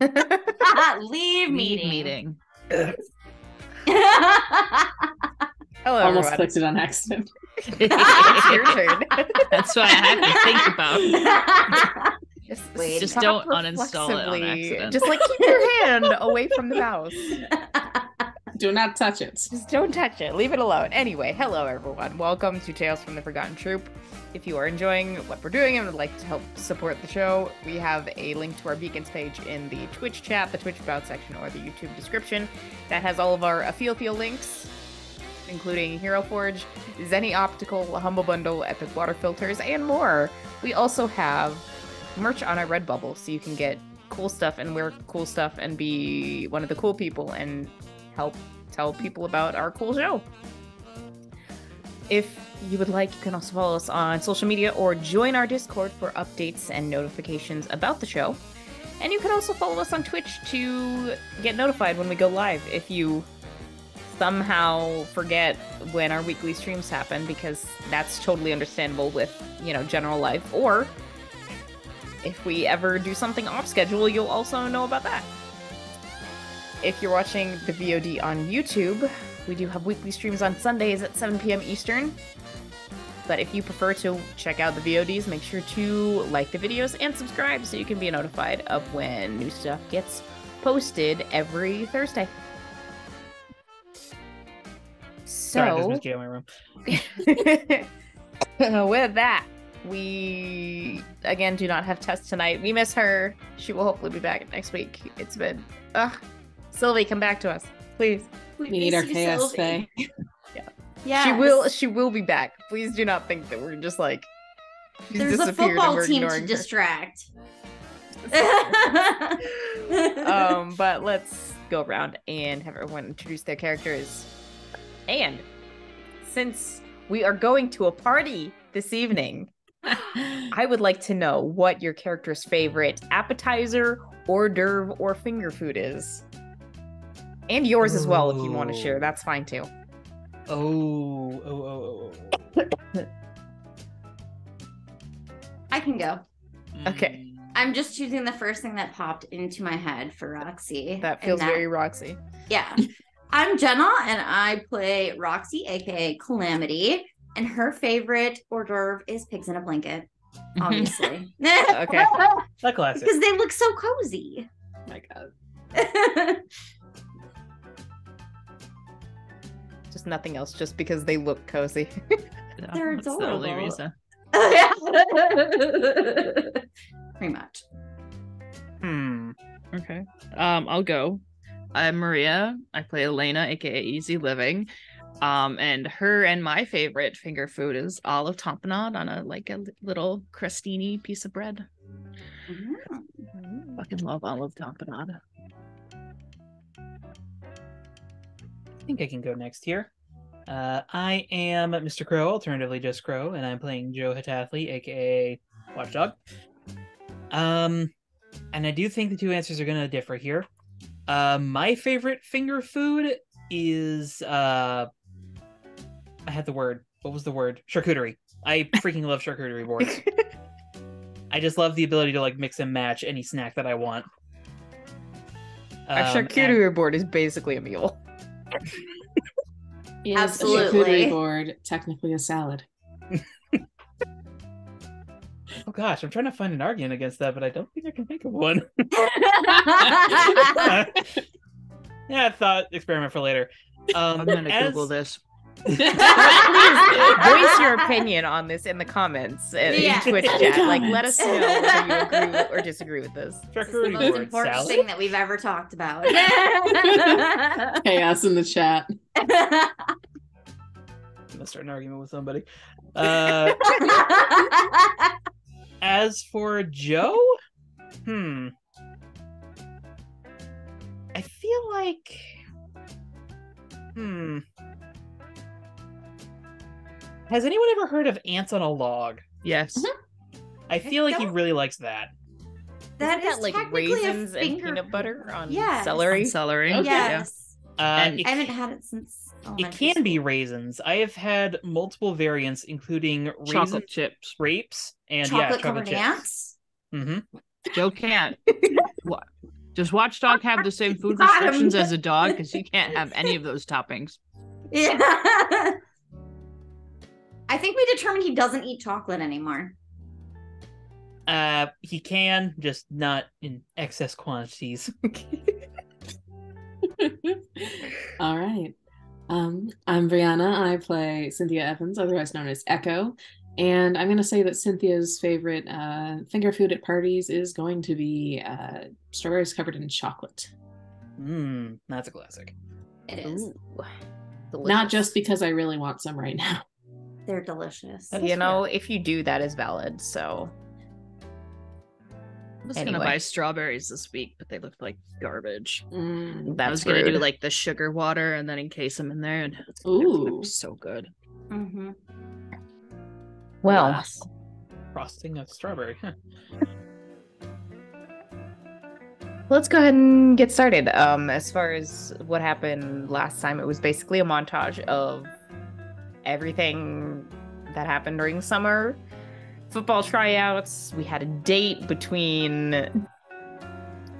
Leave meeting. Hello, Almost everyone. clicked it on accident. It's your turn. That's why I have to think about. Just Stop don't uninstall it on reflexively. accident. Just like keep your hand away from the mouse. Do not touch it. Just don't touch it. Leave it alone. Anyway, hello everyone. Welcome to Tales from the Forgotten Troop. If you are enjoying what we're doing and would like to help support the show, we have a link to our Beacons page in the Twitch chat, the Twitch About section, or the YouTube description. That has all of our Feel links, including Hero Forge, Zenny Optical, Humble Bundle, Epic Water Filters, and more. We also have merch on our Redbubble, so you can get cool stuff and wear cool stuff and be one of the cool people and help tell people about our cool show. If you would like, you can also follow us on social media or join our Discord for updates and notifications about the show. And you can also follow us on Twitch to get notified when we go live if you somehow forget when our weekly streams happen, because that's totally understandable with, general life. Or if we ever do something off schedule, you'll also know about that. If you're watching the VOD on YouTube, we do have weekly streams on Sundays at 7 p.m. Eastern. But if you prefer to check out the VODs, make sure to like the videos and subscribe so you can be notified of when new stuff gets posted every Thursday. Sorry, this was in my room. With that, we again do not have Tess tonight. We miss her. She will hopefully be back next week. It's been Sylvie, come back to us, please. We need our chaos Fae. Yeah. She will be back. Please do not think that we're just like she's There's a disappeared and football we're team to ignoring her. distract. But let's go around and have everyone introduce their characters. And since we are going to a party this evening, I would like to know what your character's favorite appetizer, hors d'oeuvre, or finger food is. And yours as well, if you want to share. That's fine too. I can go. Okay. I'm just choosing the first thing that popped into my head for Roxy. That feels very Roxy. Yeah. I'm Jenna, and I play Roxy, aka Calamity, and her favorite hors d'oeuvre is pigs in a blanket, obviously. Okay. A classic. Because they look so cozy. Oh my god. Just nothing else, just because they look cozy. They're That's the only adorable. reason. Pretty much. Okay. I'll go. I'm Maria. I play Elena, aka Easy Living. And her and my favorite finger food is olive tapenade on a little crostini piece of bread. Fucking love olive tapenade. I think I can go next here. I am Mr. Crow, alternatively just Crow, and I'm playing Joe Hatathli, aka Watchdog. And I do think the two answers are going to differ here. My favorite finger food is I had the word. What was the word? Charcuterie. I freaking love charcuterie boards. I just love the ability to mix and match any snack that I want. A charcuterie board is basically a meal. Is Absolutely. a charcuterie board technically a salad? Oh gosh, I'm trying to find an argument against that, but I don't think I can think of one. Yeah, thought experiment for later. I'm gonna Google this. Please voice your opinion on this in the comments in Twitch chat. Let us know whether you agree or disagrey with this. This is the Charcuterie most board important salad. thing that we've ever talked about. Chaos in the chat. I'm gonna start an argument with somebody. As for Joe, I feel like, has anyone ever heard of ants on a log? Yes. I feel like he really likes that. That is like technically raisins a and finger peanut butter food. on Yes. celery. On celery. Okay. Yes. And It I haven't had it since It elementary can be school. raisins. I have had multiple variants, including Chocolate raisin chips. grapes and chocolate chocolate covered chips. ants. Mm-hmm. Joe can't. What? Does Watchdog have the same food Got him. restrictions as a dog? Because he can't have any of those toppings. Yeah. I think we determined he doesn't eat chocolate anymore. He can, just not in excess quantities. All right. I'm Brianna. I play Cynthia Evans, otherwise known as Echo. And I'm going to say that Cynthia's favorite finger food at parties is going to be strawberries covered in chocolate. That's a classic. It is. Ooh, Not just because I really want some right now. They're delicious. You know, if you do, that is valid. So I was Anyway. gonna buy strawberries this week, but they looked like garbage. I that's was gonna rude. do like the sugar water and then encase them in there, and it Ooh. looked so good. Mm-hmm. Well, Yes. Frosting of strawberry. Huh. let's go ahead and get started. As far as what happened last time, it was basically a montage of everything that happened during the summer. Football tryouts. We had a date between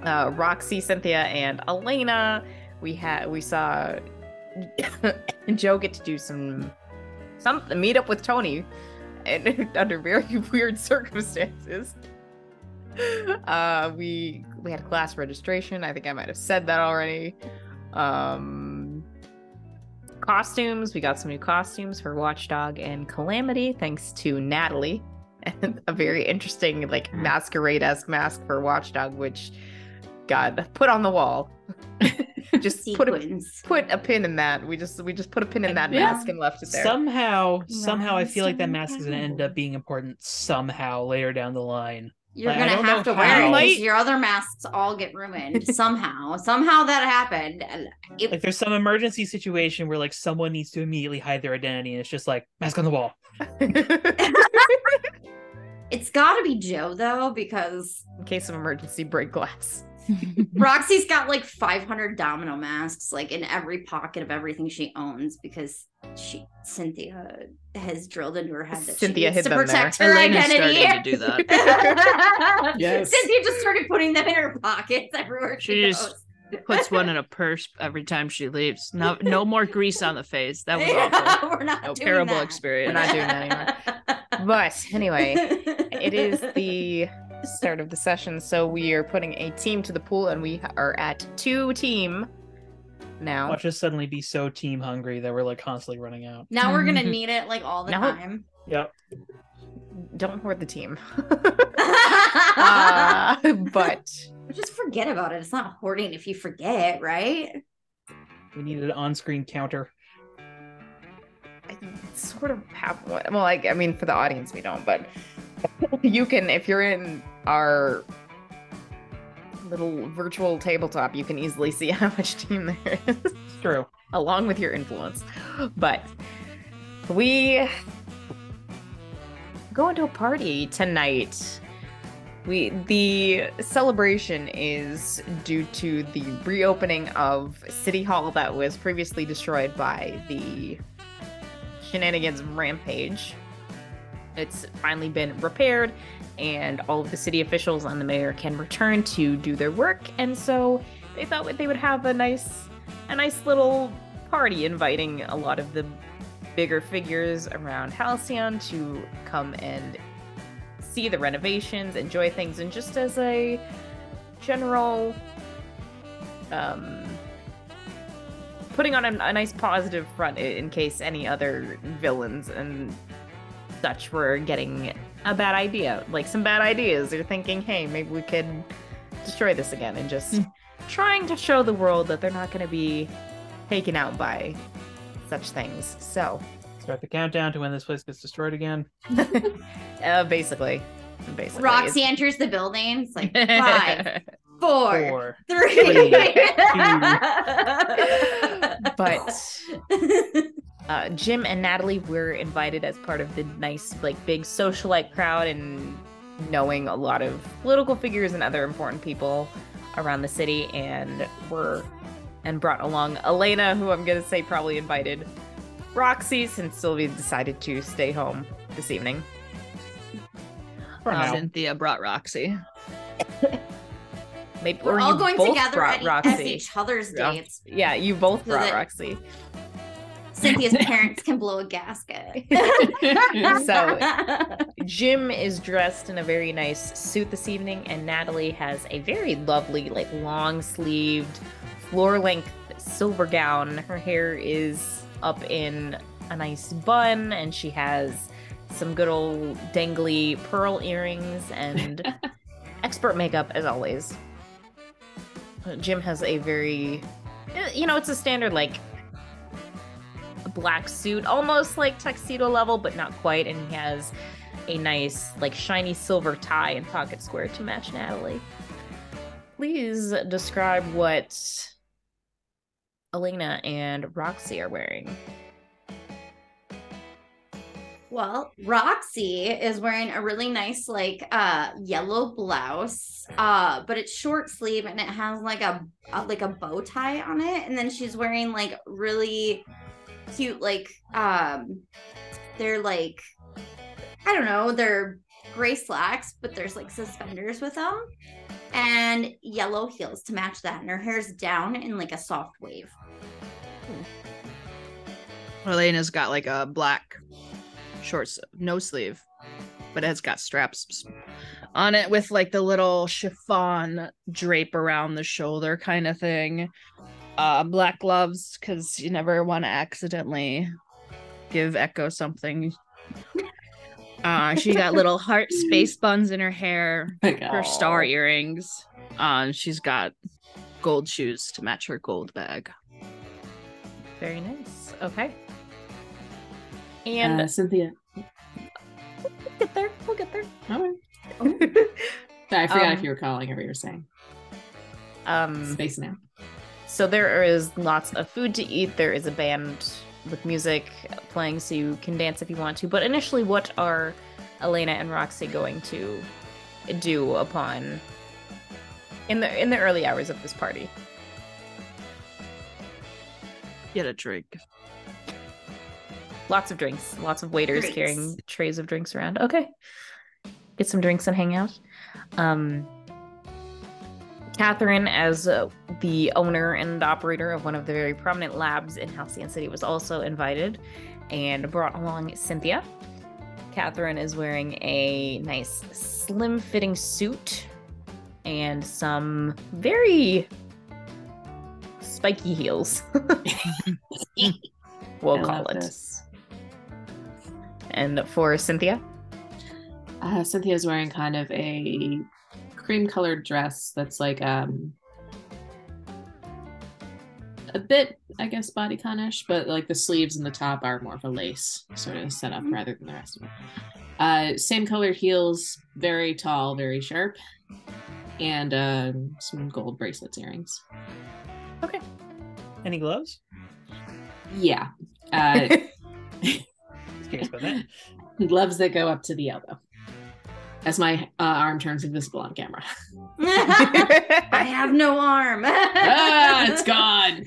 Roxy, Cynthia, and Elena. We saw Joe get to do some meet up with Tony, and under very weird circumstances. We had class registration. I think I might have said that already. Costumes. We got some new costumes for Watchdog and Calamity, thanks to Natalie. And a very interesting, like, masquerade-esque mask for Watchdog, which got put on the wall. Just put a pin in that. We just put a pin in that mask and left it there. Somehow, I feel like that mask is going to end up being important somehow later down the line. You're Like, I gonna don't have know to wear it how. because your other masks all get ruined somehow. Somehow that happened. And Like there's some emergency situation where like someone needs to immediately hide their identity, and it's just like mask on the wall. it's got to be Joe though, because In case of emergency, break glass. Roxy's got like 500 domino masks, like in every pocket of everything she owns, because Cynthia has drilled into her head that Cynthia she needs hid to them protect there. her Elena identity. started to do that. Yes. Cynthia just started putting them in her pockets everywhere she She goes. just puts one in a purse every time she leaves. No more grease on the face. That was awful. We're not doing Terrible that. experience. We're not doing that anymore. But anyway, it is the start of the session, so we are putting a team to the pool, and we are at 2 team now. Watch us suddenly be so team hungry that we're like constantly running out. Now we're gonna need it like all the No. time. Yep. Don't hoard the team. But But just forget about it. It's not hoarding if you forget, right? We needed an on-screen counter. I sort of have one. Well, I mean, for the audience, we don't, but you can, if you're in our little virtual tabletop, you can easily see how much team there is, True. along with your influence. But we go into a party tonight. The celebration is due to the reopening of City Hall that was previously destroyed by the Shenanigans Rampage. It's finally been repaired, and all of the city officials and the mayor can return to do their work, and so they thought they would have a nice little party, inviting a lot of the bigger figures around Halcyon to come and see the renovations, enjoy things, and just as a general putting on a nice positive front in case any other villains and such were getting a bad idea, like some bad ideas. They're thinking, hey, maybe we could destroy this again, and just trying to show the world that they're not going to be taken out by such things. So Start the countdown to when this place gets destroyed again. basically Roxy enters the building. It's like 5, 4, 3. 3, 2. But Jim and Natalie were invited as part of the nice, like, big socialite crowd, and knowing a lot of political figures and other important people around the city, and brought along Elena, who I'm gonna say probably invited Roxy, since Sylvia decided to stay home this evening. For now. Cynthia brought Roxy. Maybe, We're or all you going both together brought at Roxy. each other's Yeah. dates. Yeah, you both So brought that- Roxy. Cynthia's parents can blow a gasket. So Jim is dressed in a very nice suit this evening, and Natalie has a very lovely, like long-sleeved, floor-length silver gown. Her hair is up in a nice bun, and she has some good old dangly pearl earrings and expert makeup as always. Jim has a very, it's a standard like black suit, almost like tuxedo level, but not quite, and he has a nice like shiny silver tie and pocket square to match Natalie. Please describe what Elena and Roxy are wearing. Well, Roxy is wearing a really nice like yellow blouse, but it's short sleeve and it has like a bow tie on it, and then she's wearing like really cute like they're like, I don't know, they're gray slacks, but there's like suspenders with them and yellow heels to match that, and her hair's down in like a soft wave. Elena's got like a black short no sleeve, but it's got straps on it with like the little chiffon drape around the shoulder kind of thing. Black gloves, because you never want to accidentally give Echo something. She got little heart space buns in her hair, her star earrings. She's got gold shoes to match her gold bag. Very nice. Okay. And Cynthia. We'll get there. All right. Sorry, I forgot if you were calling or what you were saying. Space now. So there is lots of food to eat. There is a band with music playing, so you can dance if you want to. But initially, what are Elena and Roxy going to do upon in the early hours of this party? Get a drink. Lots of drinks. Lots of waiters carrying trays of drinks around. Okay. Get some drinks and hang out. Catherine, as the owner and operator of one of the very prominent labs in Halcyon City, was also invited and brought along Cynthia. Catherine is wearing a nice slim-fitting suit and some very spiky heels. We'll call it. This. And for Cynthia? Cynthia's wearing kind of a cream-colored dress that's like a bit, I guess, bodycon-ish, but like the sleeves and the top are more of a lace sort of setup rather than the rest of it. Same colored heels, very tall, very sharp, and some gold bracelets, earrings. Okay. Any gloves? Yeah. Just curious about that. Gloves that go up to the elbow. As my arm turns invisible on camera. I have no arm. It's gone.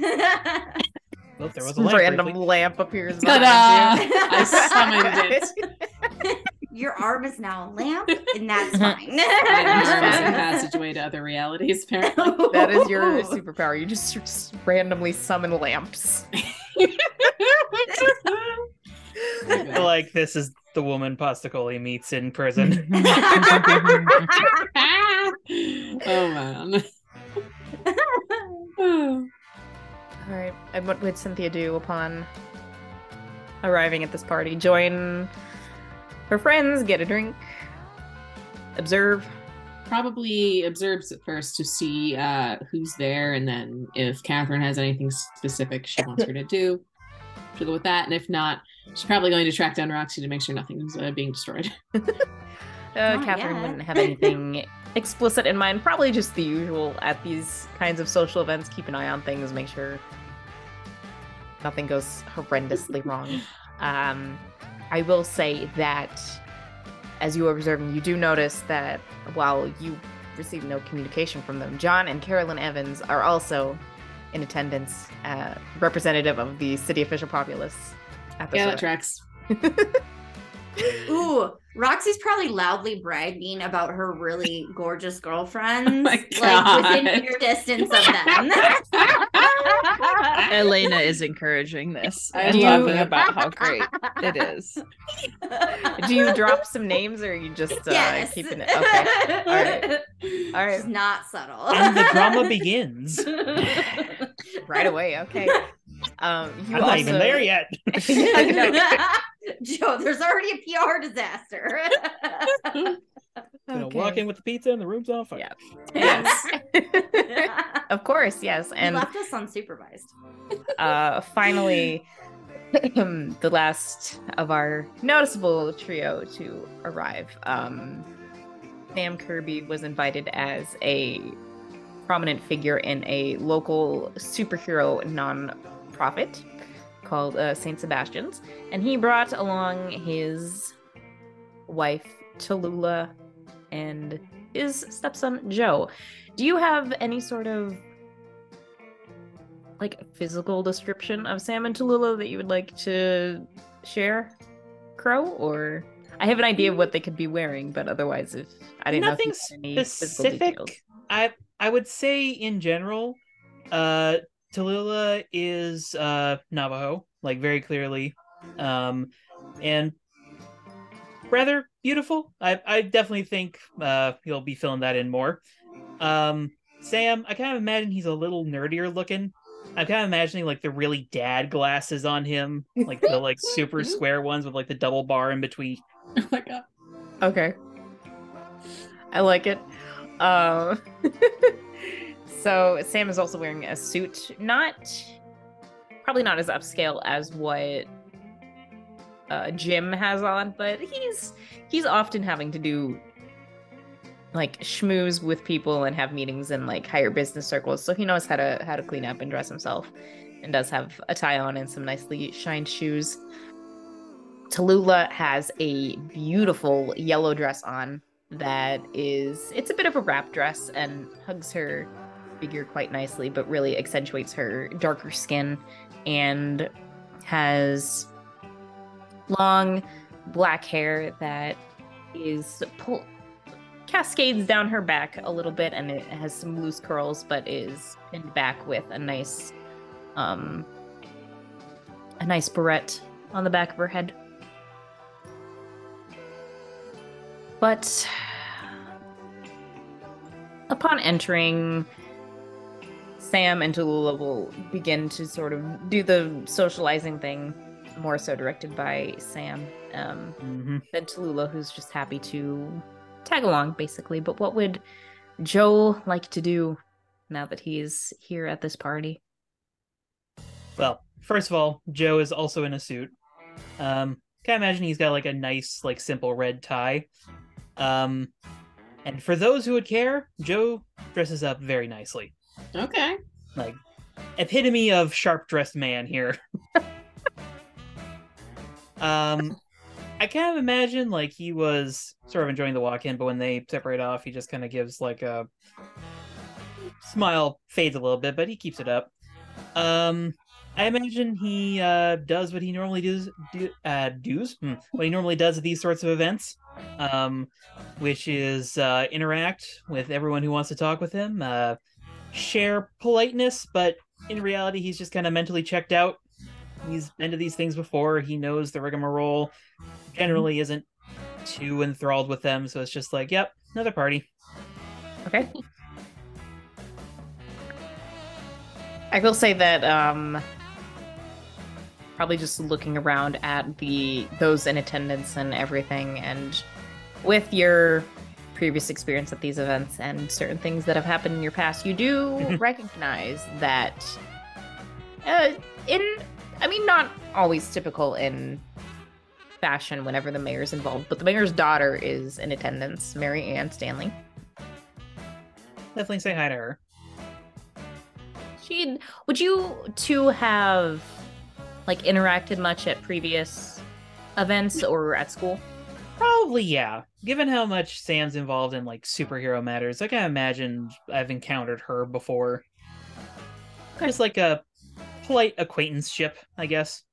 Well, there was a lamp random briefly. lamp appears Ta-da! behind you. I summoned it. Your arm is now a lamp, and that's fine. My arm is a passageway to other realities, apparently. That is your superpower. You just randomly summon lamps. Like, this is the woman Postacoli meets in prison. Oh, man. All right. And what would Cynthia do upon arriving at this party? Join her friends, get a drink, observe? Probably observes at first to see who's there, and then if Catherine has anything specific she wants her to do, she'll go with that. And if not, she's probably going to track down Roxy to make sure nothing's being destroyed. Catherine wouldn't have anything explicit in mind. Probably just the usual at these kinds of social events. Keep an eye on things, make sure nothing goes horrendously wrong. I will say that as you are observing, you do notice that while you receive no communication from them, John and Carolyn Evans are also in attendance, representative of the city official populace at the Yeah, that tracks. Ooh, Roxy's probably loudly bragging about her really gorgeous girlfriends, my like within God. ear distance of them. Elena is encouraging this I and love talking it. about how great it is. Do you drop some names or are you just Yes. keeping it? Okay. All right. All right. She's not subtle. And the drama begins. Right away. Okay. You I'm not even there yet. Joe, there's already a PR disaster. Gonna walk in with the pizza and the room's on fire. Yes. Of course, yes. He And left us unsupervised. finally, the last of our noticeable trio to arrive. Sam Kirby was invited as a prominent figure in a local superhero non-profit called St. Sebastian's, and he brought along his wife Tallulah and his stepson Joe. Do you have any sort of like physical description of Sam and Tallulah that you would like to share, Crow? Or I have an idea of what they could be wearing, but otherwise, if I didn't Nothing know if you had any physical specific. details. I would say in general, Tallulah is Navajo, like very clearly, and rather beautiful. I definitely think you'll be filling that in more. Sam, I kind of imagine he's a little nerdier looking. I'm kind of imagining like the really dad glasses on him, like the like super square ones with like the double bar in between. Oh my God. Okay. I like it. So Sam is also wearing a suit, probably not as upscale as what Jim has on, but he's often having to do like schmooze with people and have meetings in like higher business circles, so he knows how to clean up and dress himself, and does have a tie on and some nicely shined shoes. Tallulah has a beautiful yellow dress on it's a bit of a wrap dress and hugs her figure quite nicely, but really accentuates her darker skin, and has long black hair that is cascades down her back a little bit, and it has some loose curls, but is pinned back with a nice barrette on the back of her head. But upon entering, Sam and Tallulah will begin to sort of do the socializing thing, more so directed by Sam than Tallulah, who's just happy to tag along, basically. But what would Joe like to do now that he's here at this party? Well, first of all, Joe is also in a suit. Can't imagine he's got like a nice, like simple red tie. And for those who would care, Joe dresses up very nicely. Okay. Like, epitome of sharp dressed man here. I kind of imagine like he was sort of enjoying the walk in, but when they separate off, he just kind of gives like a smile, fades a little bit, but he keeps it up. I imagine he does what he normally does what he normally does at these sorts of events, which is interact with everyone who wants to talk with him, share politeness, but in reality, he's just kind of mentally checked out. He's been to these things before. He knows the rigmarole. Generally isn't too enthralled with them, so it's just like, yep, another party. Okay. I will say that probably just looking around at those in attendance and everything, and with your previous experience at these events and certain things that have happened in your past, you do recognize that not always typical in fashion whenever the mayor's involved, but the mayor's daughter is in attendance, Mary Ann Stanley. Definitely say hi to her. Would you two have like interacted much at previous events or at school? Probably, yeah. Given how much Sam's involved in like superhero matters, I can imagine I've encountered her before. Okay. Just like a polite acquaintanceship, I guess.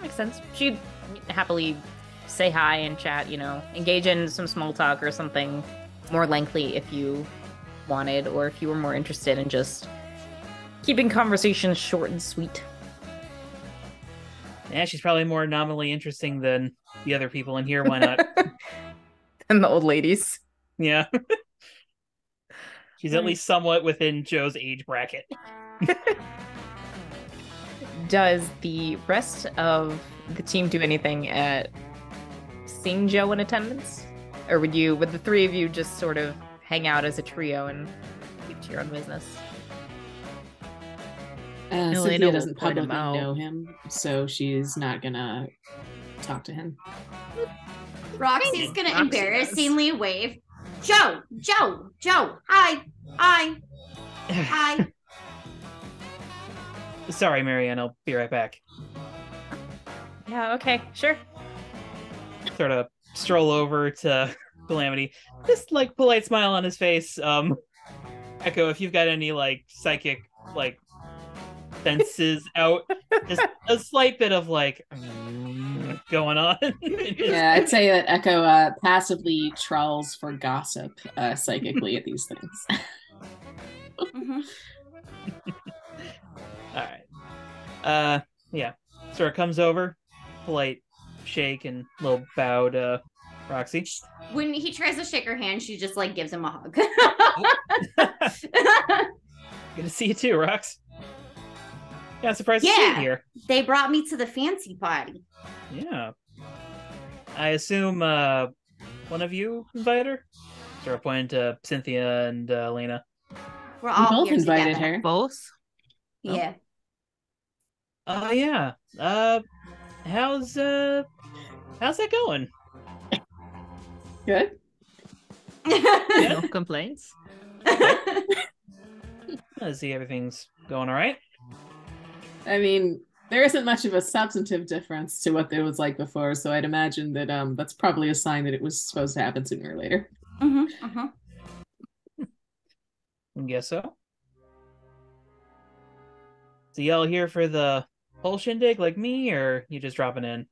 Makes sense. She'd happily say hi and chat, engage in some small talk or something more lengthy if you wanted, or if you were more interested in just keeping conversations short and sweet. Yeah, she's probably more nominally interesting than the other people in here. Why not? And the old ladies. Yeah. She's at least somewhat within Joe's age bracket. Does the rest of the team do anything at seeing Joe in attendance? Or would the three of you just sort of hang out as a trio and keep to your own business? Cynthia doesn't publicly know him, so she's not gonna talk to him. Roxy's gonna embarrassingly wave. Joe, hi. Sorry, Marianne, I'll be right back. Yeah, okay, sure. Sort of stroll over to Calamity. Just like polite smile on his face. Echo, if you've got any like psychic like senses out, just a slight bit of like going on. Yeah, I'd say that Echo passively trawls for gossip psychically at these things. All right. Yeah. Sort of comes over, polite shake and little bow to Roxy. When he tries to shake her hand, she just like gives him a hug. Good to see you too, Rox. Yeah, surprised to see you here. They brought me to the fancy party. Yeah. I assume one of you invited her? Sort of pointing to Cynthia and Lena. We're all both invited her. Both? Yeah. Yeah. How's that going? Good. No complaints? I see everything's going all right. I mean, there isn't much of a substantive difference to what it was like before, so I'd imagine that that's probably a sign that it was supposed to happen sooner or later. I guess so. So y'all here for the whole shindig like me, or you just dropping in?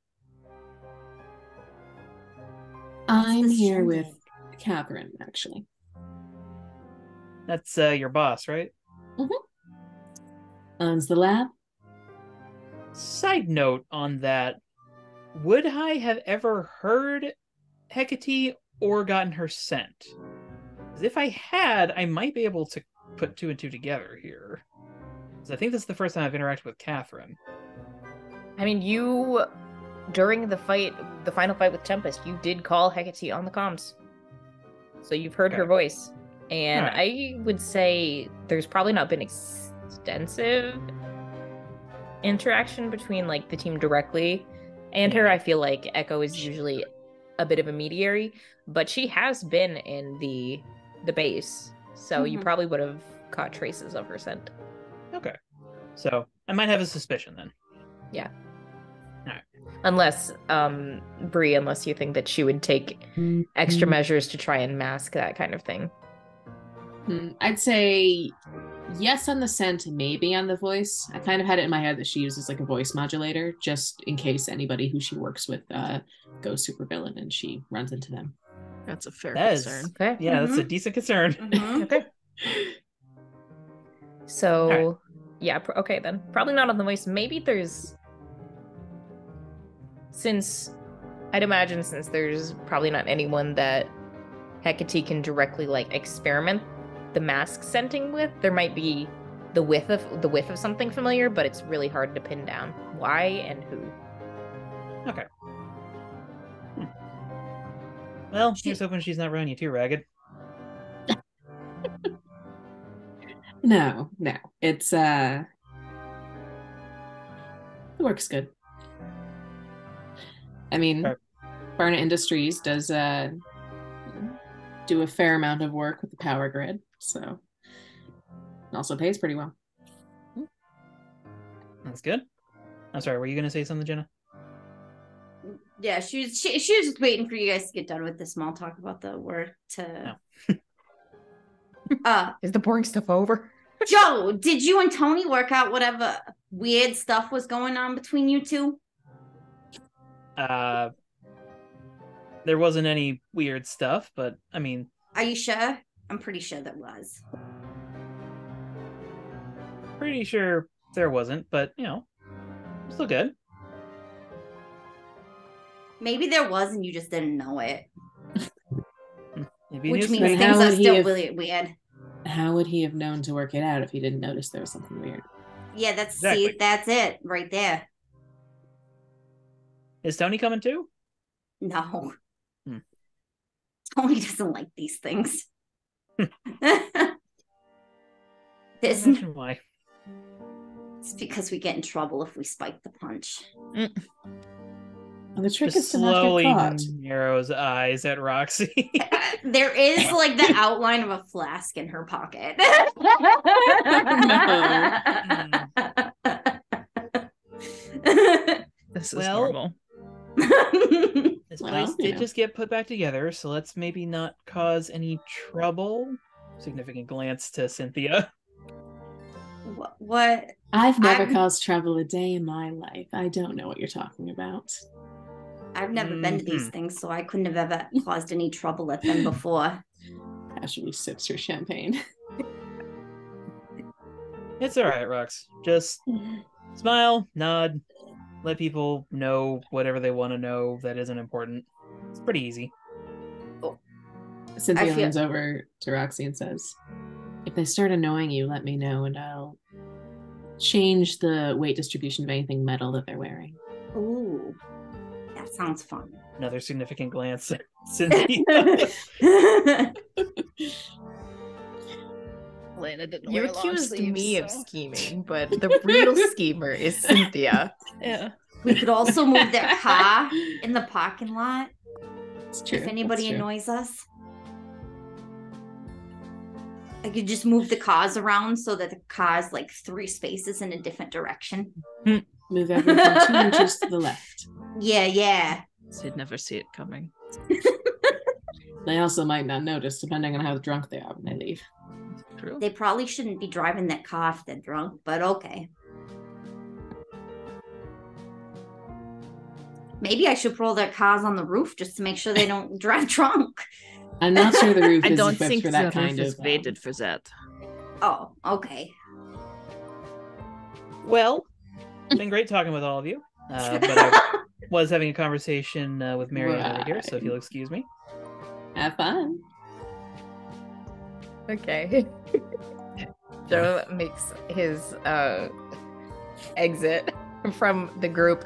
I'm here with Catherine, actually. That's your boss, right? Owns the lab. Side note on that, would I have ever heard Hecate or gotten her sent? 'Cause if I had, I might be able to put two and two together here. 'Cause I think this is the first time I've interacted with Catherine. I mean, during the final fight with Tempest, you did call Hecate on the comms. So you've heard her voice. And I would say there's probably not been extensive interaction between like the team directly and her. I feel like Echo is usually a bit of a mediary, but she has been in the base, so you probably would have caught traces of her scent. Okay, so I might have a suspicion then. Yeah. All right. Unless Bree, unless you think that she would take extra measures to try and mask that kind of thing. I'd say yes on the scent, maybe on the voice. I kind of had it in my head that she uses like a voice modulator just in case anybody who she works with goes super villain and she runs into them. That's a fair That concern. is, Okay. yeah, that's a decent concern. Okay. So, yeah, okay then. Probably not on the voice. Maybe there's... I'd imagine since there's probably not anyone that Hecate can directly like experiment the mask scenting with, there might be the whiff of something familiar, but it's really hard to pin down why and who. Okay. Well, here's hoping she's not running you too ragged. No. It's it works good. I mean, Barna Industries does do a fair amount of work with the power grid, so it also pays pretty well. That's good. I'm sorry, were you gonna say something, Jenna? Yeah, she was just waiting for you guys to get done with the small talk about the work to Is the boring stuff over? Joe, did you and Tony work out whatever weird stuff was going on between you two? there wasn't any weird stuff, but I mean, Are you sure? I'm pretty sure there was. pretty sure there wasn't, but still good. Maybe there was and you just didn't know it. Maybe Which it's means But things how are would he still have- really weird. How would he have known to work it out if he didn't notice there was something weird? Yeah, that's Exactly. see, that's it right there. Is Tony coming too? No. Hmm. Tony doesn't like these things. There's Imagine why. It's because we get in trouble if we spike the punch. Well, the trick Just is to not slowly get caught. narrows eyes at Roxy. There is like the outline of a flask in her pocket. This is Well, normal. This Well, place you did know. just get put back together, so let's maybe not cause any trouble. Significant glance to Cynthia. What? I've never I'm- caused trouble a day in my life. I don't know what you're talking about. I've never been to these Mhm. things, so I couldn't have ever caused any trouble at them before. Casually sips her champagne. It's all right, Rox. Just smile, nod, let people know whatever they want to know that isn't important. It's pretty easy. Cynthia I feel- leans over to Roxy and says, if they start annoying you, let me know and I'll change the weight distribution of anything metal that they're wearing. Ooh, that sounds fun. Another significant glance at Cynthia. Lena didn't You wear long accused sleeves, me of so- scheming, but the real schemer is Cynthia. Yeah. We could also move their car in the parking lot It's true. if anybody that's true. annoys us. I could just move the cars around so that the car's like 3 spaces in a different direction. Move everything 2 inches to the left. Yeah. So you'd never see it coming. They also might not notice, depending on how drunk they are when they leave. True. They probably shouldn't be driving that car if they're drunk, but okay. Maybe I should roll their cars on the roof just to make sure they don't drive drunk. I'm not sure the roof I is don't equipped think for the that roof kind is of. rated for that. Oh, okay. Well, it's been great talking with all of you. But I was having a conversation with Marianne over here, so if you'll excuse me. Have fun. Okay. Joe makes his exit from the group.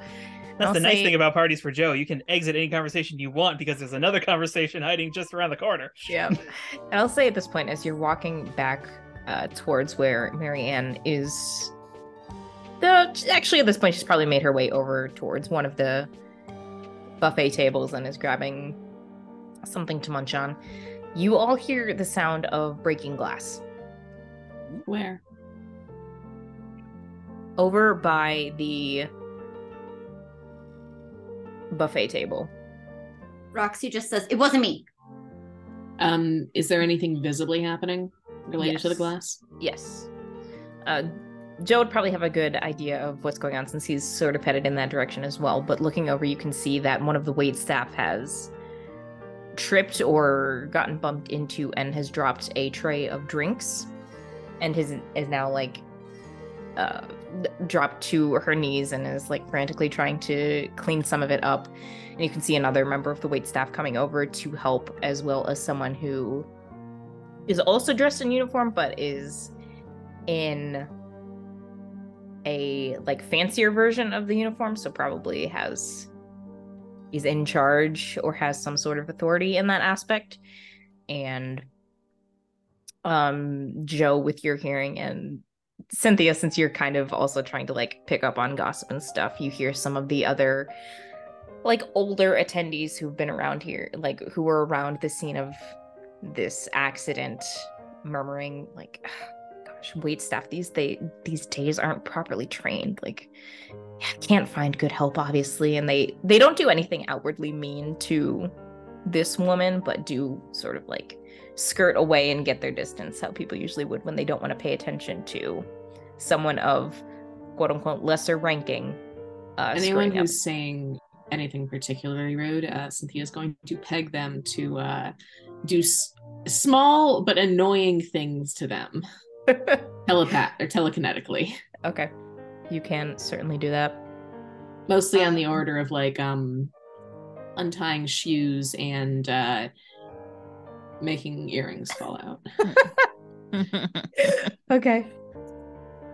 That's I'll the nice say- thing about parties for Joe. You can exit any conversation you want because there's another conversation hiding just around the corner. Yeah. And I'll say at this point, as you're walking back towards where Marianne is, actually at this point, she's probably made her way over towards one of the buffet tables and is grabbing something to munch on. You all hear the sound of breaking glass Where? over by the buffet table. Roxy just says, it wasn't me. Is there anything visibly happening related to the Yes. glass? Yes. Joe would probably have a good idea of what's going on since he's sort of headed in that direction as well. But looking over, you can see that one of the wait staff has tripped or gotten bumped into and has dropped a tray of drinks and is now like dropped to her knees and is like frantically trying to clean some of it up. And you can see another member of the wait staff coming over to help, as well as someone who is also dressed in uniform but is in a like fancier version of the uniform, so probably is in charge or has some sort of authority in that aspect. And Joe, with your hearing, and Cynthia, since you're kind of also trying to like pick up on gossip and stuff, you hear some of the other like older attendees who've been around here, like who were around the scene of this accident, murmuring like, gosh, wait staff these days aren't properly trained, like can't find good help obviously, and they don't do anything outwardly mean to this woman, but do sort of like skirt away and get their distance how people usually would when they don't want to pay attention to someone of quote unquote lesser ranking. Anyone screwing up. who's saying anything particularly rude, Cynthia is going to peg them to do small but annoying things to them, telekinetically. Okay, you can certainly do that. Mostly on the order of like untying shoes and making earrings fall out. Okay.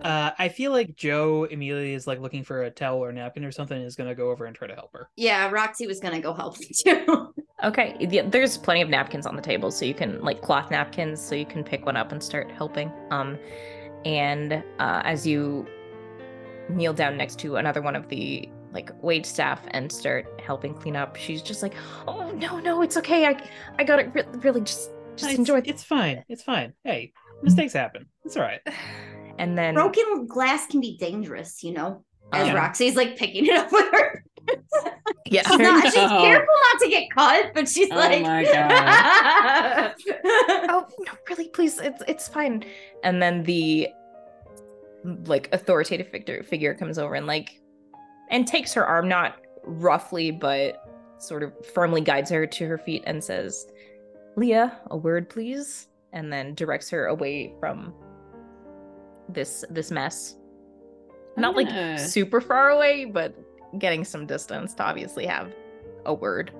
I feel like Joe immediately is like looking for a towel or napkin or something and is gonna go over and try to help her. Yeah, Roxy was gonna go help too. Okay, yeah, there's plenty of napkins on the table, so you can, like, cloth napkins, so you can pick one up and start helping. And as you kneel down next to another one of the, like, wait staff and start helping clean up, she's just like, "Oh no, it's okay. I got it. Really, just enjoy it. It's fine. It's fine. Hey, mistakes happen. It's all right." And then Broken glass can be dangerous, you know. As Yeah. Roxy's like picking it up with her. yeah, She's careful not to get cut, but she's like, my God. oh no, really, please, it's fine. And then the, like, authoritative figure comes over and, like, and takes her arm, not roughly, but sort of firmly guides her to her feet and says, "Leah, a word, please," and then directs her away from this mess. Not like super far away, but getting some distance to obviously have a word.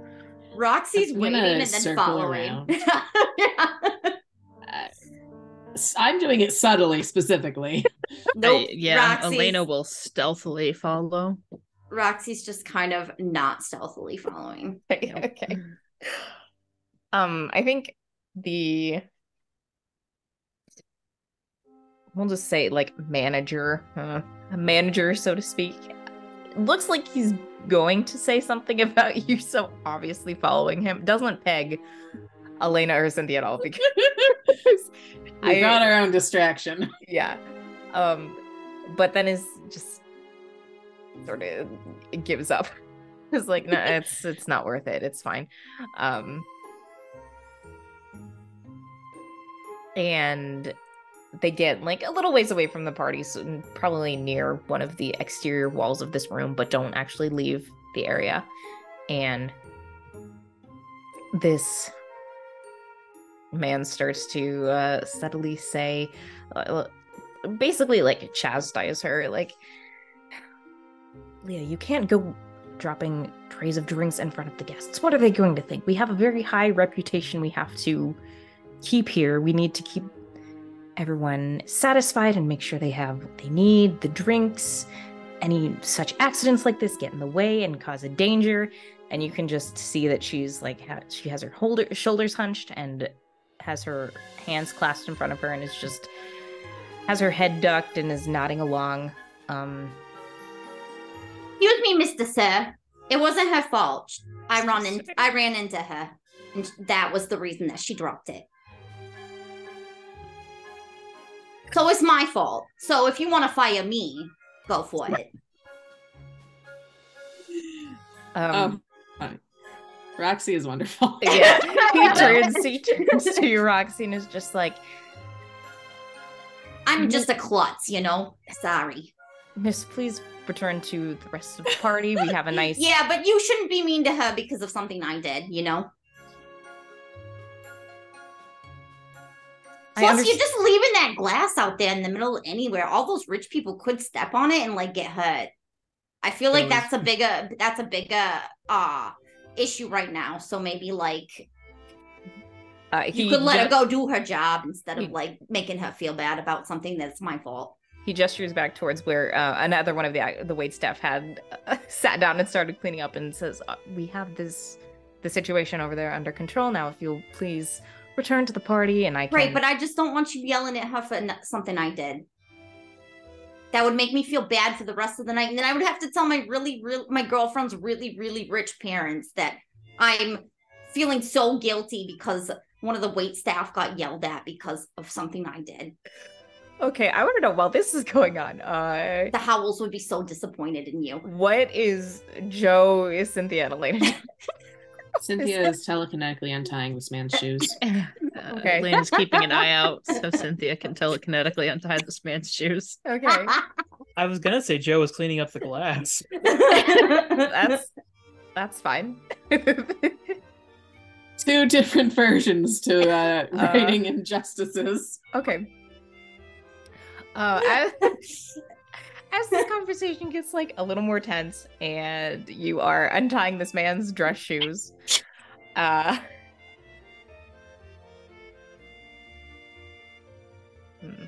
Roxy's waiting and then circle following. around. I'm doing it subtly, specifically. Nope. Elena will stealthily follow. Roxy's just kind of not stealthily following. Okay. I think we'll just say, like, manager, a manager, so to speak, looks like he's going to say something about you, so obviously following him. Doesn't peg Elena or Cynthia at all, because we got our own distraction. Yeah. But then is just sort of gives up. It's like, no, it's not worth it. It's fine. And they get, like, a little ways away from the party, so probably near one of the exterior walls of this room, but don't actually leave the area. And this man starts to steadily say, basically, like, chastise her, like, "Leah, you can't go dropping trays of drinks in front of the guests. What are they going to think? We have a very high reputation we have to keep here. We need to keep everyone satisfied and make sure they have what they need, the drinks. Any such accidents like this get in the way and cause a danger." And you can just see that she's like, she has her shoulders hunched and has her hands clasped in front of her and is just has her head ducked and is nodding along. Excuse me, Mr. Sir. It wasn't her fault. I ran into her, and that was the reason that she dropped it. So it's my fault. So if you want to fire me, go for it. Roxy is wonderful. Yeah, he turns to you, Roxy, and is just like, I'm just a klutz, you know? Sorry. "Miss, please return to the rest of the party. We have a nice..." Yeah, but you shouldn't be mean to her because of something I did, you know? Plus, you're just leaving that glass out there in the middle of anywhere. All those rich people could step on it and, like, get hurt. I feel like that's a bigger issue right now. So maybe, like, you could let her go do her job instead of, like, making her feel bad about something that's my fault. He gestures back towards where another one of the waitstaff had sat down and started cleaning up and says, "We have the situation over there under control now. If you'll please return to the party and I can..." Right, but I just don't want you yelling at her for something I did. That would make me feel bad for the rest of the night. And then I would have to tell my girlfriend's really, really rich parents that I'm feeling so guilty because one of the wait staff got yelled at because of something I did. Okay, I want to know, while this is going on, the Howells would be so disappointed in you. What is Joe, Cynthia, and Elena? Cynthia is telekinetically untying this man's shoes. Okay. Elena's keeping an eye out so Cynthia can telekinetically untie this man's shoes. Okay. I was gonna say Joe was cleaning up the glass. That's fine. Two different versions to rating injustices. Okay. As this conversation gets like a little more tense and you are untying this man's dress shoes,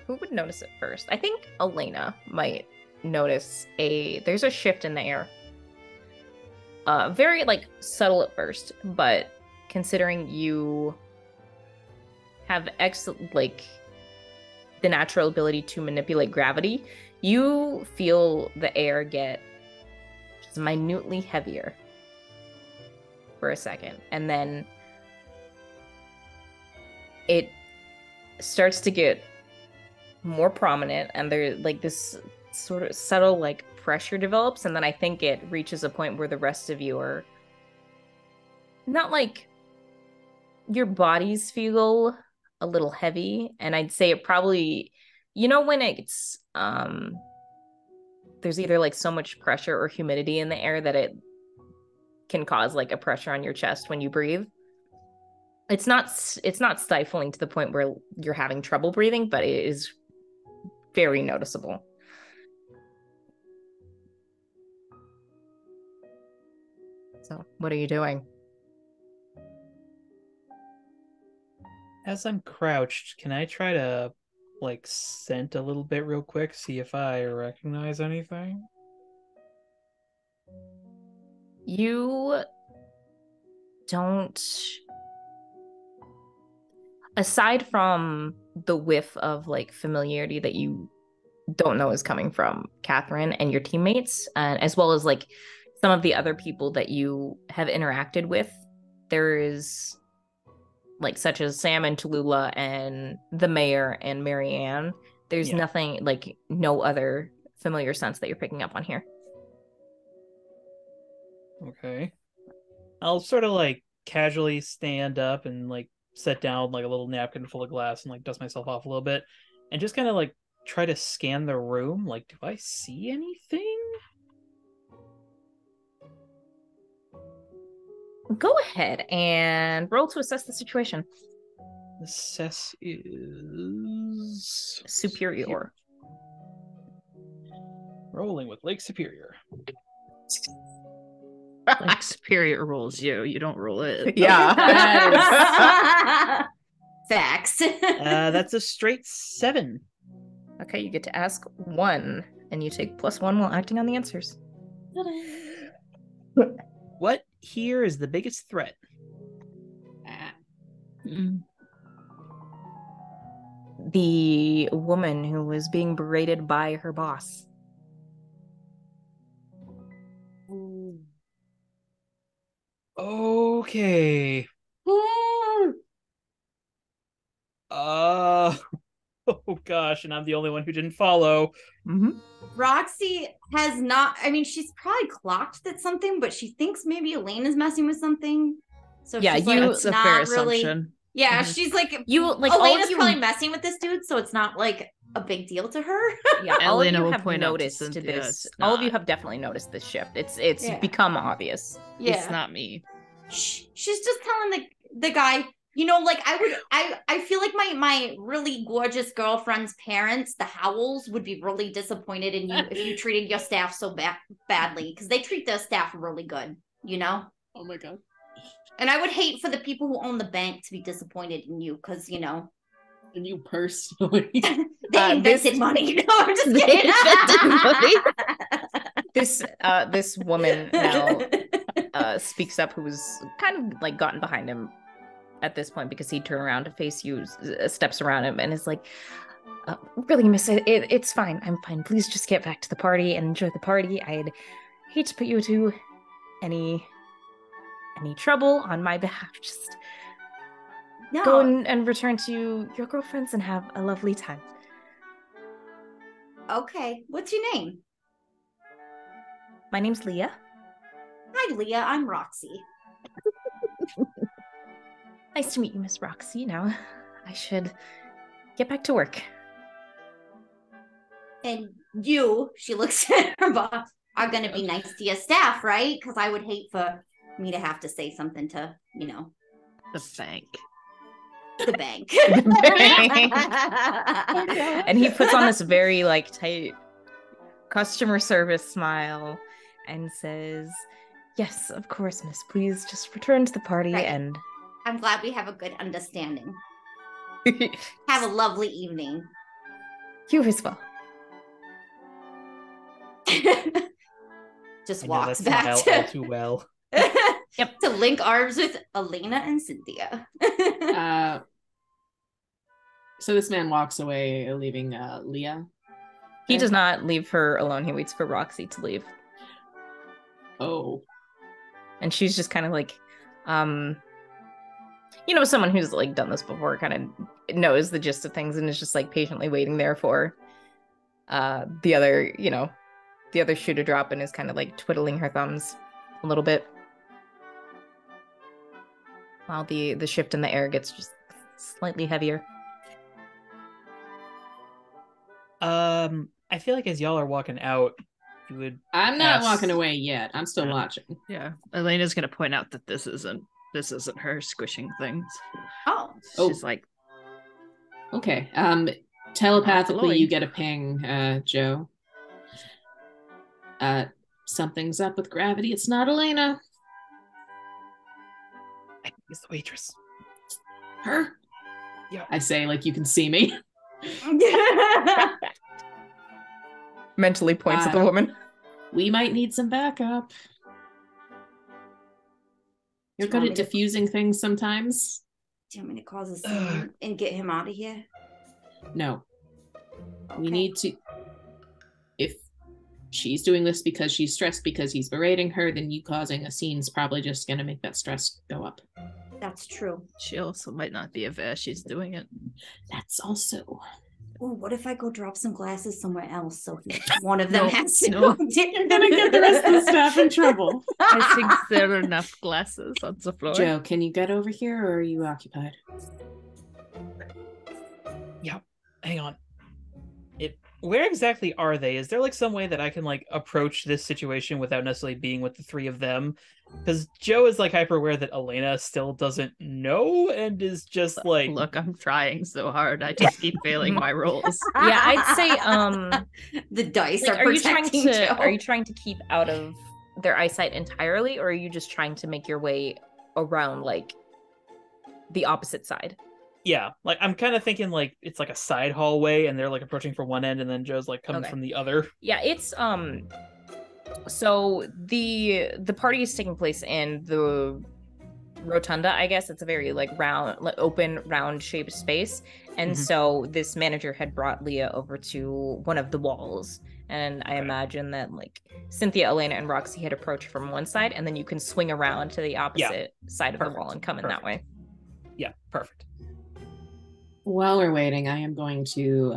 who would notice it first? I think Elena might notice there's a shift in the air. Very like subtle at first, but considering you have excellent like the natural ability to manipulate gravity, you feel the air get just minutely heavier for a second, and then it starts to get more prominent, and there like this sort of subtle like pressure develops, and then I think it reaches a point where the rest of you are not like your bodies feel a little heavy, and I'd say it probably, you know, when it's there's either like so much pressure or humidity in the air that it can cause like a pressure on your chest when you breathe. It's not stifling to the point where you're having trouble breathing, but it is very noticeable. So, what are you doing? As I'm crouched, can I try to like scent a little bit real quick, see if I recognize anything? You don't, aside from the whiff of like familiarity that you don't know is coming from Catherine and your teammates, as well as like some of the other people that you have interacted with, there is like such as Sam and Tallulah and the mayor and Marianne. There's nothing like no other familiar sense that you're picking up on here. Okay. I'll sort of like casually stand up and like set down like a little napkin full of glass and like dust myself off a little bit and just kind of like try to scan the room. Like, do I see anything? Go ahead and roll to assess the situation. Assess is Superior. Rolling with Lake Superior. Like Superior rolls you. You don't roll it. Yeah. Facts. That's a straight 7. Okay, you get to ask 1, and you take +1 while acting on the answers. What here is the biggest threat? The woman who was being berated by her boss. Okay. Oh gosh, and I'm the only one who didn't follow. Mm-hmm. Roxy has not, I mean, she's probably clocked that something, but she thinks maybe Elena's messing with something. So Yeah, she's That's like, a fair not really. assumption. Yeah, Mhm. she's like, You like all Elena's of you. probably messing with this dude, so it's not like a big deal to her. Yeah, all of Elena you will have point out to noticed Cynthia this. it's All of you not. have definitely noticed this shift. It's Yeah. become obvious. Yeah, It's not me. she's just telling the guy, you know, like I feel like my really gorgeous girlfriend's parents, the Howells, would be really disappointed in you if you treated your staff so badly, because they treat their staff really good, you know. Oh my god. And I would hate for the people who own the bank to be disappointed in you, because you know. And you personally. They invented money. No, I'm just kidding. This woman now speaks up, who's kind of like gotten behind him at this point because he turned around to face you, steps around him, and is like, really, miss, it's fine. I'm fine. Please just get back to the party and enjoy the party. I'd hate to put you to any trouble on my behalf. Just No. go and return to your girlfriends and have a lovely time. Okay. What's your name? My name's Leah. Hi, Leah. I'm Roxy. Nice to meet you, Miss Roxy. Now, I should get back to work. And you, she looks at her boss, are going to be nice to your staff, right? Because I would hate for me to have to say something to, The bank. the bank. And he puts on this very like tight customer service smile and says, "Yes, of course, miss. Please just return to the party." Right. And I'm glad we have a good understanding. Have a lovely evening. you as well. Just I know that walks smile back all too well. Yep. to link arms with Elena and Cynthia. So this man walks away, leaving Leah. He does not leave her alone. He waits for Roxy to leave. Oh. And she's just kind of like, someone who's like done this before kind of knows the gist of things and is just like patiently waiting there for the other shoe to drop, and is kind of like twiddling her thumbs a little bit while the shift in the air gets just slightly heavier. I feel like as y'all are walking out, you would. I'm not pass- walking away yet. I'm still watching. Yeah. Elena's gonna point out that this isn't her squishing things. Oh. She's like, Okay. Telepathically, Lloyd. you get a ping, Joe. Something's up with gravity. It's not Elena. I think it's the waitress. Her? Yeah. I say, like, you can see me. Mentally points at the woman. We might need some backup. You're Do you good want at me to- diffusing things sometimes. Do you want me to cause a scene and get him out of here? No. We Okay. need to. If she's doing this because she's stressed because he's berating her, then you causing a scene's probably just going to make that stress go up. That's true. she also might not be aware she's doing it. That's also. Oh, what if I go drop some glasses somewhere else so one of them No, has to no. go down? You're going to get the rest of the staff in trouble. I think there are enough glasses on the floor. Joe, can you get over here or are you occupied? Hang on. Where exactly are they? Is there like some way that I can like approach this situation without necessarily being with the three of them? Because Joe is like hyper aware that Elena still doesn't know and is just like, Look, I'm trying so hard. I just keep failing my rolls. Yeah, I'd say the dice like, are protecting Joe. are you trying to keep out of their eyesight entirely, or are you just trying to make your way around like the opposite side? yeah, like I'm kind of thinking like it's like a side hallway and they're like approaching from one end and then Joe's like coming Okay. from the other. Yeah, it's so the party is taking place in the rotunda, I guess. It's a very like round, like open, round shaped space. And Mhm. so this manager had brought Leah over to one of the walls. And I imagine that like Cynthia, Elena, and Roxy had approached from one side, and then you can swing around to the opposite side of the wall and come in that way. Yeah, perfect. While we're waiting, I am going to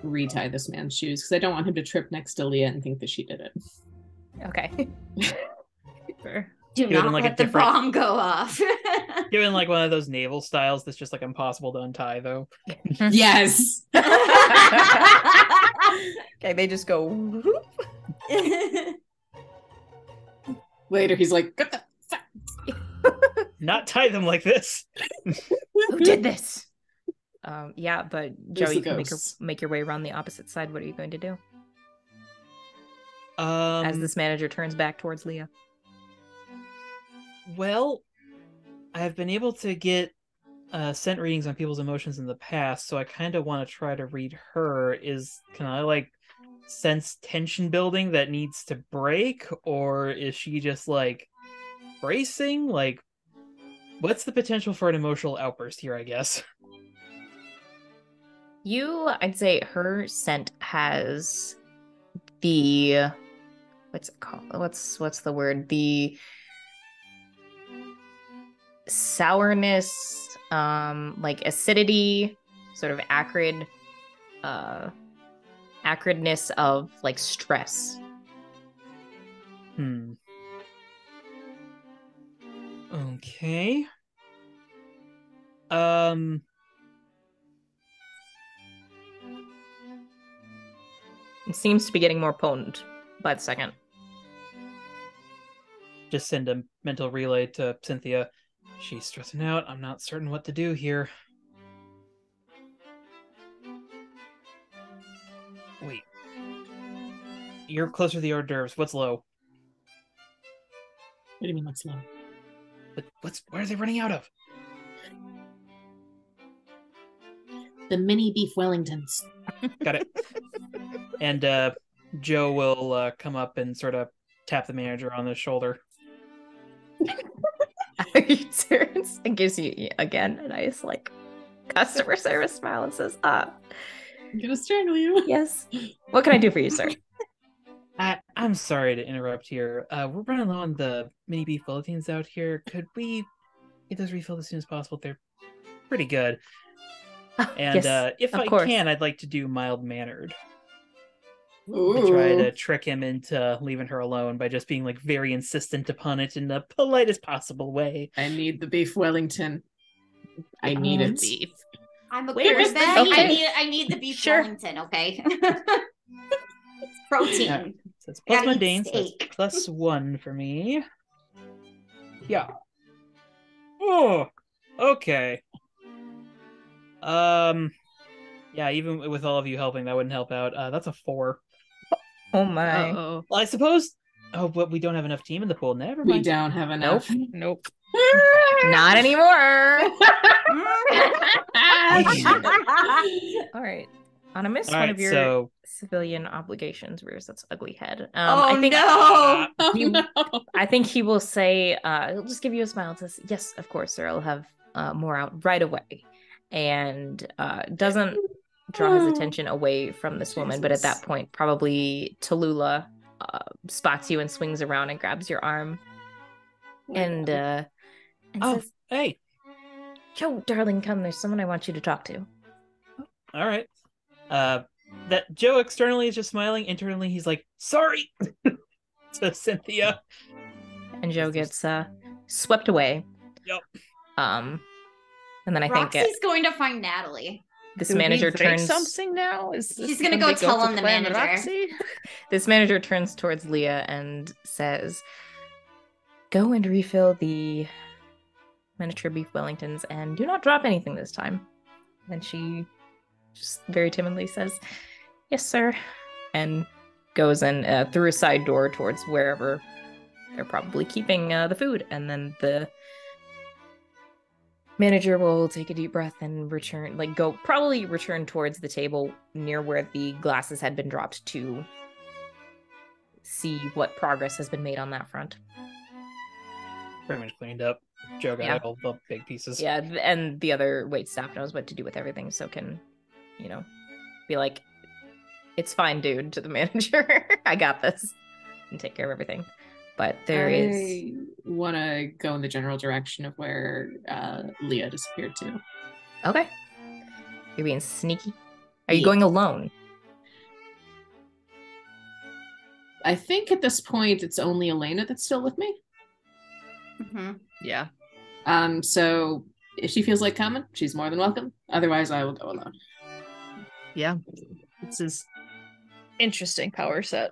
retie this man's shoes because I don't want him to trip next to Leah and think that she did it. Okay. Fair. Do Do it in, not like, a let the different- bomb go off. Given like one of those naval styles that's just like impossible to untie though. Yes. Okay, they just go whoop. Later, he's like, "What the fuck?" Not tie them like this. Who did this? Yeah, but Joe, There's you the can ghosts. make your way around the opposite side. What are you going to do Um, as this manager turns back towards Leah? Well, I've been able to get scent readings on people's emotions in the past, so I kind of want to try to read her. Can I like sense tension building that needs to break, or is she just like bracing? Like, what's the potential for an emotional outburst here? I guess. I'd say her scent has the what's it called? What's the word? The sourness, like acidity, sort of acridness of like stress. Okay. It seems to be getting more potent by the second. just send a mental relay to Cynthia. She's stressing out. I'm not certain what to do here. Wait. You're closer to the hors d'oeuvres. What's low? What do you mean what's low? But what are they running out of? The mini beef Wellingtons. Got it. And Joe will come up and sort of tap the manager on the shoulder. He turns and gives you again a nice like customer service smile and says, I'm gonna strangle you. yes. What can I do for you, sir? I'm sorry to interrupt here. We're running low on the mini beef Wellingtons out here. Could we get those refilled as soon as possible? They're pretty good. And yes, if of I course. can, I'd like to do mild-mannered. Ooh. To try to trick him into leaving her alone by just being like very insistent upon it in the politest possible way. I need the beef Wellington. I need it. Beef. I'm a Where's the quarterback. beef? I need the beef Sure. Wellington, okay? It's protein. Yeah. So it's plus Gotta eat mundane, so that's steak. +1 for me. Yeah. Oh, okay. Yeah, even with all of you helping, that wouldn't help out. That's a 4. Oh my. Uh-oh. Well, I suppose. Oh, but we don't have enough team in the pool. Never We mind. don't have enough. Nope. Not anymore. All right. Anna, miss All one right, of your so civilian obligations. Where's that's ugly head? Oh I think no! Oh, You- no. I think he will say, he'll just give you a smile and says, yes, of course, sir. I'll have more out right away. And doesn't draw his attention away from this woman. But at that Jesus. point, probably Tallulah spots you and swings around and grabs your arm and Oh, says, hey. Joe, darling, come. There's someone I want you to talk to. All right. That Joe externally is just smiling. Internally, he's like, sorry to Cynthia. And Joe gets swept away. Yep. And then I think Roxy's going to find Natalie. this Do we manager break turns something now. She's gonna go tell him the manager. This manager turns towards Leah and says, go and refill the miniature beef Wellingtons and do not drop anything this time. And she just very timidly says, yes, sir. And goes in through a side door towards wherever they're probably keeping the food. And then the manager will take a deep breath and probably return towards the table near where the glasses had been dropped to see what progress has been made on that front. Pretty much cleaned up. Joe got Yeah. all the big pieces. Yeah, and the other waitstaff knows what to do with everything, so can, be like, it's fine, dude, to the manager. I got this. And take care of everything. But there is... I want to go in the general direction of where Leah disappeared to. Okay. You're being sneaky. Are you Yeah. going alone? I think at this point it's only Elena that's still with me. Mm-hmm. Yeah. So if she feels like coming, she's more than welcome. Otherwise, I will go alone. Yeah. This is interesting power set.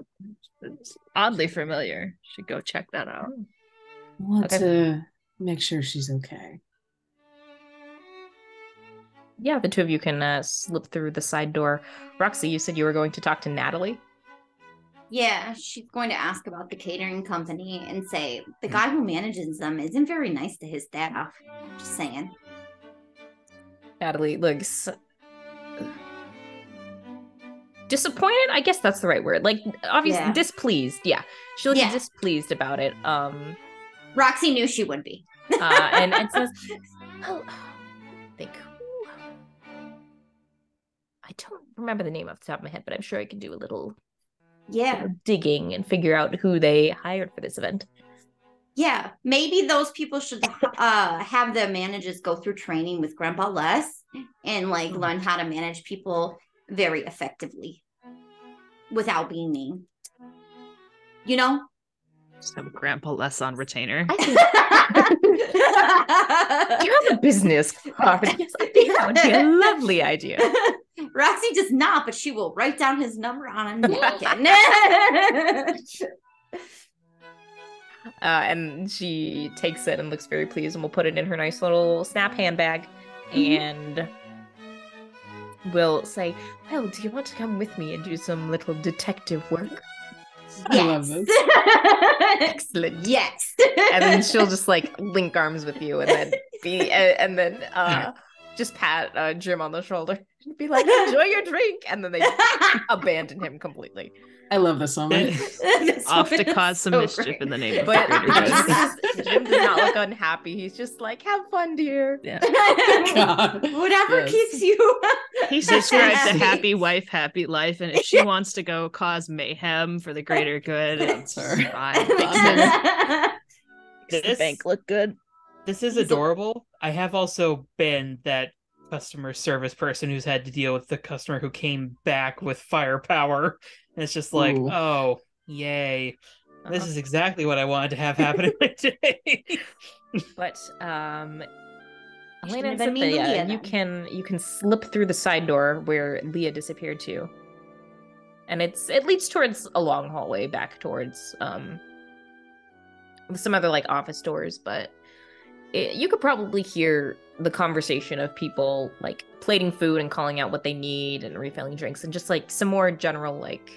It's oddly familiar. Should go check that out. I want Okay. to make sure she's okay. Yeah, the two of you can slip through the side door. Roxy, you said you were going to talk to Natalie? Yeah, she's going to ask about the catering company and say the guy who manages them isn't very nice to his staff. Just saying. Natalie looks disappointed. I guess that's the right word. Like, obviously Yeah. displeased. Yeah, she looks Yeah. displeased about it. Roxy knew she would be. And says, "Oh, think I don't remember the name off the top of my head, but I'm sure I can do a little Yeah. digging and figure out who they hired for this event." Yeah. Maybe those people should have the managers go through training with Grandpa Les and learn how to manage people very effectively without being mean. You know? Just have Grandpa less on retainer. I think you have a business card. Yes, I think that would be a lovely idea. Roxy does not, but she will write down his number on a napkin. And she takes it and looks very pleased, and we'll put it in her nice little snap handbag. And we'll say, well, do you want to come with me and do some little detective work? I love this. Excellent. Yes. And then she'll just like link arms with you and then just pat Jim on the shoulder and be like, enjoy your drink. And then they abandon him completely. I love this woman. Off to cause some mischief in the name of But the greater good. Jim does not look unhappy. He's just like, have fun, dear. Yeah. God. Whatever Yes. keeps you. He subscribes to happy wife, happy life, and if she wants to go cause mayhem for the greater good, it's her. fine. Makes the This- bank look good. This is adorable. I have also been that customer service person who's had to deal with the customer who came back with firepower. And it's just like, Ooh. oh, yay. This Uh-huh. is exactly what I wanted to have happen in my day. But Shouldn't Elena and have been mean to Cynthia, Leah, you can slip through the side door where Leah disappeared to. And it leads towards a long hallway back towards some other like office doors, but you could probably hear the conversation of people like plating food and calling out what they need and refilling drinks and just like some more general like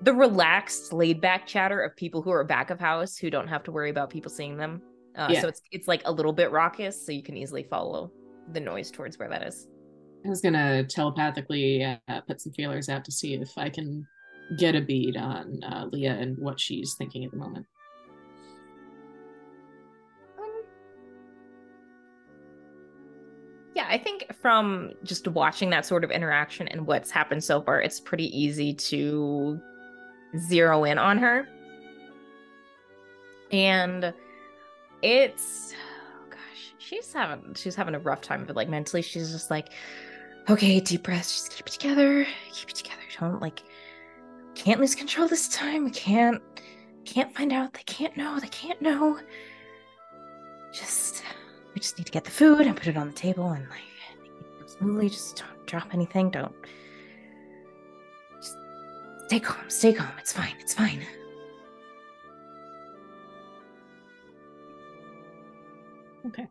the relaxed laid back chatter of people who are back of house who don't have to worry about people seeing them. So it's like a little bit raucous, so you can easily follow the noise towards where that is. I was gonna telepathically put some feelers out to see if I can get a bead on Leah and what she's thinking at the moment. Yeah, I think from just watching that sort of interaction and what's happened so far, it's pretty easy to zero in on her. And it's, oh gosh, she's having a rough time of it. Like mentally, she's just like, okay, deep breaths, just keep it together. Don't like, can't lose control this time. We can't find out. They can't know. We just need to get the food and put it on the table and like smoothly, just don't drop anything. Don't, just stay calm. It's fine. Okay.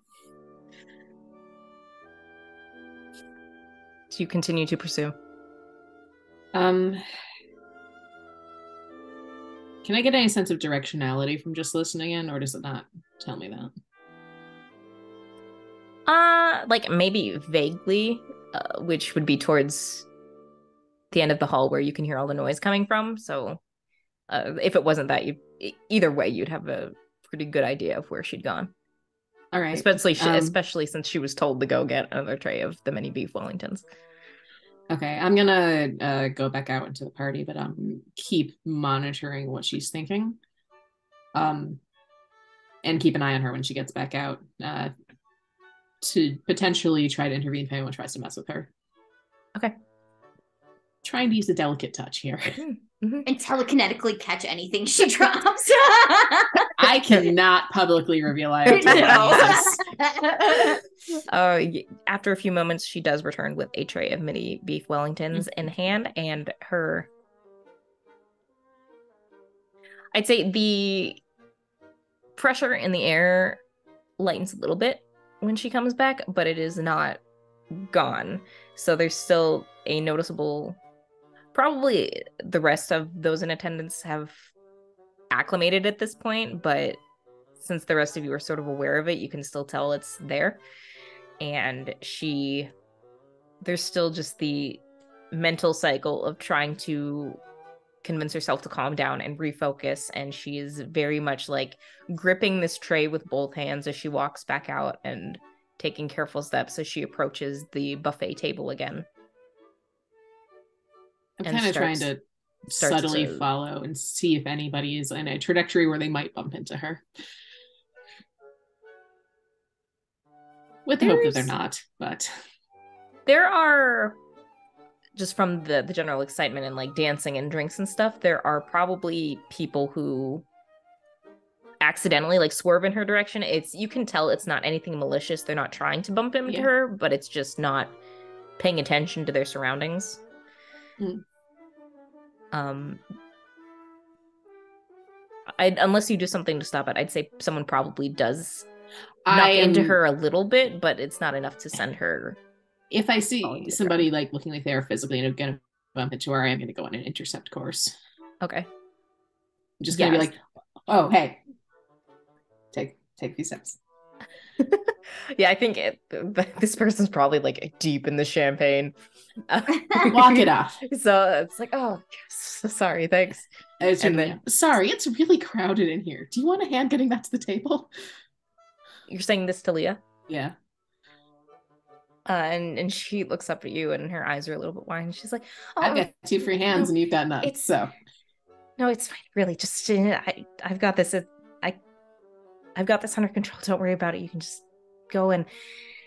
Do you continue to pursue? Can I get any sense of directionality from just listening in, or does it not tell me that? Like maybe vaguely, which would be towards the end of the hall where you can hear all the noise coming from. So, if it wasn't that, either way, you'd have a pretty good idea of where she'd gone. All right. Especially since she was told to go get another tray of the mini beef Wellingtons. Okay, I'm gonna go back out into the party, but keep monitoring what she's thinking. And keep an eye on her when she gets back out. To potentially try to intervene if anyone tries to mess with her. Okay. Trying to use a delicate touch here. And telekinetically catch anything she drops. I cannot publicly reveal I have telekinesis. After a few moments, she does return with a tray of mini beef Wellingtons in hand, and I'd say the pressure in the air lightens a little bit when she comes back, but it is not gone. So there's still a noticeable, probably the rest of those in attendance have acclimated at this point, but since the rest of you are sort of aware of it, you can still tell it's there. And there's still just the mental cycle of trying to convince herself to calm down and refocus, and she is very much like gripping this tray with both hands as she walks back out and taking careful steps as she approaches the buffet table again. I'm And kind of trying to starts subtly to- follow and see if anybody is in a trajectory where they might bump into her. With the hope that they're not, but There are, just from the general excitement and like dancing and drinks and stuff, there are probably people who accidentally like swerve in her direction. You can tell it's not anything malicious. They're not trying to bump into her, but it's just not paying attention to their surroundings. unless you do something to stop it, I'd say someone probably does knock into her a little bit, but it's not enough to send her. If I see somebody like looking like they're physically gonna bump into her, I am gonna go on an intercept course. Okay. I'm just gonna be like, oh hey, take a few steps. Yeah, I think this person's probably like deep in the champagne. Walk it off. So it's like, oh, yes, sorry, thanks. Sorry, it's really crowded in here. Do you want a hand getting back to the table? You're saying this to Leah? Yeah. And she looks up at you, and her eyes are a little bit wide. And she's like, "Oh, I've got 2 free hands, and you've got none. No, it's fine. Really, just I've got this. I've got this under control. Don't worry about it. You can just go and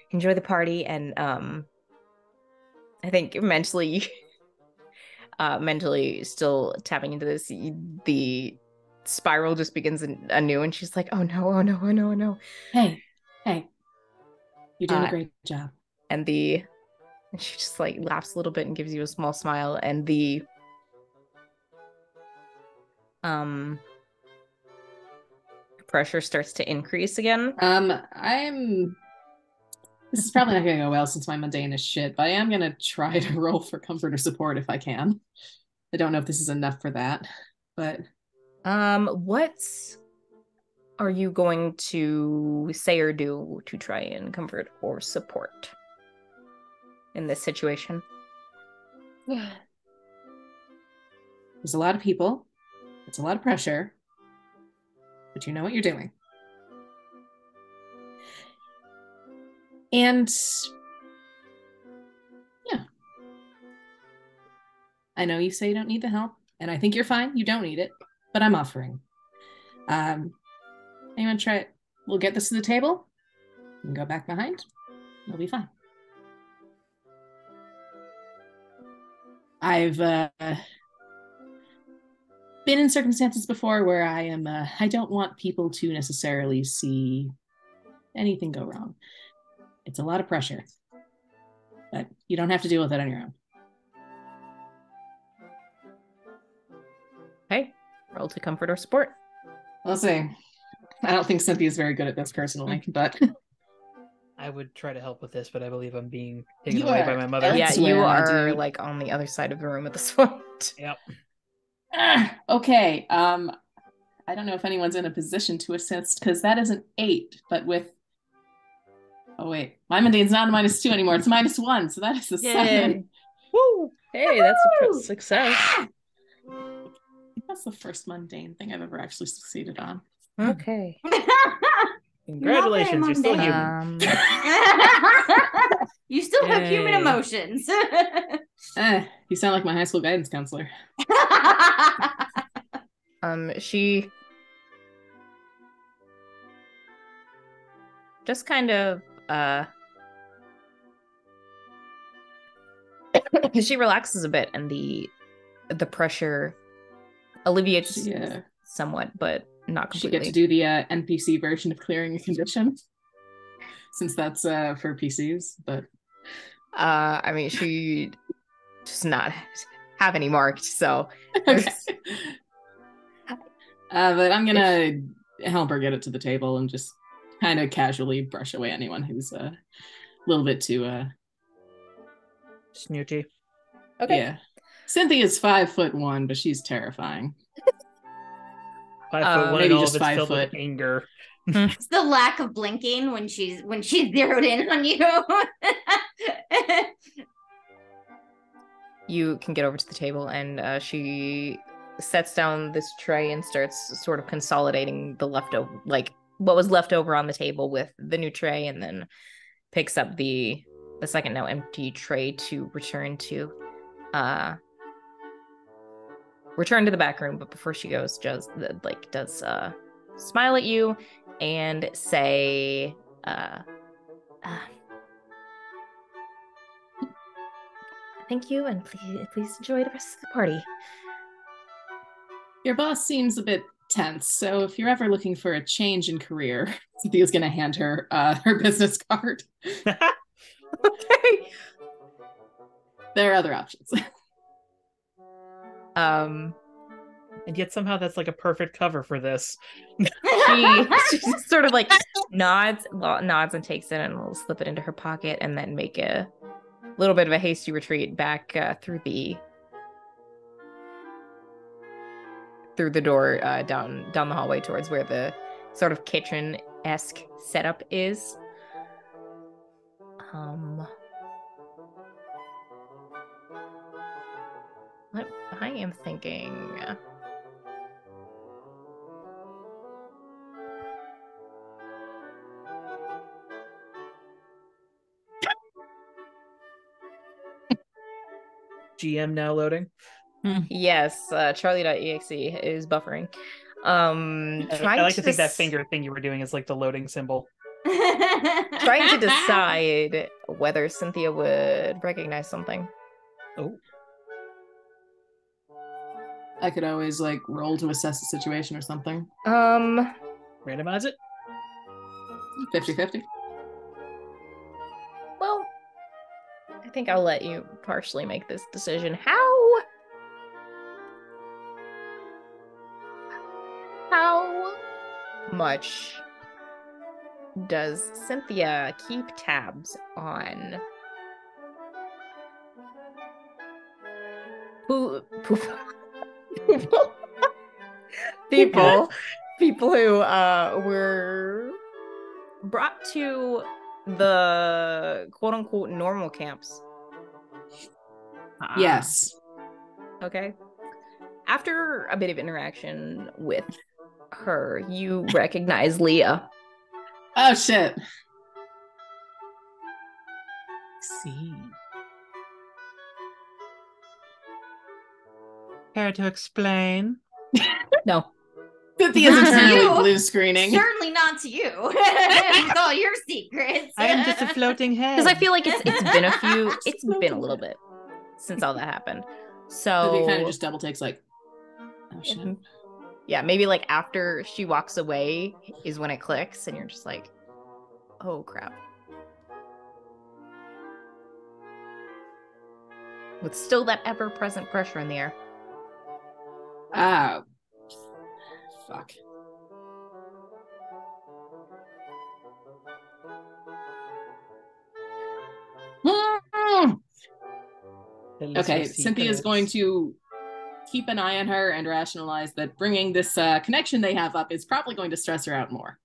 enjoy the party." And I think mentally still tapping into this, the spiral just begins anew, and she's like, oh no, oh no, oh no, oh no. Hey, you're doing a great job. And she just like laughs a little bit and gives you a small smile, and the pressure starts to increase again. This is probably not gonna go well since my mundane is shit, but I am gonna try to roll for comfort or support if I can. I don't know if this is enough for that, but what are you going to say or do to try and comfort or support in this situation? There's a lot of people. It's a lot of pressure, but you know what you're doing. And yeah, I know you say you don't need the help, and I think you're fine. You don't need it, but I'm offering. Anyone try it? We'll get this to the table. You can go back behind. It'll be fine. I've been in circumstances before where I don't want people to necessarily see anything go wrong. It's a lot of pressure, but you don't have to deal with it on your own. Okay, roll to comfort or support. I'll say, I don't think Cynthia's very good at this personally, but I would try to help with this, but I believe I'm being taken away by my mother. Yeah, you are like on the other side of the room at this point. Yep. Okay. I don't know if anyone's in a position to assist because that is an 8, but with. Oh wait, my mundane's not a -2 anymore. It's -1, so that is a 7. Woo! Hey, that's a success. That's the first mundane thing I've ever actually succeeded on. Okay. Congratulations, you're still human. You still have human emotions. You sound like my high school guidance counselor. She just kind of she relaxes a bit, and the pressure alleviates somewhat, but not completely. She get to do the NPC version of clearing a condition, since that's for PCs. But I mean, she does not have any marked, so okay. But I'm gonna help her get it to the table and just kind of casually brush away anyone who's a little bit too snooty. Okay. Yeah. Cynthia's 5'1", but she's terrifying. 5'1", maybe and all just of it's 5 filled foot. with anger. It's the lack of blinking when she's zeroed in on you. You can get over to the table, and she sets down this tray and starts sort of consolidating the leftover, like what was left over on the table with the new tray, and then picks up the second now empty tray to return to the back room. But before she goes, does smile at you and say, thank you, and please enjoy the rest of the party. Your boss seems a bit tense, so if you're ever looking for a change in career, Cynthia's gonna hand her her business card. Okay. There are other options. And yet somehow that's like a perfect cover for this. She just sort of like nods and takes it and will slip it into her pocket and then make a little bit of a hasty retreat back through the door down the hallway towards where the sort of kitchen-esque setup is. I am thinking. GM now loading. Yes, Charlie.exe is buffering. I like to think that finger thing you were doing is like the loading symbol. Trying to decide whether Cynthia would recognize something. Oh. I could always like roll to assess the situation or something. Randomize it? 50-50. Well, I think I'll let you partially make this decision. How much does Cynthia keep tabs on people who were brought to the quote-unquote normal camps? Yes. Okay. After a bit of interaction with her, you recognize Leah. Oh shit. See. Care to explain? No. Cynthia's Not to internally you. blue screening. Certainly not to you. With all your secrets. I am just a floating head. Because I feel like it's been a little bit since all that happened. So Cynthia kind of just double takes like, oh shit. Yeah, maybe like after she walks away is when it clicks and you're just like, oh crap. With still that ever-present pressure in the air. Ah. Fuck. Okay, Cynthia is going to keep an eye on her and rationalize that bringing this connection they have up is probably going to stress her out more.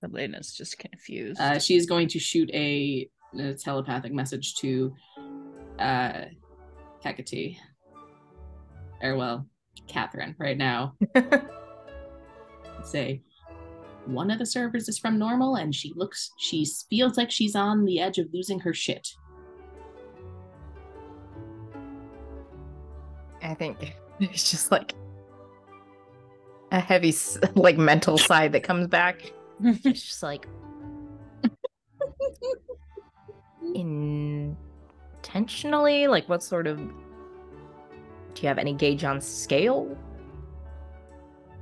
Elena's just confused. She is going to shoot a telepathic message to Hecate. Or, well, Catherine right now. Say, one of the servers is from normal and she feels like she's on the edge of losing her shit. I think it's just like a heavy, like, mental side that comes back. It's just like intentionally, like, what sort of, do you have any gauge on scale?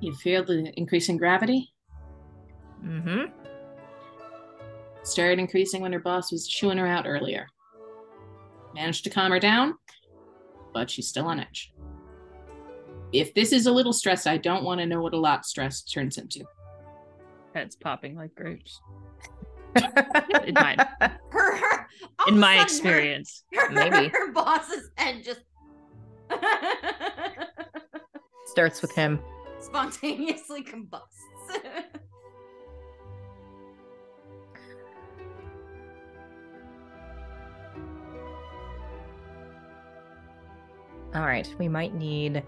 You feel the increasing gravity? Mm-hmm. Started increasing when her boss was chewing her out earlier. Managed to calm her down, but she's still on edge. If this is a little stress, I don't want to know what a lot stress turns into. Heads popping like grapes. In my experience. Maybe. Her boss's head just Starts with him. spontaneously combusts. All right, we might need...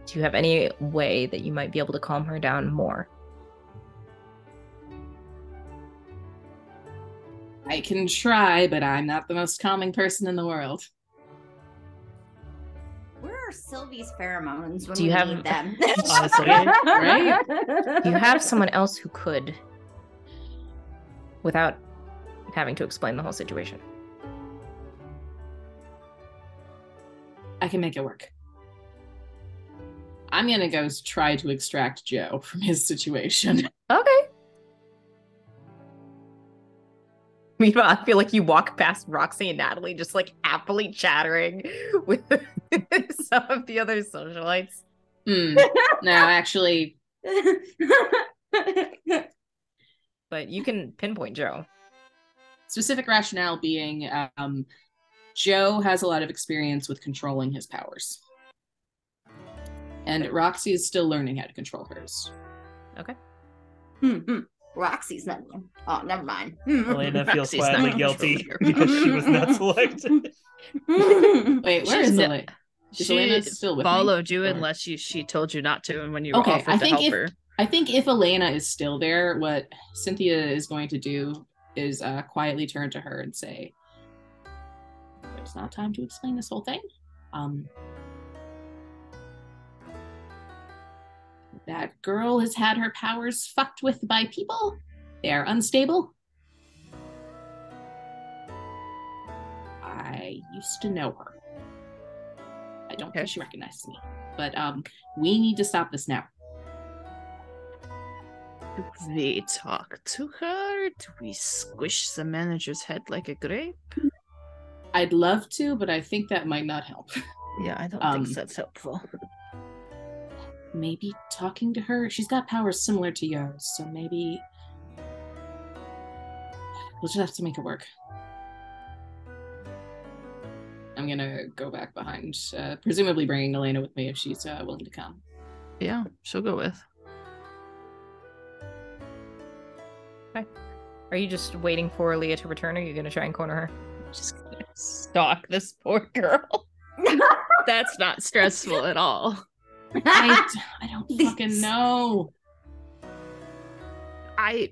Do you have any way that you might be able to calm her down more? I can try, but I'm not the most calming person in the world. Where are Sylvie's pheromones when Do you we have- need them? Honestly, right? Do you have someone else who could, without having to explain the whole situation? I can make it work. I'm gonna go try to extract Joe from his situation. Okay. Meanwhile, I feel like you walk past Roxy and Natalie just like happily chattering with some of the other socialites. No, actually, But you can pinpoint Joe. specific rationale being Joe has a lot of experience with controlling his powers. And Roxy is still learning how to control hers. Okay. Roxy's not. Oh, never mind. Elena feels Roxy's not quietly guilty because she was not selected. Wait, where is Elena? Is Elena She still with me? followed you Or- unless she told you not to, and when you Okay, offered to help her. I think if Elena is still there, what Cynthia is going to do is quietly turn to her and say, "There's not time to explain this whole thing. That girl has had her powers fucked with by people. They are unstable. I used to know her. I don't think she recognizes me. But we need to stop this now." Do we talk to her? Do we squish the manager's head like a grape? I'd love to, but I think that might not help. Yeah, I don't think that's helpful. Maybe talking to her. She's got powers similar to yours, so maybe we'll just have to make it work. I'm gonna go back behind, presumably bringing Elena with me if she's willing to come. Yeah, she'll go with. Okay. Are you just waiting for Leah to return, or are you going to try and corner her? Just gonna stalk this poor girl. That's not stressful at all. I don't fucking know. I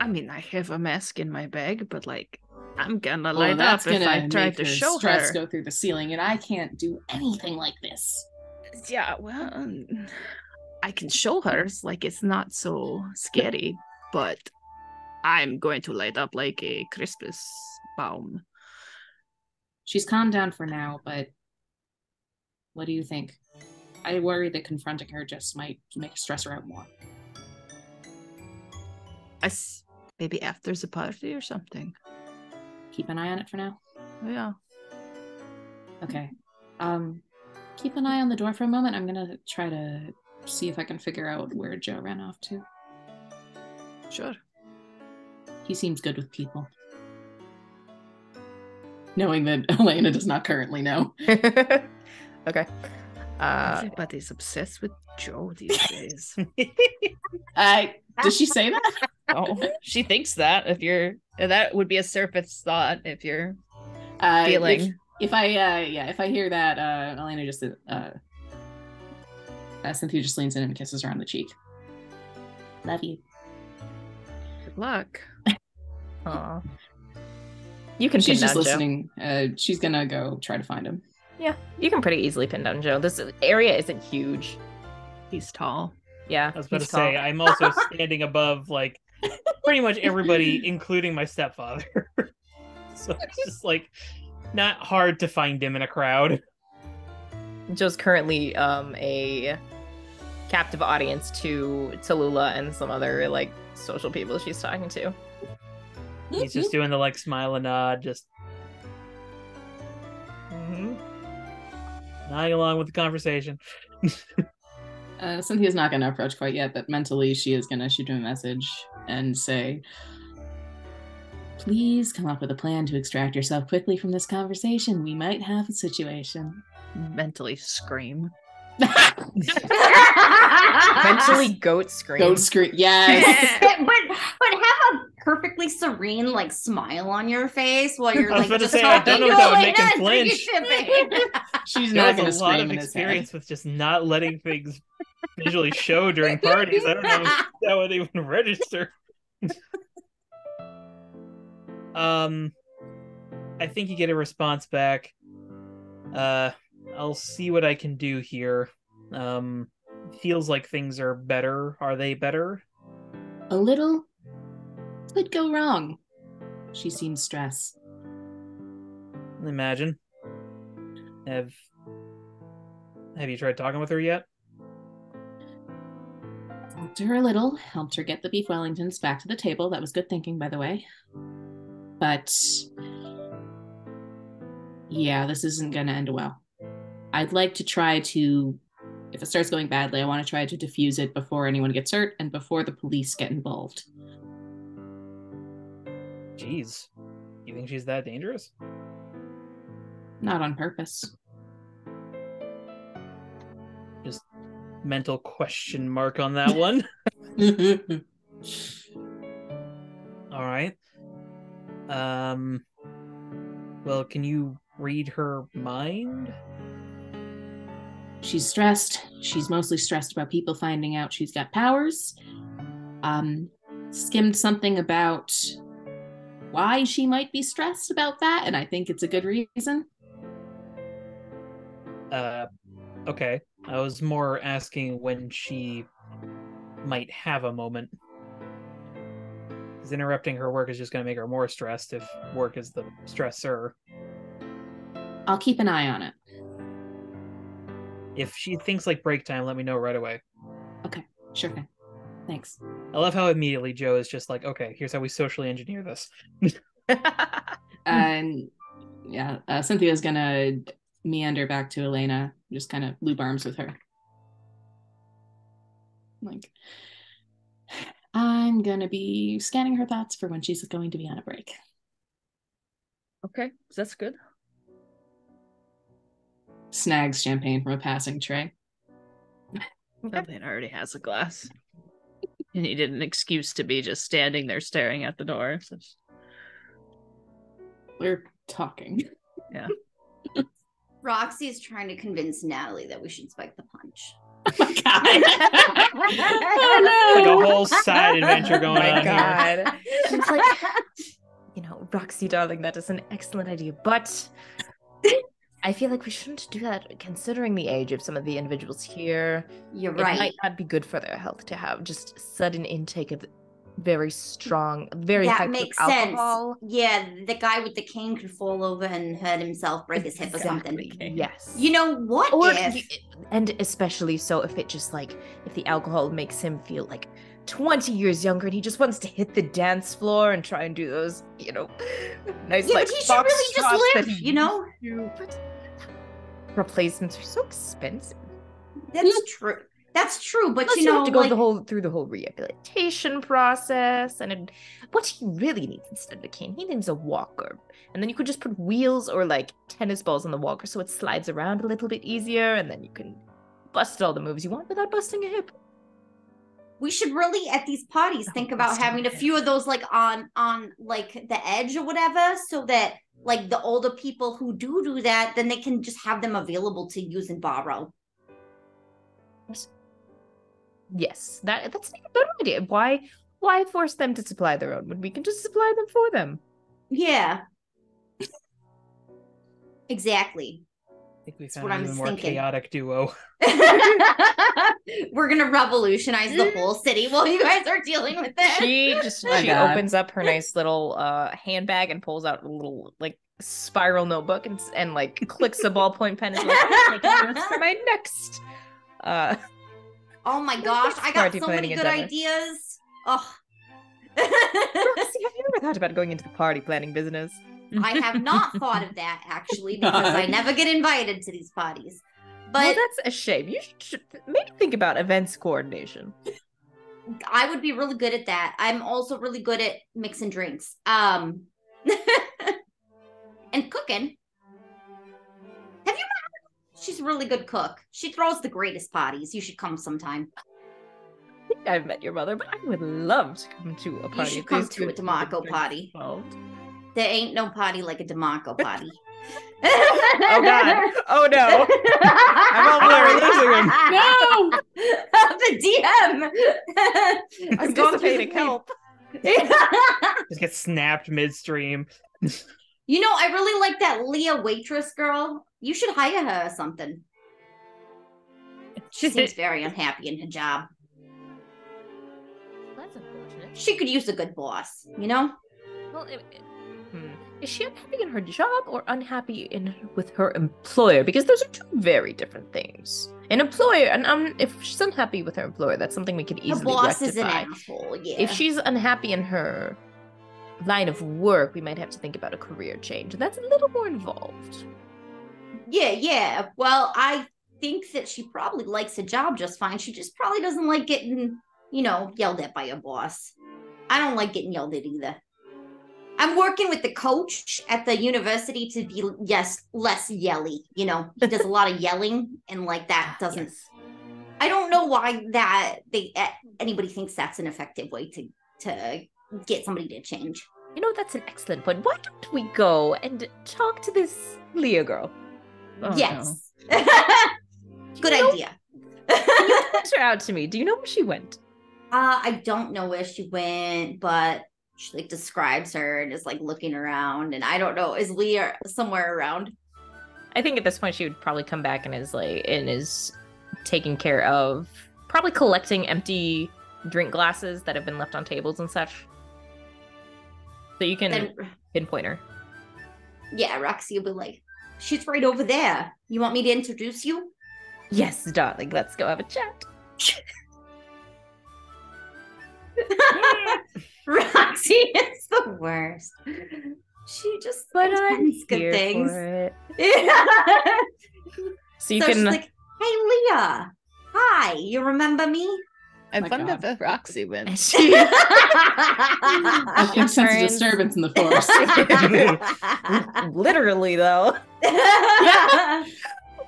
mean, I have a mask in my bag, but like, I'm gonna Well, light that's up if gonna I try make to her show stress her. go through the ceiling, and I can't do anything like this. Yeah, well, I can show her, like it's not so scary, but I'm going to light up like a Christmas baum. She's calmed down for now, but what do you think? I worry that confronting her just might make her stress her out more. Maybe after the party or something. Keep an eye on it for now. Yeah. Okay. Keep an eye on the door for a moment. I'm gonna try to see if I can figure out where Joe ran off to. Sure. He seems good with people. Knowing that Elena does not currently know. Okay. Everybody's obsessed with Joe these days. Does she say that? Oh, she thinks that that would be a surface thought if you're feeling. If I hear that, Elena just Cynthia just leans in and kisses her on the cheek. Love you. Good luck. Aw. You can She's pin just down listening. She's gonna go try to find him. Yeah, you can pretty easily pin down Joe. This area isn't huge. He's tall. Yeah, I was about to he's tall. say, I'm also standing above like pretty much everybody, including my stepfather. So it's just like not hard to find him in a crowd. Joe's currently a captive audience to Tallulah and some other like social people she's talking to. He's just doing the like smile and nod, just nodding along with the conversation. Cynthia's not going to approach quite yet, but mentally she is going to shoot him a message and say, "Please come up with a plan to extract yourself quickly from this conversation. We might have a situation." Mentally scream. Mentally goat scream. Goat scream. Yes. but have a perfectly serene like smile on your face while you're I was like about to just say, I don't know if that would talking make to him Elena and flinch. drinking champagne. She's He not has going to a lot scream of in his head. experience with just not letting things visually show during parties. I don't know if that would even register. I think you get a response back. I'll see what I can do here. Feels like things are better. Are they better? A little could go wrong. She seems stressed. Imagine. Have you tried talking with her yet? Talked to her a little, helped her get the beef Wellingtons back to the table. That was good thinking, by the way. But yeah, this isn't going to end well. I'd like to try to, if it starts going badly, I want to try to defuse it before anyone gets hurt and before the police get involved. Jeez. You think she's that dangerous? Not on purpose. Just mental question mark on that one. All right. Well, can you read her mind? She's stressed. She's mostly stressed about people finding out she's got powers. Skimmed something about why she might be stressed about that, and I think it's a good reason. Okay. I was more asking when she might have a moment. Because interrupting her work is just going to make her more stressed if work is the stressor. I'll keep an eye on it. If she thinks like break time, let me know right away. Okay, sure thing. Thanks. I love how immediately Joe is just like, okay, here's how we socially engineer this. And yeah, Cynthia's gonna meander back to Elena, just kind of loop arms with her. Like, I'm gonna be scanning her thoughts for when she's going to be on a break. Okay, that's good. Snags champagne from a passing tray. Elena already has a glass. You needed an excuse to be just standing there staring at the door. So We're talking. yeah. Roxy is trying to convince Natalie that we should spike the punch. Oh my god. Oh no. Like a whole side adventure going on here. God. She's like, Roxy, darling, that is an excellent idea, but I feel like we shouldn't do that considering the age of some of the individuals here. You're It right. might not be good for their health to have just sudden intake of very strong, very high That makes alcohol. sense. Yeah, the guy with the cane could fall over and hurt himself, break his hip or something. Exactly. Yes. You know what Or if? and especially so if it just like if the alcohol makes him feel like 20 years younger and he just wants to hit the dance floor and try and do those, nice Yeah, like but he should box really just shots that live, he you know? used to. But replacements are so expensive. That's true. That's true, but Plus you know, have to go like, through the whole rehabilitation process, and what he really needs instead of a cane, he needs a walker. And then you could just put wheels or like tennis balls on the walker so it slides around a little bit easier, and then you can bust all the moves you want without busting a hip. we should really at these parties think about having a few of those like on like the edge or whatever, so that like the older people who do that, then they can just have them available to use and borrow. Yes, that's a better idea. Why force them to supply their own when we can just supply them for them? Yeah. Exactly. I think we That's found what an I'm even more thinking. chaotic duo. We're gonna revolutionize the whole city while you guys are dealing with this. My She God. opens up her nice little handbag and pulls out a little like spiral notebook and like clicks a ballpoint pen and is like, I'm taking notes for my next Oh my gosh, I got Party so many planning good endeavor. ideas. Oh. Roxy, have you ever thought about going into the party planning business? I have not thought of that actually, because I never get invited to these parties. Well, But that's a shame. You should maybe think about events coordination. I would be really good at that. I'm also really good at mixing drinks. And cooking. Have you met her? She's a really good cook. She throws the greatest parties. You should come sometime. I think I've met your mother, but I would love to come to a party. You should if come there's to a good DeMarco drinks party. involved. There ain't no party like a DeMarco party. Oh God! Oh no! I'm over there losing him. The DM. I'm anticipating help. Just get snapped midstream. You know, I really like that Leah waitress girl. You should hire her or something. She seems very unhappy in her job. That's unfortunate. She could use a good boss, you know? Well, is she unhappy in her job or unhappy with her employer? Because those are two very different things. An employer, and if she's unhappy with her employer, that's something we could Her easily boss rectify. is an asshole, yeah. If she's unhappy in her line of work, we might have to think about a career change, and that's a little more involved. Yeah. Well, I think that she probably likes a job just fine. She just probably doesn't like getting, yelled at by a boss. I don't like getting yelled at either. I'm working with the coach at the university to be, less yelly. He does a lot of yelling, and like that doesn't. Yes. I don't know why anybody thinks that's an effective way to get somebody to change. That's an excellent point. Why don't we go and talk to this Leah girl? Oh, Yes. Good idea. Point her out to me. Do you know where she went? I don't know where she went, but she like describes her and is like looking around, and I don't know, is Leah somewhere around? I think at this point she would probably come back and is taking care of probably collecting empty drink glasses that have been left on tables and such. So you can pinpoint her. Yeah, Roxy will be like, she's right over there. You want me to introduce you? Yes, darling. Let's go have a chat. Roxy is the worst. She just intends good things. So you can. She's like, hey, Leah. Hi, you remember me? I my wonder God. if Roxy wins. I can sense a disturbance in the force. Literally, though.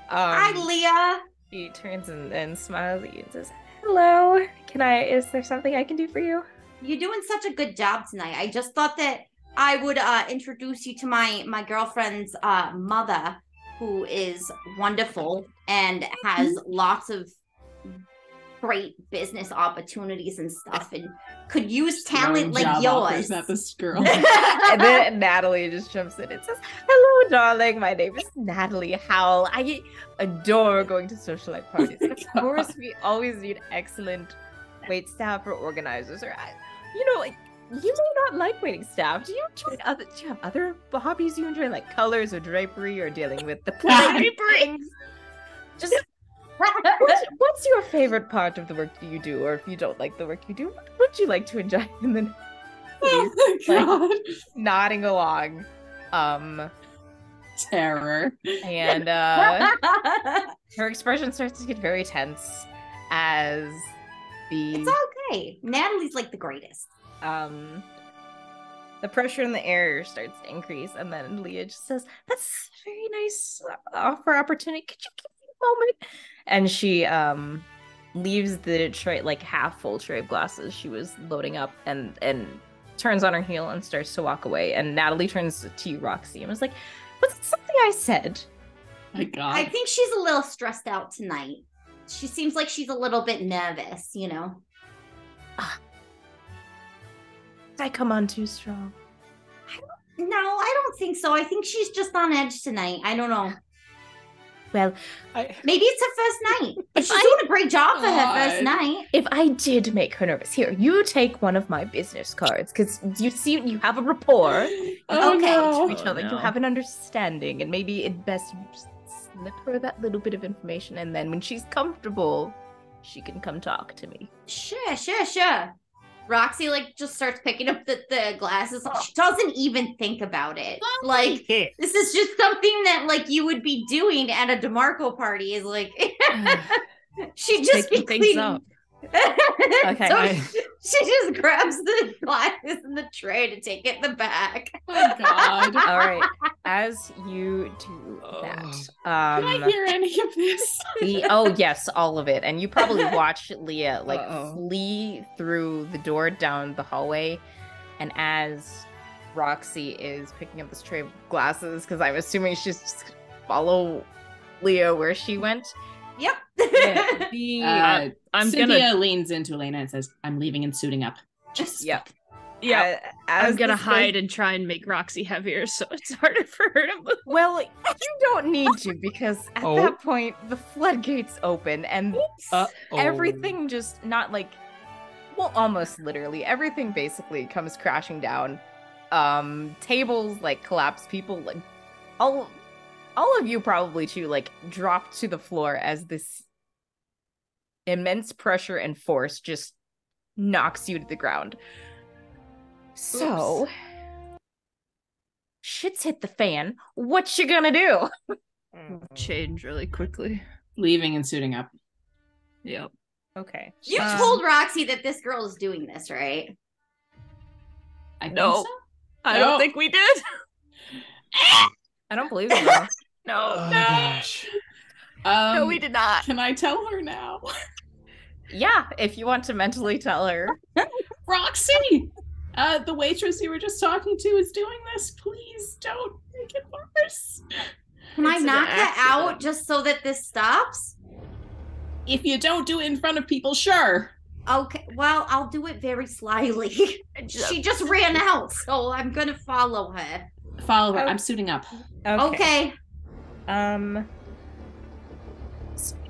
Hi, Leah. She turns and smiles at you and says, "Hello. Is there something I can do for you?" You're doing such a good job tonight. I just thought that I would introduce you to my girlfriend's mother, who is wonderful and has lots of great business opportunities and stuff, and could use talent like yours. At this girl. And then Natalie just jumps in and says, "Hello, darling. My name is Natalie Howell. I adore going to socialite parties. And of course, we always need excellent wait staff or organizers. Or, you may not like waiting staff. Do you have other hobbies you enjoy, like colors or drapery or dealing with the things? Just what's your favorite part of the work you do, or if you don't like the work you do, what would you like to enjoy?" And then Oh my God. nodding along, Terror. and her expression starts to get very tense as It's okay. Natalie's like the greatest. the pressure in the air starts to increase, and then Leah just says, "That's a very nice offer opportunity. Could you give me a moment?" And she leaves the tray, like half full tray of glasses she was loading up, and turns on her heel and starts to walk away. And Natalie turns to you, Roxy, and was like, "Was it something I said?" My God. I think she's a little stressed out tonight. She seems like she's a little bit nervous, Did I come on too strong? No, I don't think so. I think she's just on edge tonight. I don't know. Well, Maybe it's her first night. But she's doing a great job for her first night. if I did make her nervous, here, you take one of my business cards, because you have a rapport Oh, Okay. no. to each other. You have an understanding, and maybe it best you just slip her that little bit of information, and then when she's comfortable, she can come talk to me. Sure. Roxy just starts picking up the glasses. She doesn't even think about it. Like, this is just something that you would be doing at a DeMarco party. Is she just be Taking things cleaning. up. Okay. So she just grabs the glasses in the tray to take it in the back. Oh God. All right. As you do that, Did I hear any of this? yes, all of it. And you probably watch Leah Uh-oh. flee through the door down the hallway. And as Roxy is picking up this tray of glasses, because I'm assuming she's just gonna follow Leah where she went. Yep. I'm Cynthia gonna leans into Elena and says, "I'm leaving and suiting up." Just Yep. I'm As gonna this goes- hide and try and make Roxy heavier, so it's harder for her to move. Well, you don't need to, because at Oh. that point the floodgates open and everything just almost literally everything basically comes crashing down. Tables collapse, people all of you probably too drop to the floor as this immense pressure and force just knocks you to the ground. So shit's hit the fan. What you gonna do? Change really quickly. Leaving and suiting up. Yep. Okay. You told Roxy that this girl is doing this, right? I think No. so. I No. don't think we did. I don't believe you, though. Oh No. gosh. No, we did not. Can I tell her now? Yeah, if you want to mentally tell her. Roxy! The waitress you were just talking to is doing this. Please don't make it worse. Can I It's an knock that out accident. just so that this stops? If you don't do it in front of people, sure. Okay, well, I'll do it very slyly. She just ran out, so I'm gonna follow her. Follow her. Oh. I'm suiting up. Okay.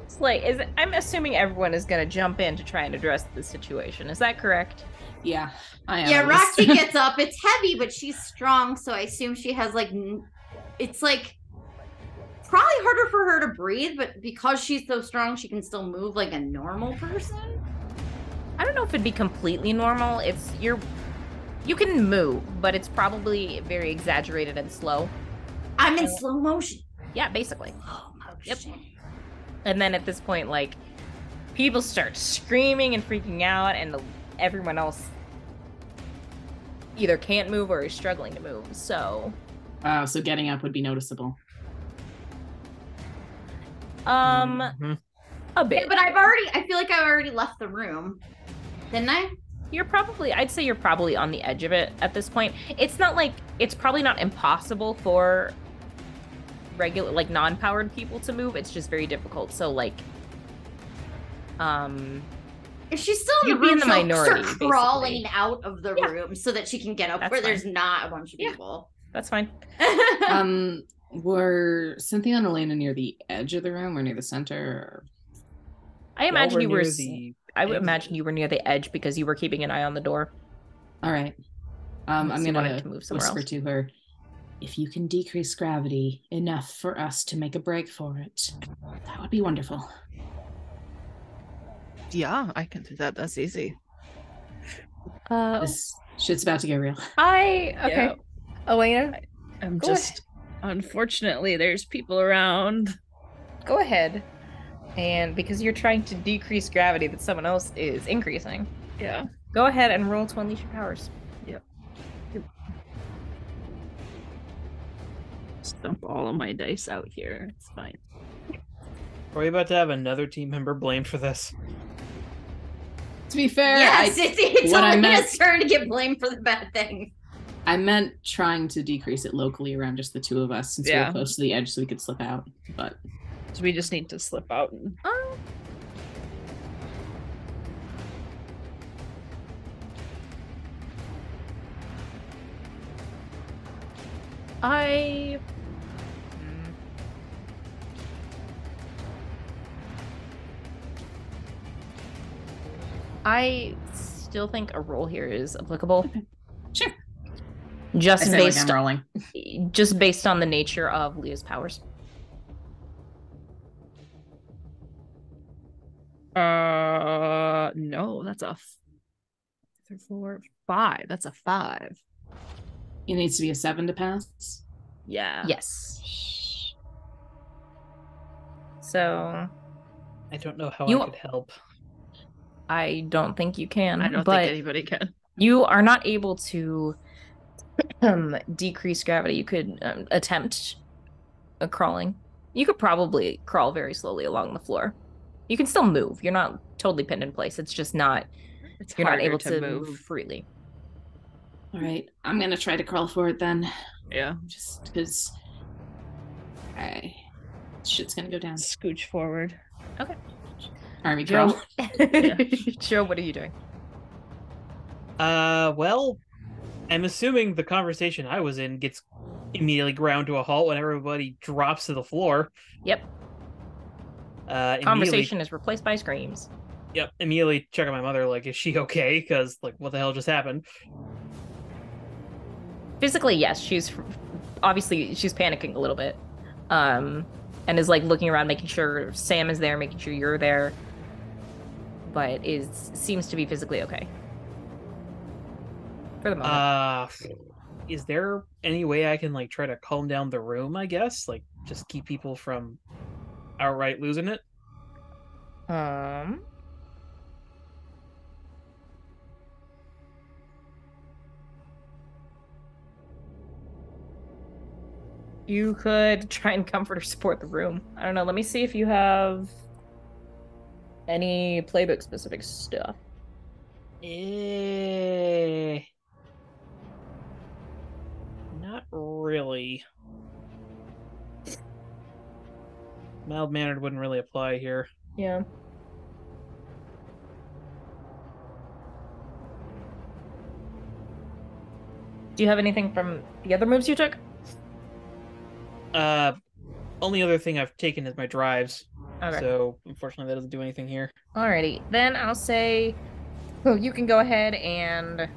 It's like I'm assuming everyone is gonna jump in to try and address the situation. Is that correct? Yeah, I am. Yeah, at least. Roxy gets up. It's heavy, but she's strong, so I assume she has it's like probably harder for her to breathe, but because she's so strong, she can still move like a normal person. I don't know if it'd be completely normal. You can move, but it's probably very exaggerated and slow. I'm in slow motion. Yeah, basically. Slow Yep. motion. And then at this point, like, people start screaming and freaking out, and everyone else either can't move or is struggling to move. So, So getting up would be noticeable. Mhm. a bit. Yeah, but I feel like I already left the room. Didn't I? I'd say you're probably on the edge of it at this point. It's probably not impossible for regular, like, non-powered people to move. It's just very difficult. So, like, If she's still in You'd the be room, in the she'll minority, start crawling basically. out of the Yeah. room so that she can get up That's where fine. there's not a bunch of Yeah. people. that's fine. Were Cynthia and Elena near the edge of the room or near the center? Or... I imagine you were. near the I would exit. imagine you were near the edge because you were keeping an eye on the door. All right. Unless I'm you gonna wanted to move somewhere whisper else. to her. If you can decrease gravity enough for us to make a break for it, that would be wonderful. Yeah, I can do that. That's easy. This shit's about to get real. Okay. Yeah. Elena, I'm Go just unfortunately there's people around. go ahead. And because you're trying to decrease gravity that someone else is increasing, Yeah. go ahead and roll to unleash your powers. Dump all of my dice out here. It's fine. Are we about to have another team member blamed for this? To be fair, Yes, it's what I Elena's meant- turn to get blamed for the bad thing. I meant trying to decrease it locally around just the two of us since we Yeah. were close to the edge so we could slip out. But So we just need to slip out and I still think a roll here is applicable. sure. Just I feel like based I'm rolling. just based on the nature of Leah's powers. no, that's a 3, 4, 5. That's a 5. It needs to be a 7 to pass. Yeah. Yes. So I don't know how You- I could help. I don't think you can. I don't but think anybody can. you are not able to decrease gravity. You could attempt crawling. You could probably crawl very slowly along the floor. You can still move. You're not totally pinned in place. It's just not. It's You're not harder able to move move. freely. All right, I'm gonna try to crawl for it then, Yeah. just because. Shit's gonna go down. Scooch forward. Army Joe, crawl. Joe, what are you doing? Well, I'm assuming the conversation I was in gets immediately ground to a halt when everybody drops to the floor. Yep. Immediately, Conversation is replaced by screams. immediately check on my mother, like, is she okay? Because, like, what the hell just happened? Physically, yes, she's panicking a little bit, and is like looking around, making sure Sam is there, making sure you're there, but seems to be physically okay for the moment. is there any way I can like try to calm down the room, I guess? Like just keep people from outright losing it? You could try and comfort or support the room. I don't know. Let me see if you have any playbook specific stuff. Not really. Mild-mannered wouldn't really apply here. Yeah. Do you have anything from the other moves you took? Only other thing I've taken is my drives. Okay. So unfortunately that doesn't do anything here. Alrighty. Then I'll say, oh, you can go ahead and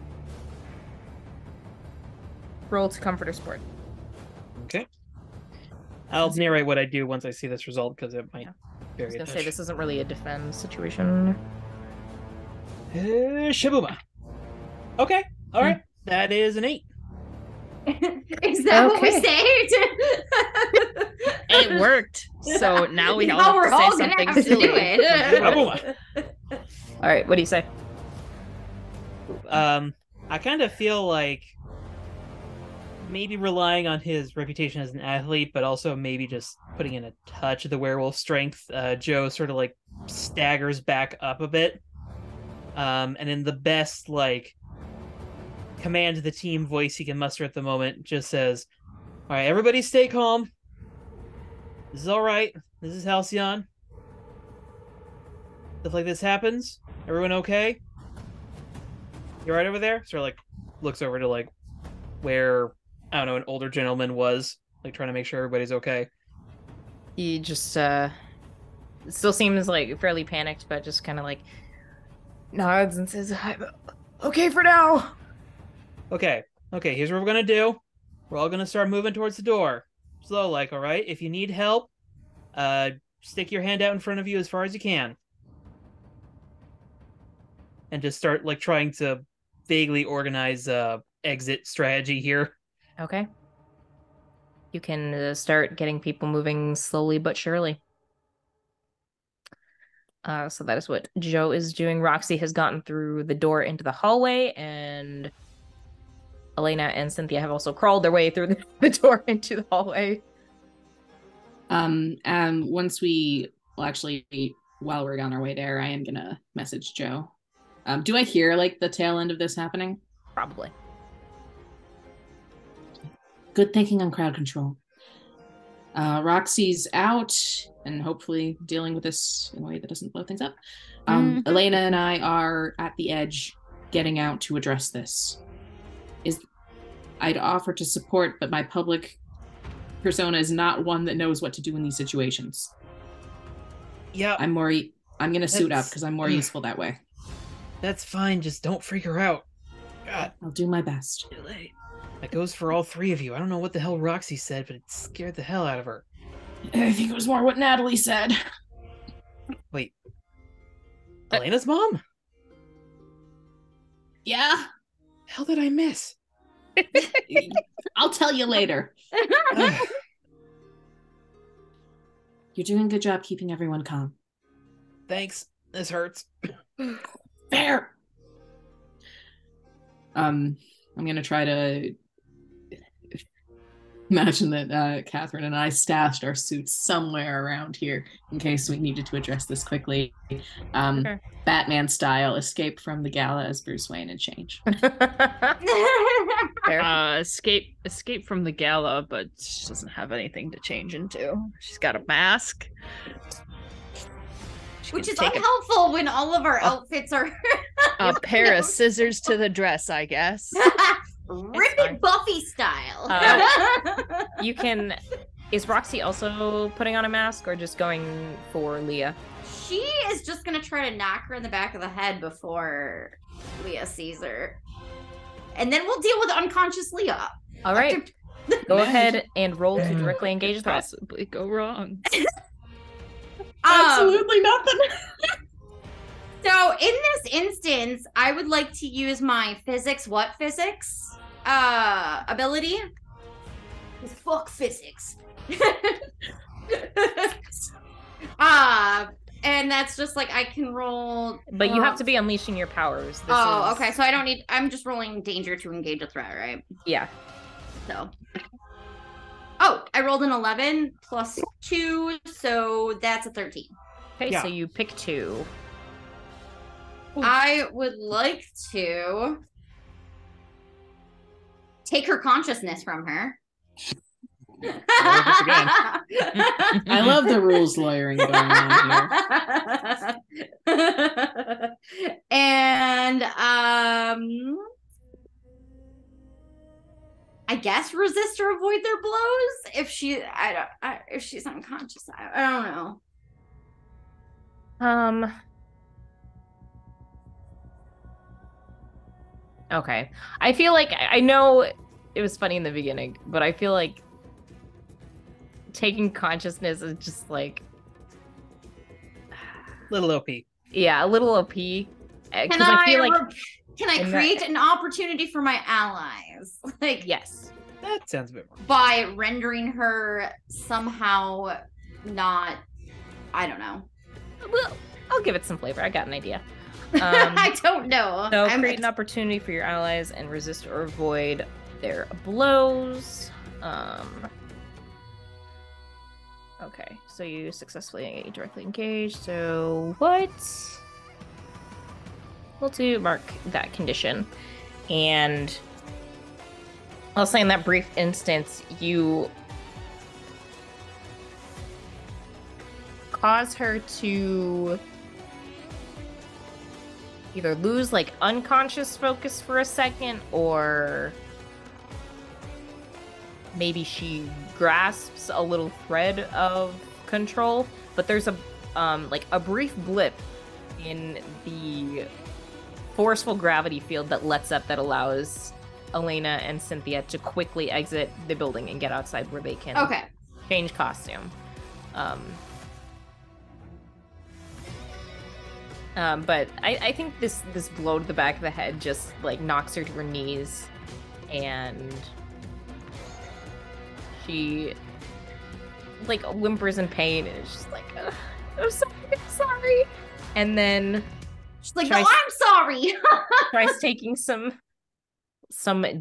roll to comfort or support. Okay. I'll narrate what I do once I see this result because it might I vary. was gonna say this isn't really a defend situation. Shabuma. Okay. All right. That is an 8. Is that what we Okay. saved? It worked. So now we all Now have we're to all say gonna something have to do silly. it. Shabuma. All right. What do you say? I kind of feel like maybe relying on his reputation as an athlete, but also maybe just putting in a touch of the werewolf strength. Joe sort of like staggers back up a bit, and in the best like command the team voice he can muster at the moment, just says, "All right, everybody, stay calm. This is all right. This is Halcyon. Stuff like this happens. Everyone okay? You all right over there?" Sort of like looks over to like where, I don't know, an older gentleman was, like trying to make sure everybody's okay. He just still seems like fairly panicked, but just kind of like nods and says, "I'm okay for now." Okay, here's what we're gonna do. We're all gonna start moving towards the door. Slow like, all right? If you need help, stick your hand out in front of you as far as you can. And just start like trying to vaguely organize exit strategy here. Okay. You can start getting people moving slowly but surely. So that is what Joe is doing. Roxy has gotten through the door into the hallway, and Elena and Cynthia have also crawled their way through the door into the hallway. And once we, well, actually, while we're on our way there, I am gonna message Joe. Do I hear like the tail end of this happening? Probably. Good thinking on crowd control. Roxy's out and hopefully dealing with this in a way that doesn't blow things up. Elena and I are at the edge getting out to address this. I'd offer to support, but my public persona is not one that knows what to do in these situations. Yeah, I'm gonna suit up because I'm more useful that way. that's fine. Just don't freak her out. God, I'll do my best. too late. That goes for all three of you. I don't know what the hell Roxy said, but it scared the hell out of her. I think it was more what Natalie said. Wait. Elena's mom? Yeah, Hell did I miss? I'll tell you later. You're doing a good job keeping everyone calm. Thanks. This hurts. Fair. I'm gonna try to imagine that Catherine and I stashed our suits somewhere around here in case we needed to address this quickly. Sure. Batman style, escape from the gala as Bruce Wayne and change. Fair. Escape from the gala, but she doesn't have anything to change into. She's got a mask. She Which can is take unhelpful when all of our outfits are a pair of scissors to the dress, I guess. Rip fine. it Buffy style. You can. Is Roxy also putting on a mask or just going for Leah? She is just gonna try to knock her in the back of the head before Leah sees her. And then we'll deal with unconscious Leah. All right. Go ahead and roll to directly engage the threat. Possibly go wrong. Absolutely nothing. So in this instance, I would like to use my physics. What physics? ability. Fuck physics. And that's just like I can roll. But you have to be unleashing your powers. Okay. So I don't need. I'm just rolling danger to engage a threat, right? Yeah. So. Oh, I rolled an 11 plus 2, so that's a 13. Okay, so you pick 2. I would like to take her consciousness from her. I love the rules lawyering going on here. And I guess resist or avoid their blows if she's unconscious. I don't know. Okay. I feel like I know it was funny in the beginning, but I feel like taking consciousness is just like little OP. Yeah, a little OP. Can I create an opportunity for my allies? Like, yes, that sounds a bit more. By rendering her somehow not, I don't know. Well, I'll give it some flavor. I got an idea. I don't know. So create an opportunity for your allies and resist or avoid their blows. Okay, so you successfully directly engage. So what? We'll mark that condition. And I'll say in that brief instance, you cause her to either lose like unconscious focus for a second, or maybe she grasps a little thread of control. But there's a brief blip in the forceful gravity field that lets up, that allows Elena and Cynthia to quickly exit the building and get outside where they can change costume. But I think this blow to the back of the head just like knocks her to her knees, and she like whimpers in pain and is just like, I'm sorry. And then she's like, no, I'm sorry. tries taking some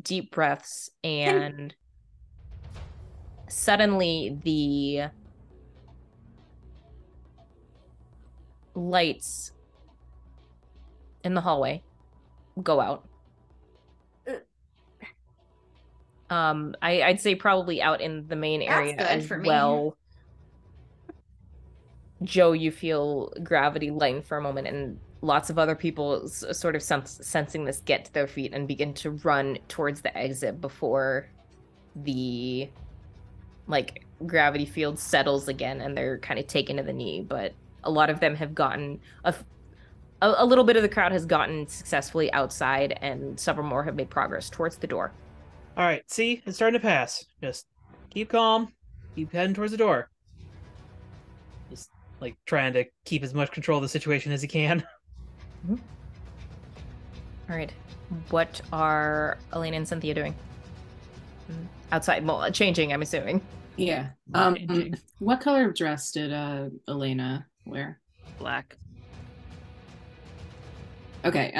deep breaths, and suddenly the lights in the hallway go out. I'd say probably out in the main area as well. Joe, you feel gravity lighten for a moment, and lots of other people sort of sensing this get to their feet and begin to run towards the exit before the gravity field settles again and they're kind of taken to the knee. But a lot of them have gotten a little bit of the crowd has gotten successfully outside, and several more have made progress towards the door. All right, see, it's starting to pass. Just keep calm, keep heading towards the door. Just like trying to keep as much control of the situation as he can. Mm-hmm. All right, what are Elena and Cynthia doing outside? Well, changing, I'm assuming. Yeah. What color of dress did Elena wear? Black. Okay.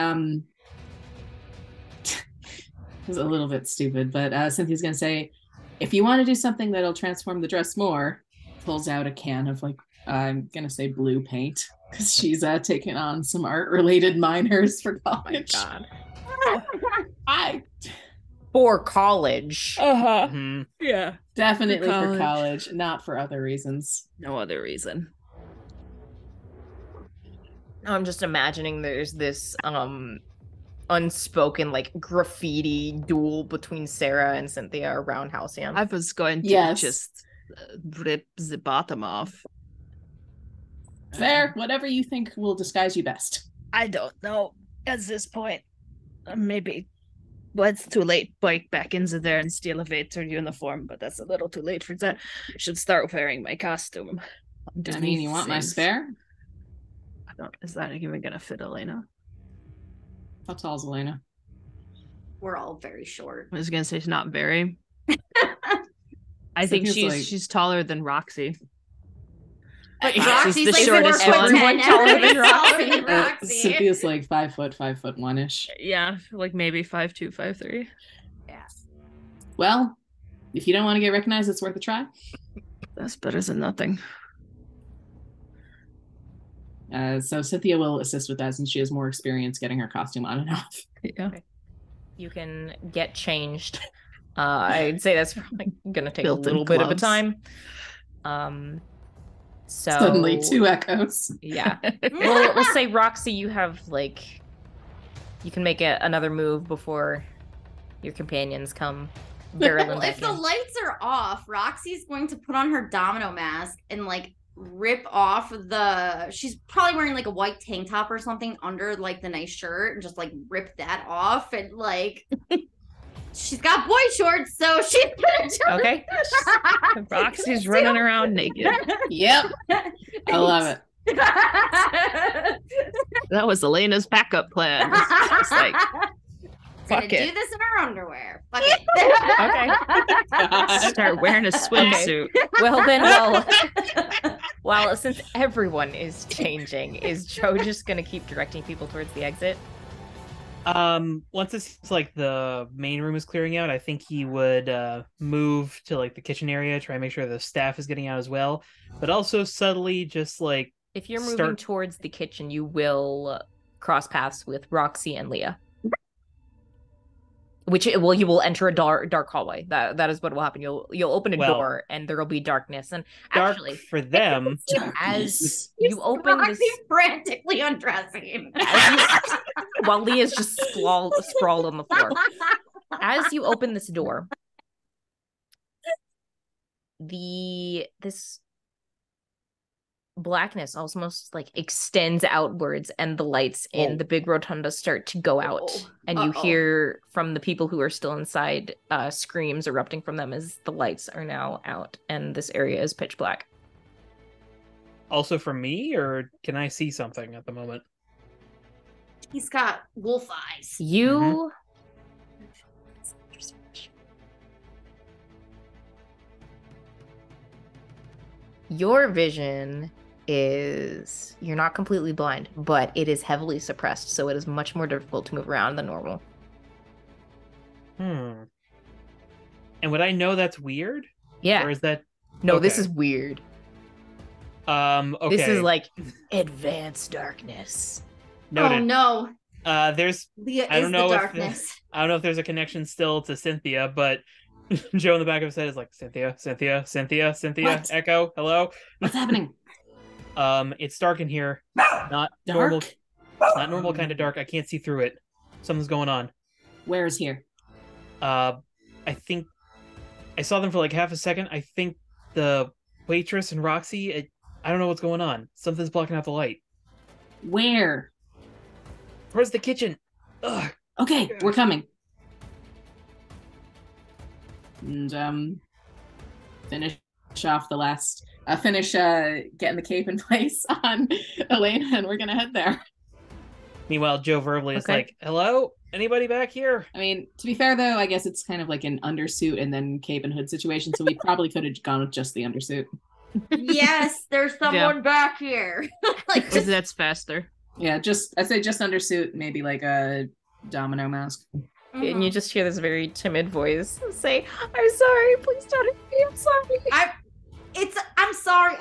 It's a little bit stupid, but Cynthia's gonna say, if you want to do something that'll transform the dress more, pulls out a can of I'm gonna say blue paint, because she's taking on some art-related minors for college. Oh my god. For college. Uh-huh. Mm-hmm. Yeah. Definitely for college, not for other reasons. No other reason. I'm just imagining there's this unspoken graffiti duel between Sarah and Cynthia around Halcyon. I was going to just rip the bottom off. Fair. Whatever you think will disguise you best. I don't know at this point. Maybe. Well, it's too late. Bike back into there and steal a Vader uniform, but that's a little too late for that. I should start wearing my costume. I mean, you want my spare? Is that even gonna fit Elena? How tall is Elena? we're all very short. I was gonna say she's not very. I think she's taller than Roxy. But Roxy's Roxy's the like shortest 4'10". Everyone taller than Taller than Roxy. Cynthia's like 5'1" ish. Yeah, like maybe 5'2", 5'3". Yeah. Well, if you don't want to get recognized, it's worth a try. That's better than nothing. So Cynthia will assist with that since she has more experience getting her costume on and off. Yeah. You can get changed. I'd say that's probably gonna take Built-in a little bit of a gloves. time. So Suddenly 2 echoes. Yeah. We'll say Roxy, you have like you can make another move before your companions come barreling Well, back if the in. lights are off, Roxy's going to put on her domino mask and like rip off she's probably wearing like a white tank top or something under like the nice shirt and just like rip that off and like she's got boy shorts, so she's gonna just... Okay. Roxy's running around naked. Yep. I love it. That was Elena's backup plan. It's like, gonna fuck do it. this in her underwear. Fuck it. Okay. Start wearing a swimsuit. Well then, well, since everyone is changing, is Joe just gonna keep directing people towards the exit? Once it's like the main room is clearing out, I think he would move to like the kitchen area, try and make sure the staff is getting out as well, but also subtly just like If you're moving towards the kitchen, you will cross paths with Roxy and Leah. You will enter a dark hallway. That is what will happen. You'll open a door and there will be darkness. And dark actually, for them. as you open this, Roxy frantically undressing. while Leah's just sprawled on the floor. As you open this door, this blackness almost like extends outwards and the lights in the big rotunda start to go out and you hear from the people who are still inside screams erupting from them as the lights are now out and this area is pitch black. Also for me, or can I see something at the moment? He's got wolf eyes. You your vision is you're not completely blind, but it is heavily suppressed, so it is much more difficult to move around than normal. And would I know that's weird? Yeah. Or is that No, this is weird. Okay. This is like advanced darkness. Noted. Oh no. There's Leah I is don't the know darkness. I don't know if there's a connection still to Cynthia, but Joe in the back of his head is like, Cynthia, What? Echo, hello. What's happening? It's dark in here. Not normal. Not normal kind of dark. I can't see through it. Something's going on. Where is here? I think I saw them for like half a second. I think the waitress and Roxy. I don't know what's going on. Something's blocking out the light. Where? Where's the kitchen? Ugh. Okay, we're coming. And finish off the last. Finish getting the cape in place on Elena, and we're gonna head there. Meanwhile, Joe verbally is Okay. like, "Hello, anybody back here?" I mean, to be fair though, I guess it's kind of like an undersuit and then cape and hood situation, so we probably could have gone with just the undersuit. Yes, there's someone back here. Like just That's faster. Yeah, I'd say just undersuit, maybe like a domino mask. And you just hear this very timid voice say, I'm sorry, please don't hit me, I'm sorry. I'm sorry.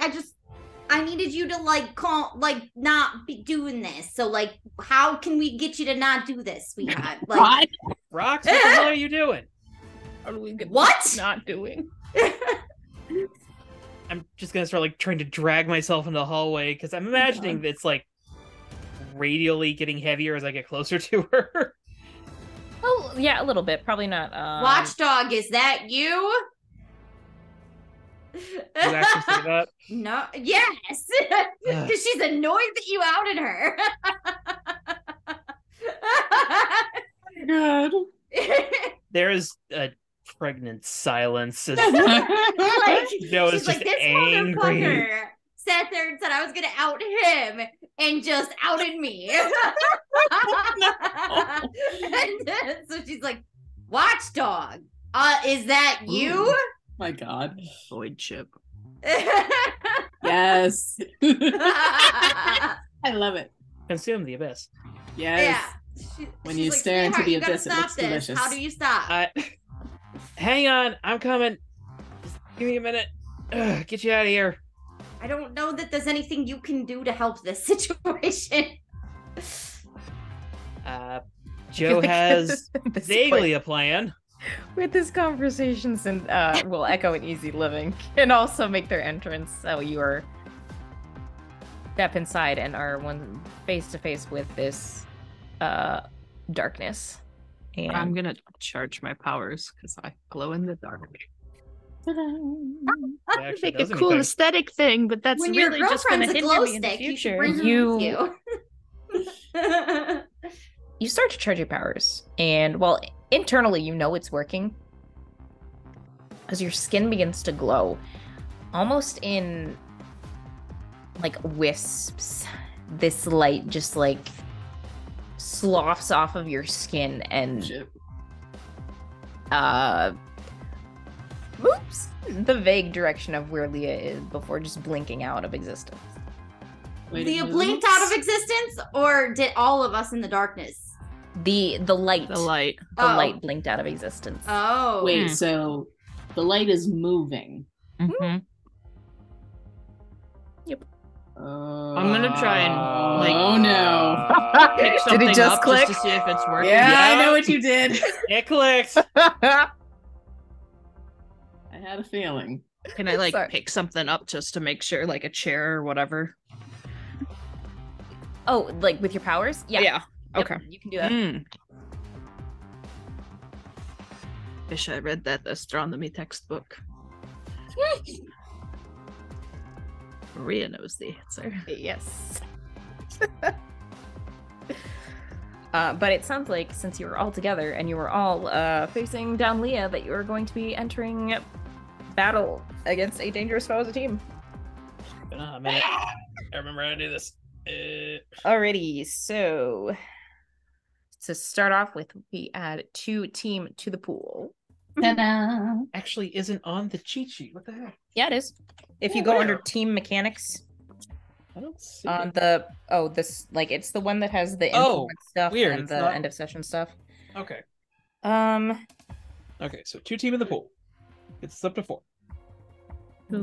I needed you to not be doing this. So like, how can we get you to not do this, sweetheart? Like, Rox, what the hell are you doing? How do we get What? not doing? I'm just gonna start like trying to drag myself in the hallway because I'm imagining that it's like radially getting heavier as I get closer to her. Oh, yeah, a little bit. Probably not. Watchdog, is that you? You actually say that? No. Yes. Because she's annoyed that you outed her. God. There is a pregnant silence. Like, Joe is she's just like, this angry. motherfucker sat there and said I was gonna out him and just outed me. And so she's like, Watchdog. Is that you? Ooh. My God. Void chip. Yes. I love it. Consume the abyss. Yes. Yeah. When She's you like, stare into "Sweetheart, the you gotta abyss, it stop looks this. delicious. How do you stop?" Hang on, I'm coming. Just give me a minute. Get you out of here. I don't know that there's anything you can do to help this situation. Joe has This vaguely a plan. with this conversation, and will Echo and Easy Living can also make their entrance. So you are step inside and are one face to face with this darkness. And I'm gonna charge my powers because I glow in the dark. It actually Make a does cool anything. aesthetic thing, but that's When your really just gonna girlfriend's a hinder glow me in the stick, you should future. bring her with you. you start to charge your powers, and well, internally you know it's working as your skin begins to glow, almost in like wisps. This light just like sloughs off of your skin and Shit. moves the vague direction of where Leah is before just blinking out of existence. Wait, Leah it blinked moves? out of existence, or did all of us in the darkness? The light, The light. the Oh. light blinked out of existence. Oh. Wait, so the light is moving. Mm-hmm. I'm gonna try and, like, Oh no. Pick Did something it just up click? just to see if it's working. Yeah, I Yeah. know what you did. It clicked. I had a feeling. Can I like Sorry. pick something up just to make sure, like a chair or whatever? Oh, like with your powers? Yeah. Yeah. Yep, Okay. you can do that. Mm. Wish I read that astronomy textbook. Maria knows the answer. Yes. But it sounds like since you were all together and you were all facing down Leah, that you are going to be entering battle against a dangerous foe as a team. A minute. I remember how to do this. Alrighty, so to start off with, we add 2 team to the pool. Ta-da. Actually isn't on the cheat sheet. What the heck? Yeah, it is. If you Oh, go where? under team mechanics I don't see on it. the this like it's the one that has the Oh, influence stuff weird, and it's the not- end of session stuff. Okay. Um Okay, so 2 team in the pool. It's up to 4.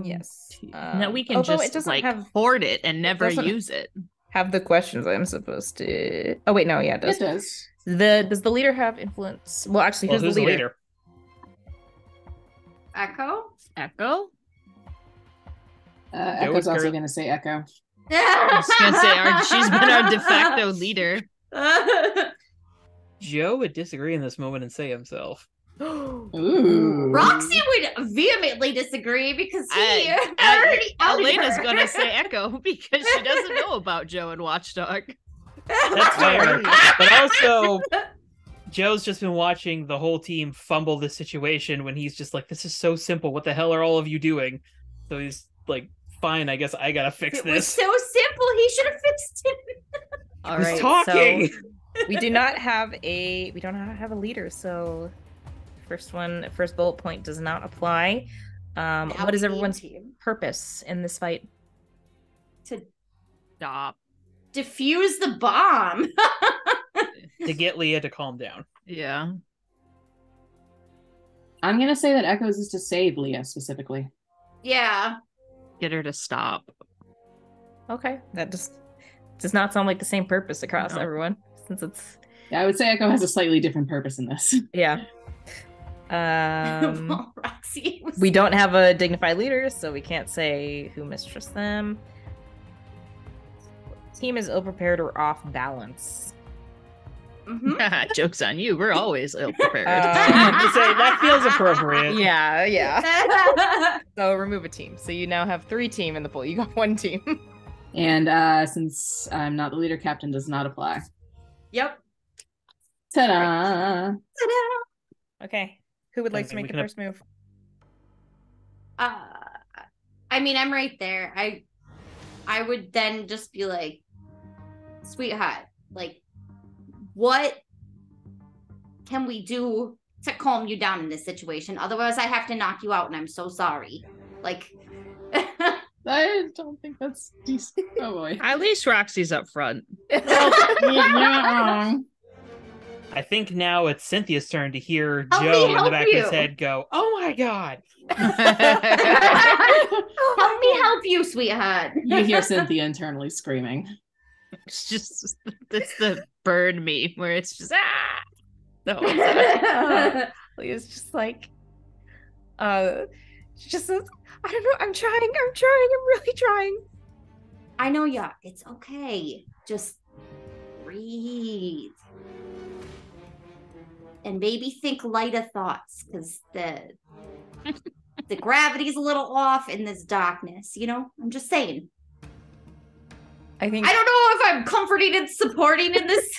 yes. Now we can although it just doesn't like have hoard it and never doesn't- use it. have the questions I'm supposed to. Oh wait, no, yeah, it It does. does. Does the leader have influence? Well, actually, Well, who's the leader? Echo? Echo? Echo's was also current- going to say Echo. I was gonna say she's been our de facto leader. Joe would disagree in this moment and say himself. Ooh. Roxy would vehemently disagree because he I- already outed Elena's her. gonna say Echo because she doesn't know about Joe and Watchdog. That's fair. But also, Joe's just been watching the whole team fumble this situation when he's just like, this is so simple. What the hell are all of you doing? So he's like, fine, I guess I gotta fix It was this. so simple. He should have fixed it. All Who's right, talking? so we don't have a leader, so first bullet point does not apply. Now What is we need everyone's team purpose in this fight? to Stop. defuse the bomb? To get Leah to calm down. Yeah. I'm going to say that Echo's is to save Leah specifically. Yeah. Get her to stop. Okay, that just does not sound like the same purpose across No. everyone, since it's Yeah, I would say Echo has a slightly different purpose in this. yeah. Well, Roxy was... We don't have a dignified leader, so we can't say who mistrusts them. Team is ill prepared or off balance. Mhm. Joke's on you. We're always ill prepared. To say, that feels appropriate. Yeah. So remove a team. So you now have 3 team in the pool. You got 1 team. And since I'm not the leader, captain does not apply. Yep. Ta-da! Okay. Who would like to Okay, we make a can first move? I mean, I'm right there. I would then just be like, sweetheart, like, what can we do to calm you down in this situation. Otherwise, I have to knock you out, and I'm so sorry. Like, I don't think that's decent. Oh boy. At least Roxy's up front. You're not wrong. I think now it's Cynthia's turn to hear Help me Joe in the help back of his you. head go, "Oh my god!" help me help you, sweetheart. You hear Cynthia internally screaming. It's the bird meme where it's just the whole time. Leah's just like, she just says, I don't know, I'm trying, I'm really trying. I know ya. It's okay. Just breathe. And maybe think lighter thoughts, because the gravity's a little off in this darkness, you know? I'm just saying. I I don't know if I'm comforting and supporting in this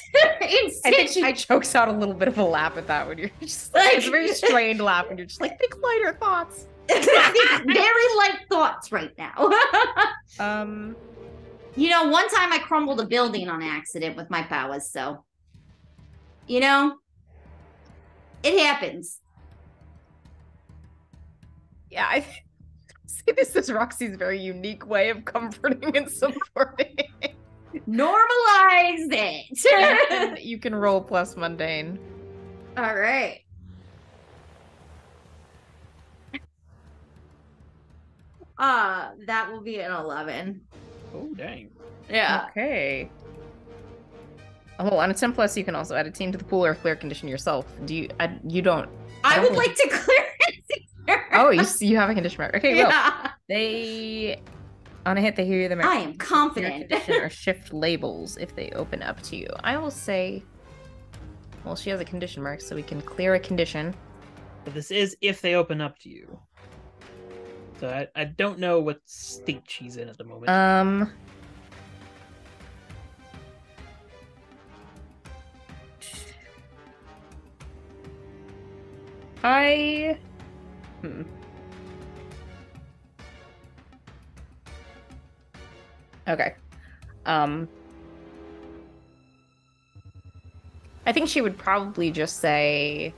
instant. think she chokes out a little bit of a laugh at that when you're just like, it's a very strained laugh when you're just like, think lighter thoughts. Very light thoughts right now. You know, one time I crumbled a building on accident with my powers, so you know, it happens. Yeah, I see this is Roxy's very unique way of comforting and supporting. Normalize it. You can roll plus mundane. All right. That will be an 11. Oh dang! Yeah. Okay. Oh, on a 10 plus, you can also add a team to the pool or clear condition yourself. Do you? You don't. I would like to clear it. Oh, you have a condition mark. Okay, well, Yeah. they on a hit they hear them. I am confident. Or shift labels if they open up to you. I will say. Well, she has a condition mark, so we can clear a condition. But this is if they open up to you. So I don't know what state she's in at the moment. Okay. I think she would probably just say,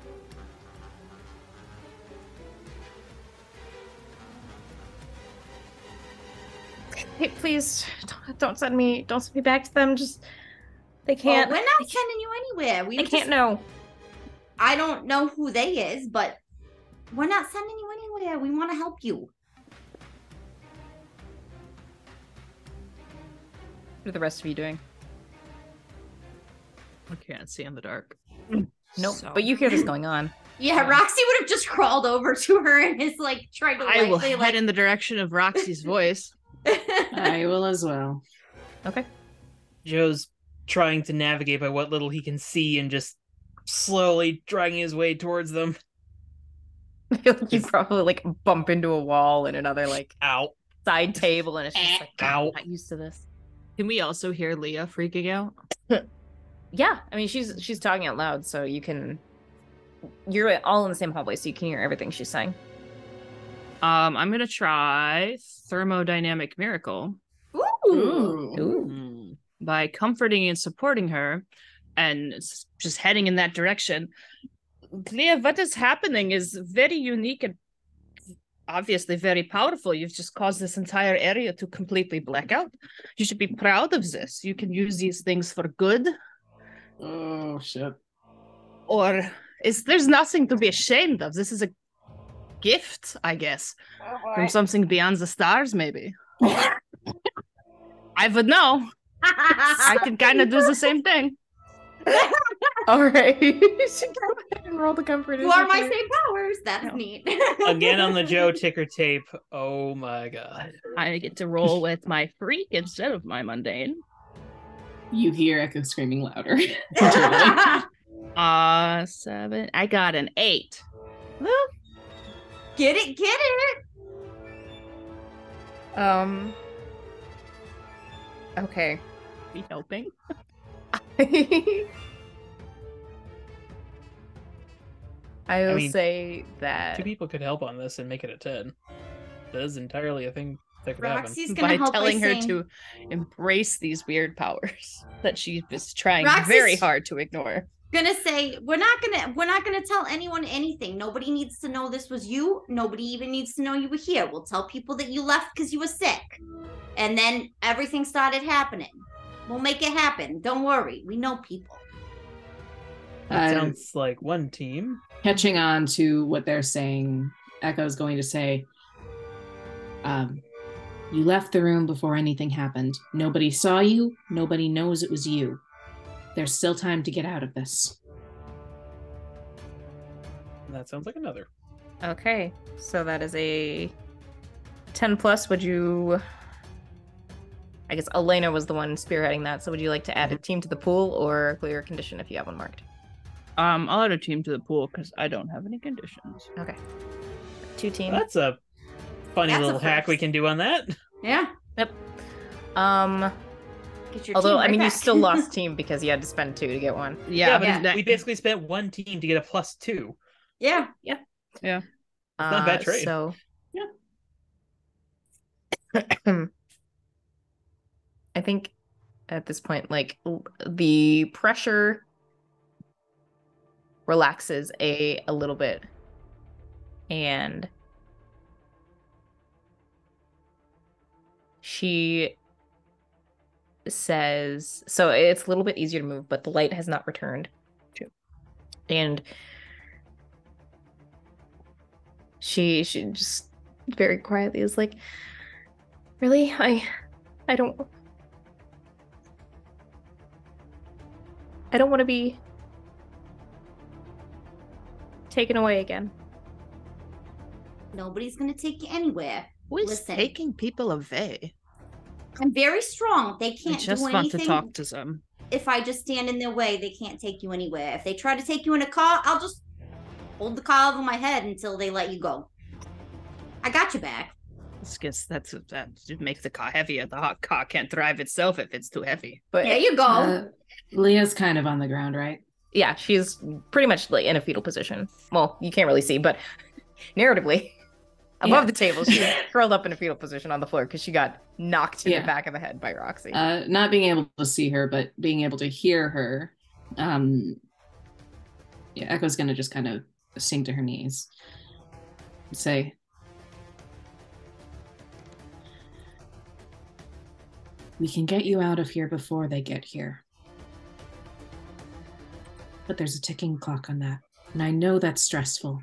hey, please don't send me back to them. Just they can't. Well, we're not sending you anywhere. They can't know. I don't know who they is, but we're not sending you anywhere. We want to help you. What are the rest of you doing? I can't see in the dark. Nope. So- But you hear this going on. Yeah, Roxy would have just crawled over to her and is like trying to I will lightly, head in the direction of Roxy's voice. I will as well. Okay. Joe's trying to navigate by what little he can see and just slowly dragging his way towards them. I feel like you probably like bump into a wall and another like Ow. side table, and it's just like, God, Ow. I'm not used to this. Can we also hear Leah freaking out? Yeah, I mean she's talking out loud, so you're all in the same hallway, so you can hear everything she's saying. I'm gonna try thermodynamic miracle Ooh. by comforting and supporting her, and just heading in that direction. Leah, what is happening is very unique and obviously very powerful. You've just caused this entire area to completely black out. You should be proud of this. You can use these things for good, Oh shit. or there's nothing to be ashamed of. This is a gift, I guess, from something beyond the stars, maybe. I would know. I can kind of do the same thing. All right. She go ahead and roll the comfort. You are my same powers. That's neat. Again on the Joe ticker tape. Oh my god. I get to roll with my freak instead of my mundane. You hear Echo screaming louder. 7. I got an 8. Well, Get it. okay. Be helping. I will mean, say that 2 people could help on this and make it a 10. That is entirely a thing that could happen. Roxy's gonna By help telling her sing. to embrace these weird powers that she is trying Roxy's- very hard to ignore. gonna say we're not gonna tell anyone anything. Nobody needs to know this was you. Nobody even needs to know you were here. We'll tell people that you left because you were sick, and then everything started happening. We'll make it happen. Don't worry. We know people. That sounds like one team. Catching on to what they're saying, Echo's going to say, you left the room before anything happened. Nobody saw you. Nobody knows it was you. There's still time to get out of this. That sounds like another. Okay, so that is a 10 plus. Would you... I guess Elena was the one spearheading that, so would you like to add a team to the pool or clear a condition if you have one marked? I'll add a team to the pool because I don't have any conditions. Okay. 2 teams. Well, that's a funny little hack we can do on that. Yeah. Yep. Get your Although, team right you back. still lost team because you had to spend 2 to get 1. Yeah, but we basically spent one team to get a +2. Yeah. Yeah. It's not a bad trade. So, Yeah. I think at this point, like, the pressure relaxes a little bit. And she says, so it's a little bit easier to move, but the light has not returned. And she just very quietly is like, really? I don't want to be taken away again. Nobody's gonna take you anywhere. Who is Listen. taking people away? I'm very strong. They I can't just do want anything. to talk to them. If I just stand in their way, they can't take you anywhere. If they try to take you in a car, I'll just hold the car over my head until they let you go. I got you back. I guess that makes the car heavier. The hot car can't drive itself if it's too heavy. But There you go. Leah's kind of on the ground, right? yeah, she's pretty much like in a fetal position. Well, you can't really see, but narratively, above the table, she's curled up in a fetal position on the floor because she got knocked in the back of the head by Roxy. Not being able to see her, but being able to hear her. Echo's gonna just kind of sink to her knees and say, we can get you out of here before they get here. But there's a ticking clock on that, and I know that's stressful.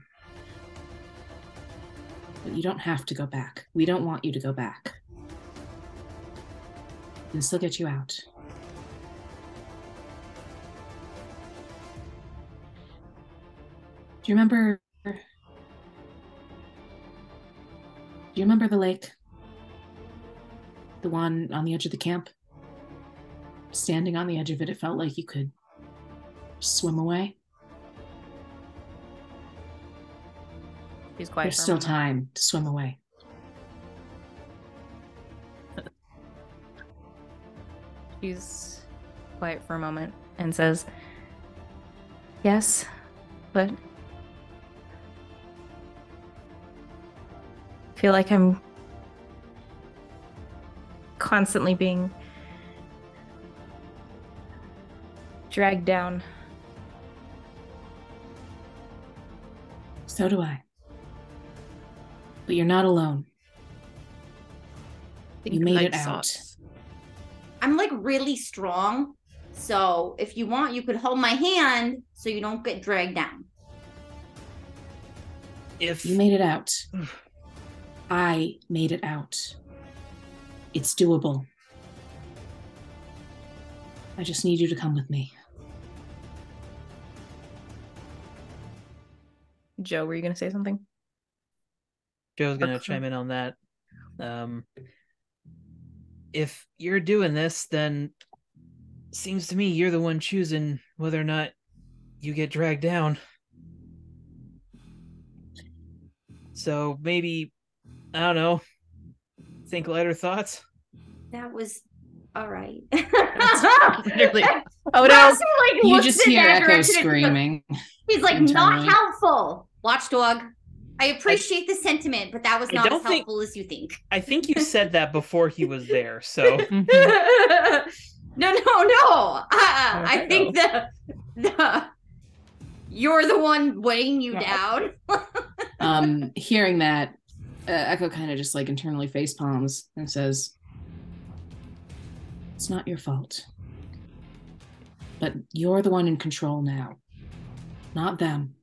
But you don't have to go back. We don't want you to go back. We can still get you out. Do you remember the lake? The one on the edge of the camp? Standing on the edge of it, it felt like you could swim away. She's quiet. There's still time to swim away. She's quiet for a moment and says, yes, but I feel like I'm constantly being dragged down. So do I. But you're not alone. You made it out. I'm like really strong. So if you want, you could hold my hand so you don't get dragged down. If You made it out. I made it out. It's doable. I just need you to come with me. Joe, were you going to say something? Joe's going to chime in on that. If you're doing this, then seems to me you're the one choosing whether or not you get dragged down. So maybe, I don't know, think lighter thoughts? That was all right. Literally. Oh no! Roxy, like, You looks just in hear that Echo direction. screaming. He's like, internally. not helpful. Watchdog. I appreciate the sentiment, but that was not as helpful as you think. I think you said that before he was there, so... No. I think You're the one weighing you down. Hearing that, Echo kind of just like internally face palms and says, "It's not your fault. But you're the one in control now, not them."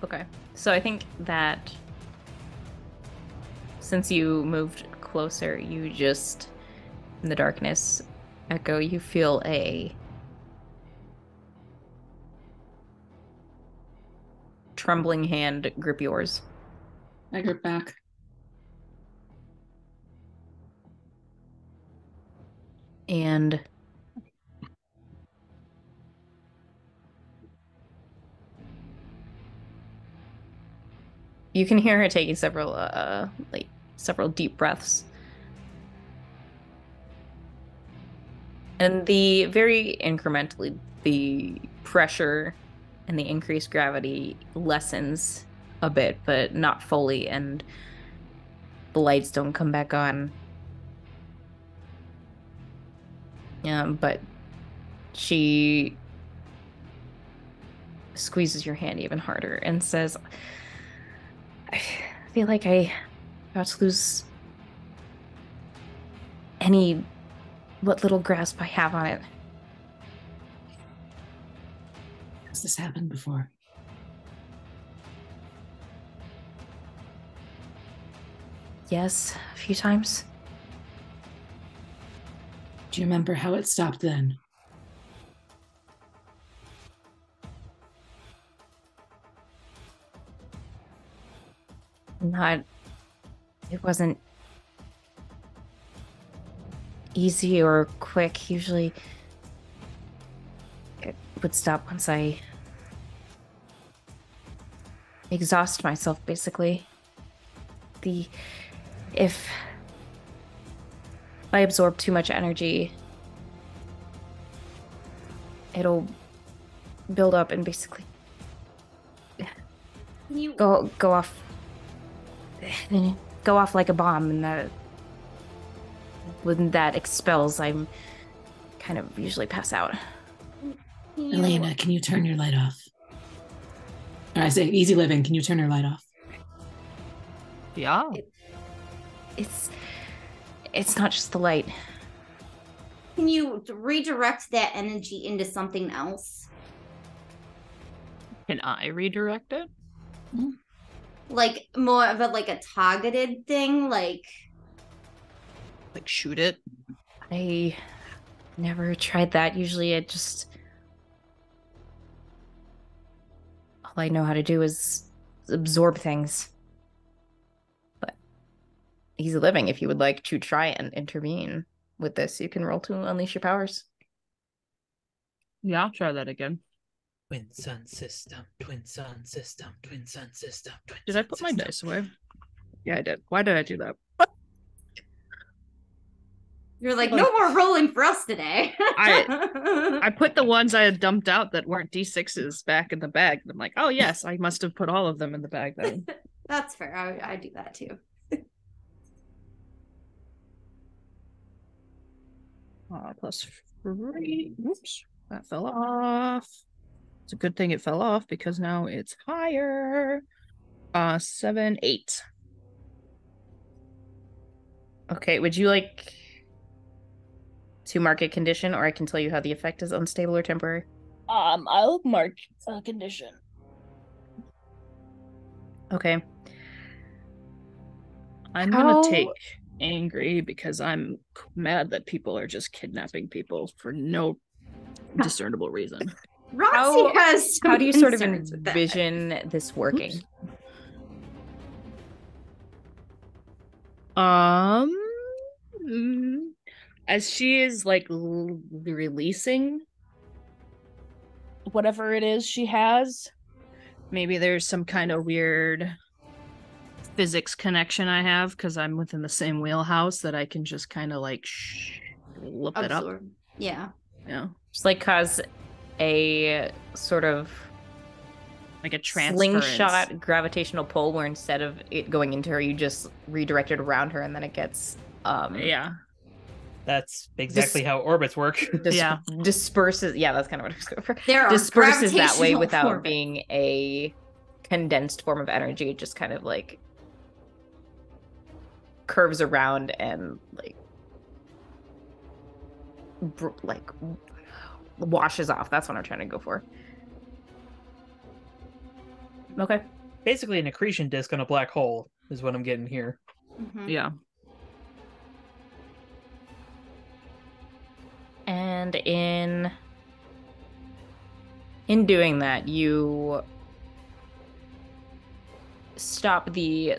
Okay. So I think that since you moved closer, you just, in the darkness, Echo, you feel a trembling hand grip yours. I grip back. And you can hear her taking several deep breaths. And very incrementally, the pressure and the increased gravity lessens a bit, but not fully, and the lights don't come back on. But she squeezes your hand even harder and says, "I feel like I'm about to lose what little grasp I have on it." Has this happened before? Yes, a few times. Do you remember how it stopped then? It wasn't easy or quick. Usually it would stop once I exhaust myself, basically. If I absorb too much energy, it'll build up and basically go off like a bomb, and when that expels, I'm kind of usually pass out. Elena, can you turn your light off? Or I say, Easy Living, can you turn your light off? Yeah. It's not just the light. Can you redirect that energy into something else? Can I redirect it? Like more of a targeted thing, like shoot it? I never tried that. Usually all I know how to do is absorb things. But Easy Living, if you would like to try and intervene with this, you can roll to unleash your powers. Yeah, I'll try that again. Twin sun system, twin sun system, twin sun system, twin Did sun I put my system. dice away? Yeah, I did. Why did I do that? you're like, no more rolling for us today. I put the ones I had dumped out that weren't D6s back in the bag. I'm like, oh yes, I must have put all of them in the bag then. That's fair. I do that too. +3. Oops, that fell off. It's a good thing it fell off because now it's higher. 7, 8. Okay, would you like to mark a condition, or I can tell you how the effect is unstable or temporary? I'll mark a condition. Okay. I'm gonna take angry because I'm mad that people are just kidnapping people for no discernible reason. Roxy has how do you sort of concerns with that. envision this working? Oops. As she is like releasing whatever it is she has, maybe there's some kind of weird physics connection I have because I'm within the same wheelhouse that I can just kind of like look it up. Yeah. Just like cause a sort of Like a transference. slingshot gravitational pull where instead of it going into her, you just redirect it around her and then it gets Yeah. That's exactly how orbits work. Yeah. disperses. Yeah, that's kind of what I was going for. There are Disperses that way gravitational without orbits. being a condensed form of energy. It just kind of like curves around and like washes off. That's what I'm trying to go for. Okay. Basically, an accretion disk on a black hole is what I'm getting here. Mhm. Yeah. And in doing that, you stop the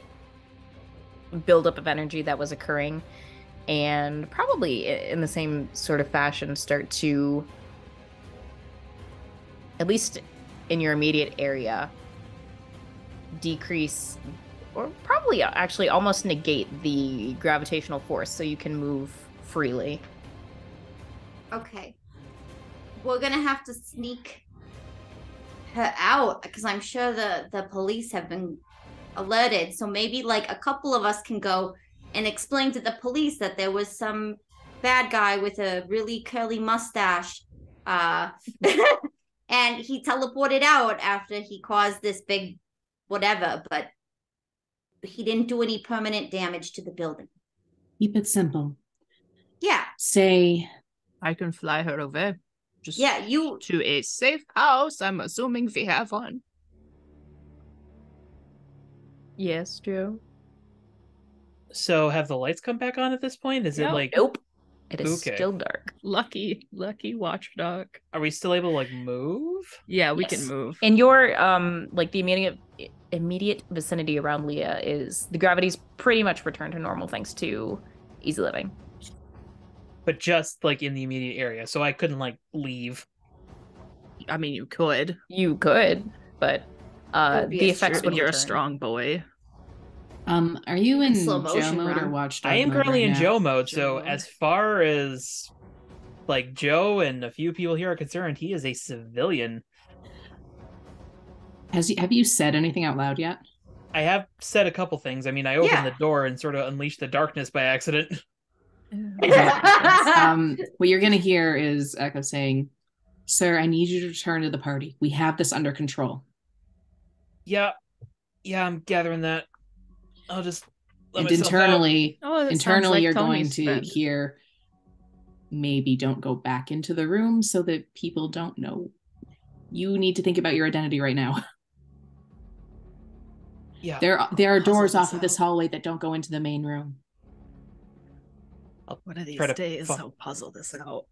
buildup of energy that was occurring, and probably in the same sort of fashion start to, at least in your immediate area, decrease or probably actually almost negate the gravitational force so you can move freely. Okay. We're gonna have to sneak her out because I'm sure the police have been alerted. So maybe like a couple of us can go and explain to the police that there was some bad guy with a really curly mustache. And he teleported out after he caused this big whatever, but he didn't do any permanent damage to the building. Keep it simple. Yeah. Say, I can fly her away. Just you to a safe house. I'm assuming we have one. Yes, Joe. So have the lights come back on at this point? Is it like Nope. It is Okay. still dark. Lucky watchdog. Are we still able to like move? Yeah, we Yes. can move. And your like the immediate vicinity around Leah is the gravity's pretty much returned to normal thanks to easy living. But just like in the immediate area, so I couldn't like leave. I mean, you could. You could, but would be the a effects stretch. would You're a return. strong boy. are you in slow Joe motion mode or run. watchdog I am mode currently right in now? Joe mode, Joe so mode. as far as like Joe and a few people here are concerned, he is a civilian. Have you said anything out loud yet? I have said a couple things. I mean, I opened Yeah. the door and sort of unleashed the darkness by accident. What you're going to hear is Echo saying, "Sir, I need you to return to the party. We have this under control." Yeah, I'm gathering that. I'll just let And myself internally, Oh, that sounds like you're going Tony's to friend. hear, maybe don't go back into the room so that people don't know. You need to think about your identity right now. out. Yeah, There are puzzle doors this off of this out. hallway that don't go into the main room. I'll One of these try to days, fu- I'll puzzle this out.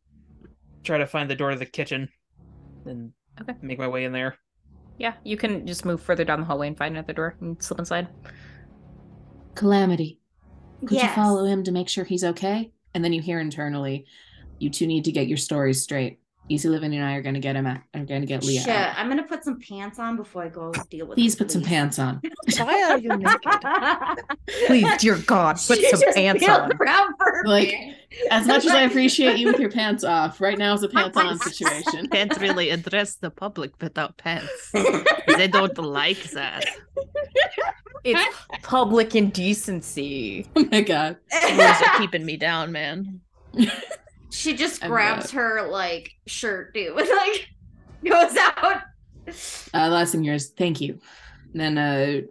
try to find the door to the kitchen and Okay. make my way in there. Yeah, you can just move further down the hallway and find another door and slip inside. Calamity, could you Yes. follow him to make sure he's okay? And then you hear internally, you two need to get your stories straight. Easy Living and I are going to get Leah Sure. out. I'm gonna put some pants on before I go deal with Please the put some police. pants on. Why are you naked? Please, dear God, put She some just pants peeled on. around for her Like, pants. As much as I appreciate you with your pants off, right now is a pants on situation. Can't really address the public without pants. They don't like that. It's public indecency. Oh my God. Rules are keeping me down, man. She just I'm grabs her like shirt, dude, and like goes out. Last thing here is thank you. And then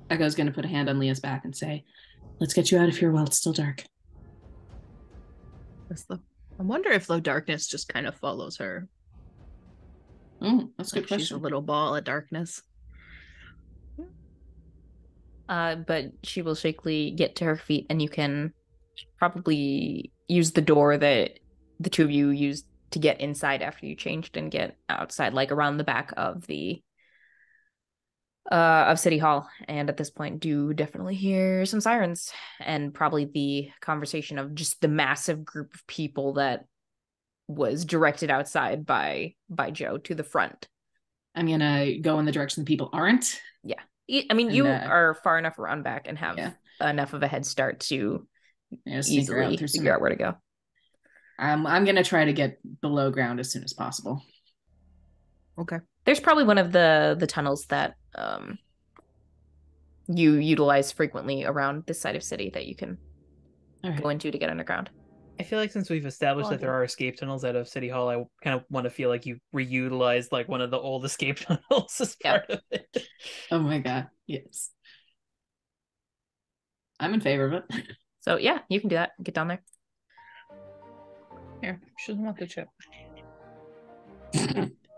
Echo's going to put a hand on Leah's back and say, let's get you out of here while it's still dark. I wonder if the darkness just kind of follows her. Oh, that's a good Like she's a question. little ball of darkness. But she will shakily get to her feet, and you can probably use the door that the two of you used to get inside after you changed and get outside, like around the back of the of City Hall. And at this point, do definitely hear some sirens and probably the conversation of just the massive group of people that was directed outside by Joe to the front. I'm going to go in the direction the people aren't. I mean, And, you are far enough around back and have Yeah. enough of a head start to Sneak around easily through some- figure out where to go. I'm going to try to get below ground as soon as possible. There's probably one of the tunnels that you utilize frequently around this side of city that you can go into to get underground. I feel like since we've established that there are escape tunnels out of City Hall, I kind of want to feel like you reutilized like one of the old escape tunnels as part of it. Oh my god, yes. I'm in favor of it. So yeah, you can do that. Get down there. Here, she doesn't want the chip.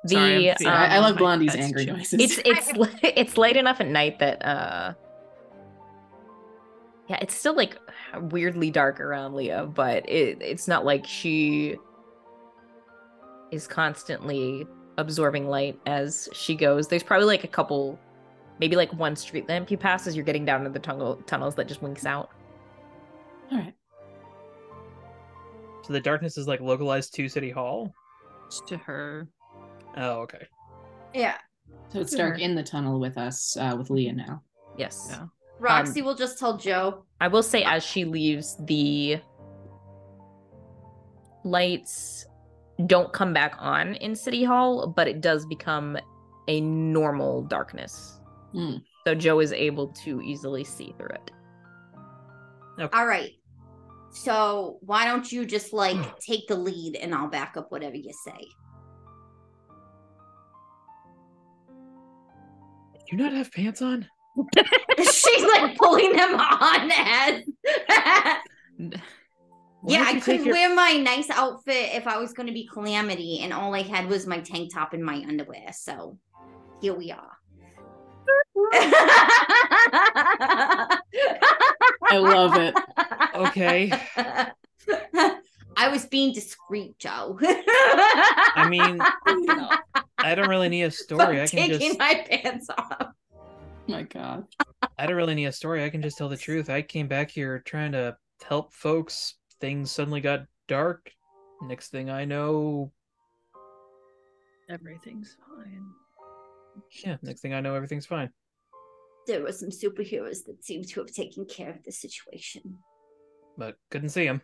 The I love Blondie's angry noises. It's late enough at night that yeah, it's still like weirdly dark around Leah, but it's not like she is constantly absorbing light as she goes. There's probably like a couple, maybe like one street lamp you pass as you're getting down to the tunnels that just winks out. All right. So the darkness is like localized to City Hall? It's to her. Oh, okay. Yeah. So it's dark in the tunnel with us, with Leah now. Yes. Yeah. Roxy will just tell Joe. I will say as she leaves, the lights don't come back on in City Hall, but it does become a normal darkness. So Joe is able to easily see through it. Okay. All right. So why don't you just like take the lead and I'll back up whatever you say. Do you not have pants on? She's like pulling them on as yeah, I couldn't wear my nice outfit if I was going to be Calamity, and all I had was my tank top and my underwear. So here we are. I love it. Okay. I was being discreet, Joe. I mean, I don't really need a story. So I can taking just my pants off. Oh my god. I don't really need a story. I can just tell the truth. I came back here trying to help folks. Things suddenly got dark. Next thing I know, Everything's fine. yeah, next thing I know, everything's fine. There were some superheroes that seemed to have taken care of the situation. But couldn't see him.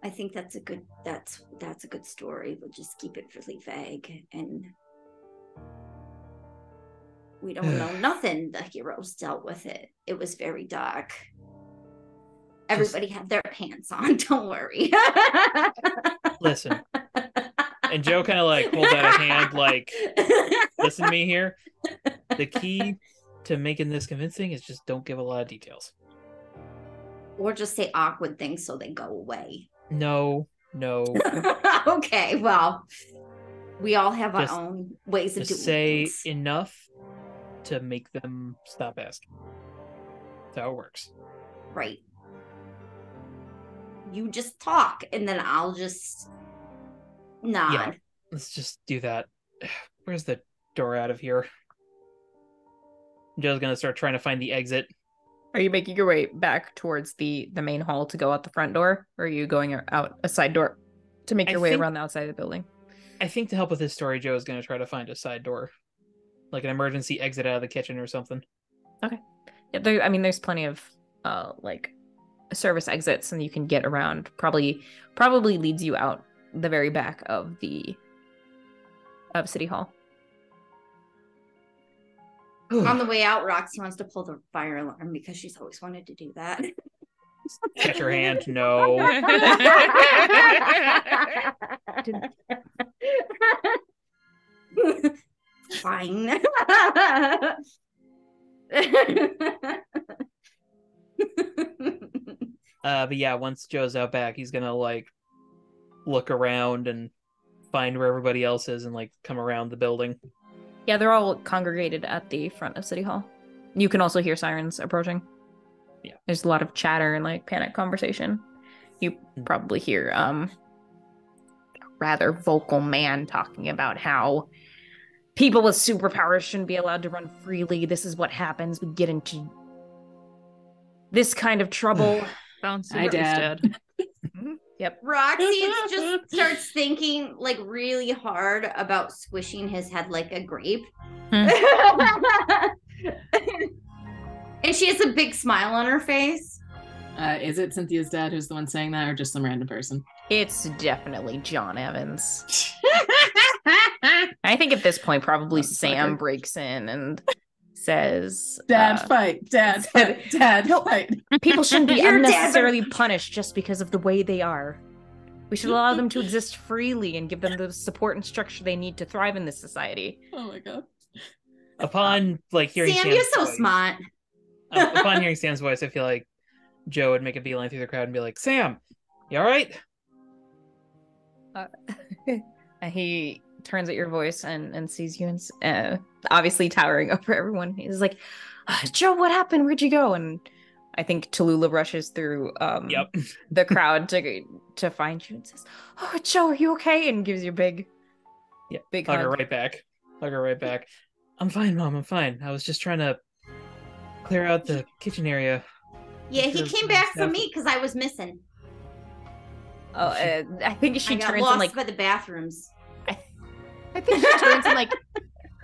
I think that's a good story. We'll just keep it really vague, and we don't know nothing. The heroes dealt with it. It was very dark. Everybody had their pants on. Don't worry. Listen. And Joe kind of like holds out a hand, like, listen to me here. The key to making this convincing is just don't give a lot of details. Or just say awkward things so they go away. No. Okay, well, we all have Just- our own ways of doing Say things. enough to make them stop asking. That's how it works. Right. You just talk, and then I'll just nod. Yeah. Let's just do that. Where's the door out of here? Joe's gonna start trying to find the exit. Are you making your way back towards the main hall to go out the front door? Or are you going out a side door to make your way around the outside of the building? I think to help with this story, Joe's gonna try to find a side door. Like an emergency exit out of the kitchen or something. Okay. Yeah, there's plenty of like service exits and you can get around. Probably leads you out the very back of City Hall. On the way out, Roxy wants to pull the fire alarm because she's always wanted to do that. Catch your hand. No. Fine. But yeah, once Joe's out back, he's gonna like look around and find where everybody else is and like come around the building. Yeah, they're all congregated at the front of City Hall. You can also hear sirens approaching. Yeah. There's a lot of chatter and like panic conversation. You probably hear a rather vocal man talking about how people with superpowers shouldn't be allowed to run freely. This is what happens. We get into this kind of trouble. Hi, Dad. Yep. Roxy just starts thinking like really hard about squishing his head like a grape. And she has a big smile on her face. Is it Cynthia's dad who's the one saying that, or just some random person? It's definitely John Evans. I think at this point, probably Sam Motherfucker. breaks in and says, Dad fight. Dad fight. Dad fight. people shouldn't be Your dad, unnecessarily punished just because of the way they are. We should allow them to exist freely and give them the support and structure they need to thrive in this society. Oh my god. Upon hearing Sam, Sam's you're so voice, smart. upon hearing Sam's voice, I feel like Joe would make a beeline through the crowd and be like, "Sam, you all right?" And he turns at your voice and sees you, and obviously towering over everyone. He's like, Joe, what happened? Where'd you go? And I think Tallulah rushes through Yep. the crowd to find you and says, "Oh, Joe, are you okay?" And gives you a big Hug hug. her right back. Hug her right back. I'm fine, Mom. I'm fine. I was just trying to clear out the kitchen area. Yeah, he Sure, came back for stuff. me because I was missing. Oh, I think she I got turns lost and like by the bathrooms. I think she turns and like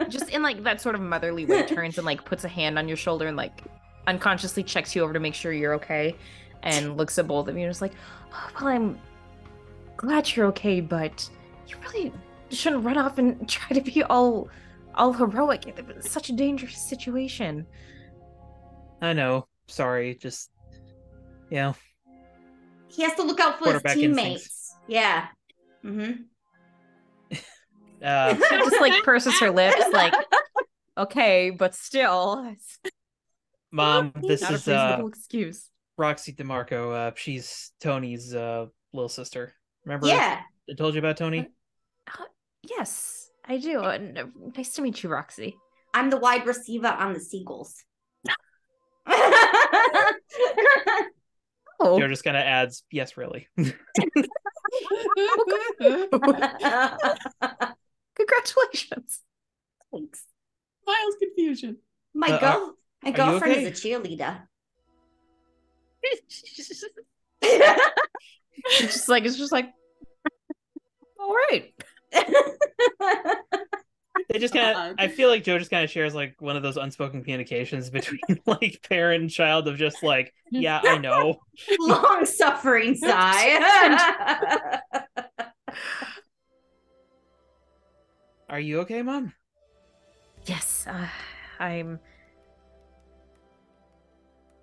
just in like that sort of motherly way turns and like puts a hand on your shoulder and like unconsciously checks you over to make sure you're okay and looks at both of you and is like, "Oh, well, I'm glad you're okay, but you really shouldn't run off and try to be all heroic. It's such a dangerous situation." I know. Sorry. Just, He has to look out for his Quarterback teammates. instincts. Yeah. Mm-hmm. She just like purses her lips like, okay, but still, it's Mom, this not a is reasonable excuse. Roxy DeMarco. She's Tony's little sister. Remember Yeah. I told you about Tony? Yes, I do. Nice to meet you, Roxy. I'm the wide receiver on the Seagulls. Oh, Joe just kind of adds, yes, really. congratulations. Thanks. Miles confusion. My are you girlfriend okay? is a cheerleader. It's just like, all right. They just kind of, I feel like Joe just kind of shares like one of those unspoken communications between like parent and child of just like, yeah, I know. Long suffering sigh. Are you okay, Mom? Yes, I'm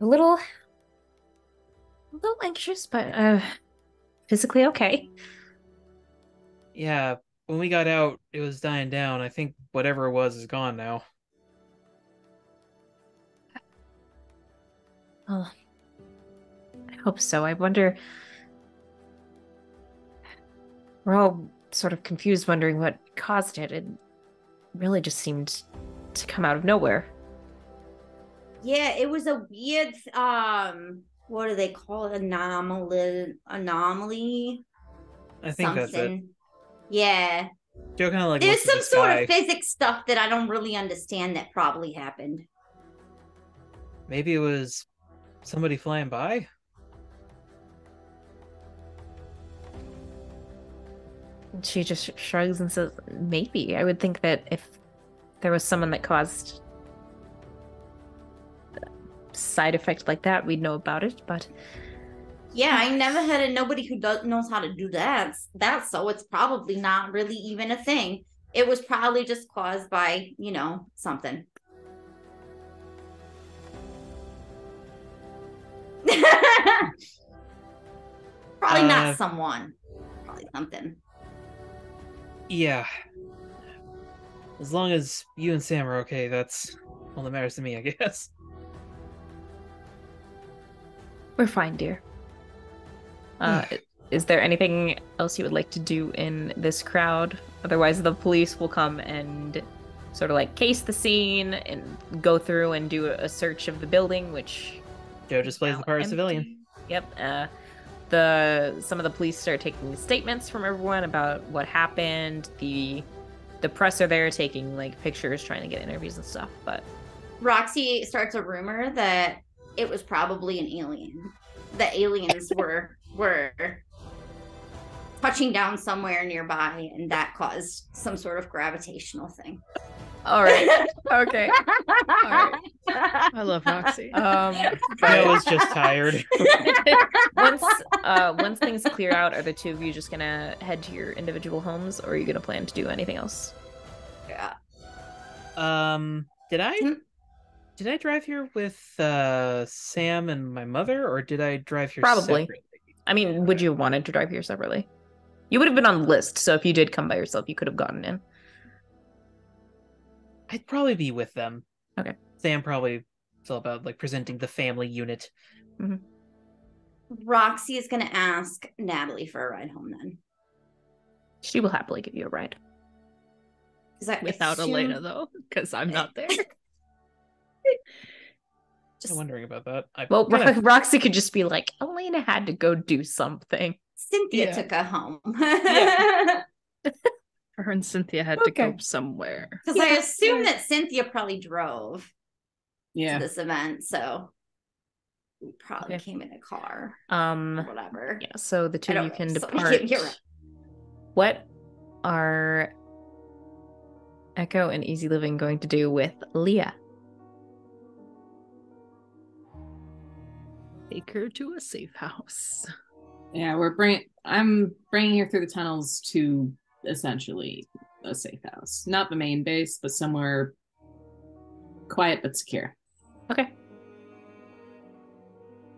a little anxious, but physically okay. Yeah, when we got out, it was dying down. I think whatever it was is gone now. Well, I hope so. I wonder. We're all sort of confused, wondering what caused it. It really just seemed to come out of nowhere. Yeah, it was a weird what do they call it? Anomaly. I think that's it. Something. Yeah. Joe kind of like There's looks at some the sort sky. of physics stuff that I don't really understand that probably happened. Maybe it was somebody flying by. She just shrugs and says, maybe. I would think that if there was someone that caused a side effect like that, we'd know about it, but Yeah, I never had nobody who knows how to do that. So it's probably not really even a thing. It was probably just caused by, something. Probably not someone. Probably something. Yeah. As long as you and Sam are okay, that's all that matters to me, I guess. we're fine, dear. Is there anything else you would like to do in this crowd? Otherwise, the police will come and sort of like case the scene and go through and do a search of the building, which Joe just plays now the part of empty. civilian. Yep. Some of the police start taking statements from everyone about what happened. The press are there taking like pictures, trying to get interviews and stuff. But Roxy starts a rumor that it was probably an alien. The aliens were touching down somewhere nearby, and that caused some sort of gravitational thing. All right. Okay. All right. I love Roxy. I was just tired. Once things clear out, are the two of you just gonna head to your individual homes, or are you gonna plan to do anything else? Yeah. Did I drive here with Sam and my mother, or did I drive here Probably. separately? I mean, would you have wanted to drive here separately? You would have been on the list, so if you did come by yourself, you could have gotten in. I'd probably be with them. Okay. Sam probably it's all about like presenting the family unit. Mm-hmm. Roxy is gonna ask Natalie for a ride home then. She will happily give you a ride. Without Elena, though, because I'm not there. I'm wondering about that. Well, Roxy could just be like, Elena had to go do something. Cynthia took her home. Yeah. Her and Cynthia had to go somewhere. Because I assume that Cynthia probably drove to this event, so we probably came in a car. Whatever. Yeah, so the two of you can depart. Right. What are Echo and Easy Living going to do with Leah? Take her to a safe house. Yeah, I'm bringing her through the tunnels to essentially a safe house. Not the main base, but somewhere quiet but secure. Okay.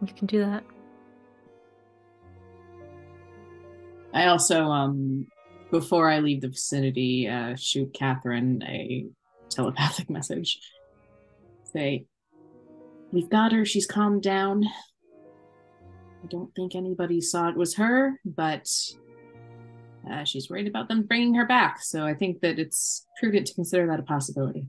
You can do that. I also, before I leave the vicinity, shoot Catherine a telepathic message. Say, we've got her, she's calmed down. I don't think anybody saw it was her, but she's worried about them bringing her back. So I think that it's prudent to consider that a possibility.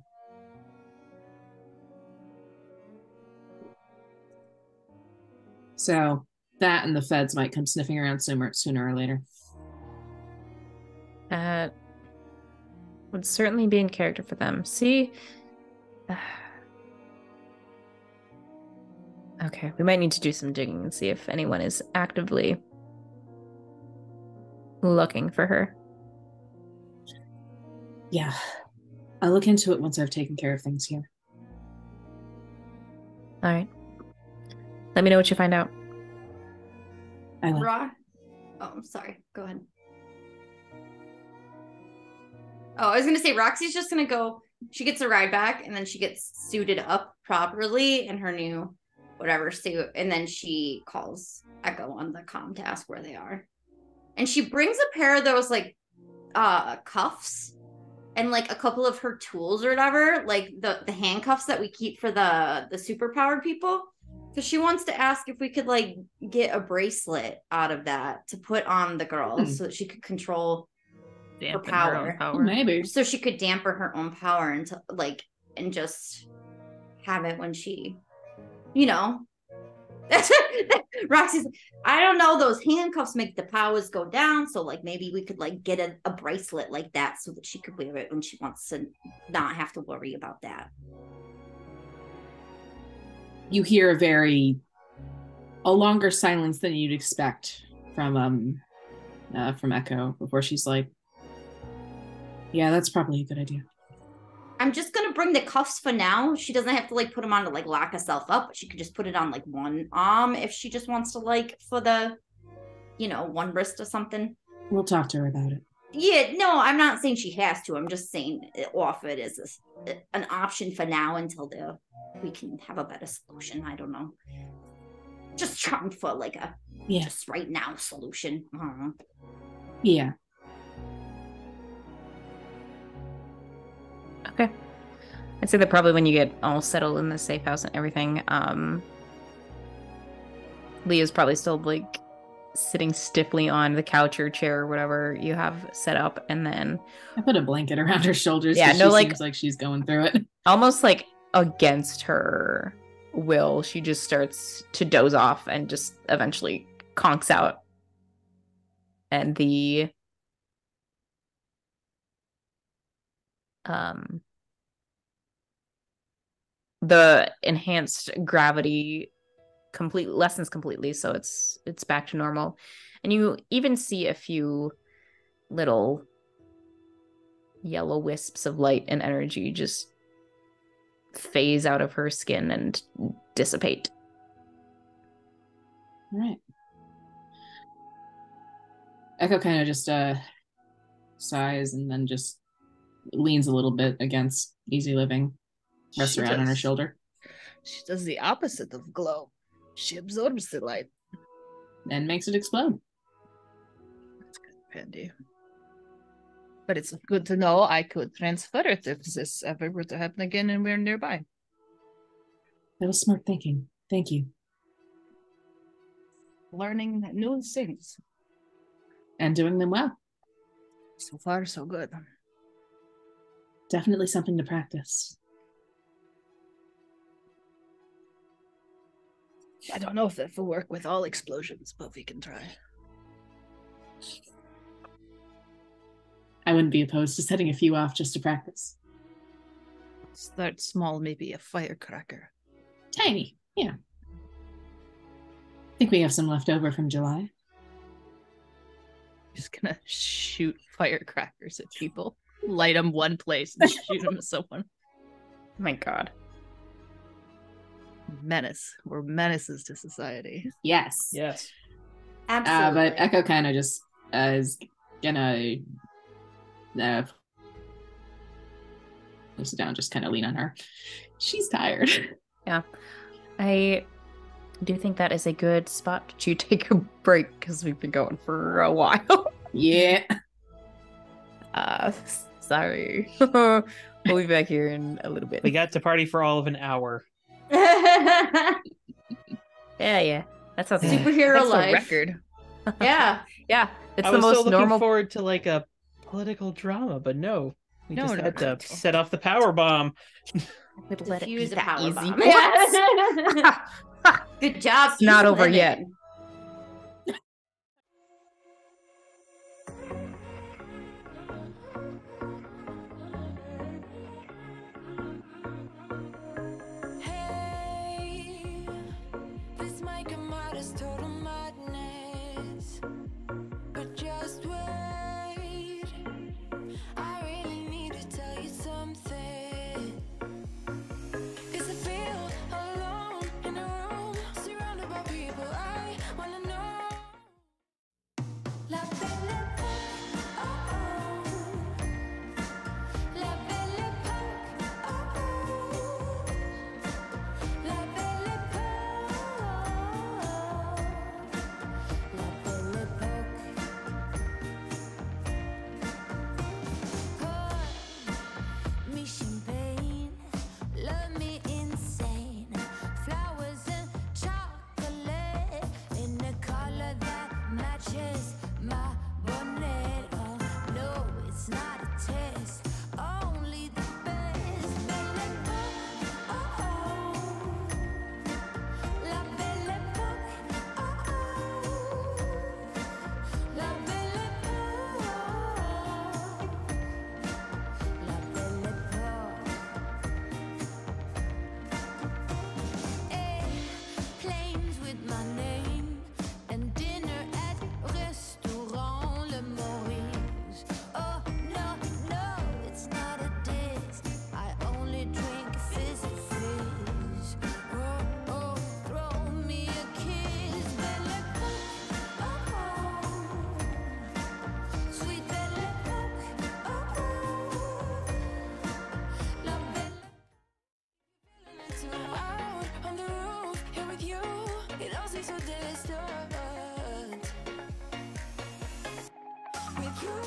So that and the feds might come sniffing around sooner or later. Would certainly be in character for them. See? Okay, we might need to do some digging and see if anyone is actively looking for her. Yeah. I'll look into it once I've taken care of things here. All right. Let me know what you find out. I will. Oh, I'm sorry. Go ahead. Oh, I was gonna say Roxy's just gonna go. She gets a ride back, and then she gets suited up properly in her new whatever suit, and then she calls Echo on the comm to ask where they are. And she brings a pair of those like cuffs and like a couple of her tools or whatever, like the handcuffs that we keep for the superpowered people. Because she wants to ask if we could like get a bracelet out of that to put on the girl so that she could control her power. Oh, maybe. So she could damper her own power and just have it when she, Roxy's like, I don't know, those handcuffs make the powers go down, so like maybe we could like get a bracelet like that so that she could wear it when she wants to not have to worry about that. You hear a longer silence than you'd expect from Echo before she's like, yeah, that's probably a good idea. I'm just gonna bring the cuffs for now. She doesn't have to like put them on to like lock herself up, but she could just put it on like one arm if she just wants to like for the, one wrist or something. We'll talk to her about it. Yeah, no, I'm not saying she has to. I'm just saying offer it as an option for now until we can have a better solution. I don't know. Just trying for like a just right now solution. I don't know. Yeah. Okay. I'd say that probably when you get all settled in the safe house and everything, Leah's probably still like sitting stiffly on the couch or chair or whatever you have set up, and then I put a blanket around her shoulders. Yeah, she seems like she's going through it. Almost like against her will, she just starts to doze off and just eventually conks out. And the enhanced gravity lessens completely, so it's back to normal. And you even see a few little yellow wisps of light and energy just phase out of her skin and dissipate. All right. Echo kind of just sighs and then just leans a little bit against Easy Living, rests her hand on her shoulder. She does the opposite of glow. She absorbs the light. And makes it explode. That's good, Pandy. But it's good to know I could transfer it if this ever were to happen again and we're nearby. That was smart thinking. Thank you. Learning new things. And doing them well. So far, so good. Definitely something to practice. I don't know if that will work with all explosions, but we can try. I wouldn't be opposed to setting a few off just to practice. Start small, maybe a firecracker. Tiny, yeah. I think we have some left over from July. Just gonna shoot firecrackers at people. Light them one place and shoot them at someone. Oh my god. Menace. We're menaces to society. Yes. Yes. Absolutely. But Echo kind of just is gonna sit down, just kind of lean on her. She's tired. Yeah. I do think that is a good spot to take a break because we've been going for a while. Yeah. Sorry. We'll be back here in a little bit. We got to party for all of an hour. Yeah. That sounds Superhero That's life. a record. Yeah. Yeah, it's I the was most so looking normal. forward to like a political drama, but no. We No, just no, had no. to set off the power bomb. Would let it be Defuse a that power easy. bomb. What? Good job. It's not Easy over living. yet. Hey, this might come out as total madness, but just wait. I really need to tell you something. 'Cause I feel alone in a room, surrounded by people I wanna know. La belle époque, oh oh. La belle époque, oh oh. La belle époque, la belle époque. Pour me champagne, love me insane, flowers and chocolate in a color that matches my bonnet. Oh no, it's not a test, only the best. Belle époque, oh oh. La belle époque, oh oh. La belle époque, la belle époque. Planes with my name and dinner at restaurant Le Maurice. Oh no, no, it's not a diss. I only drink fizzy fizz. Oh, oh, throw me a kiss. Belle époque, oh oh. Sweet belle époque, oh oh. La belle. It's out on the roof, here with you. It all seems so distant. With you,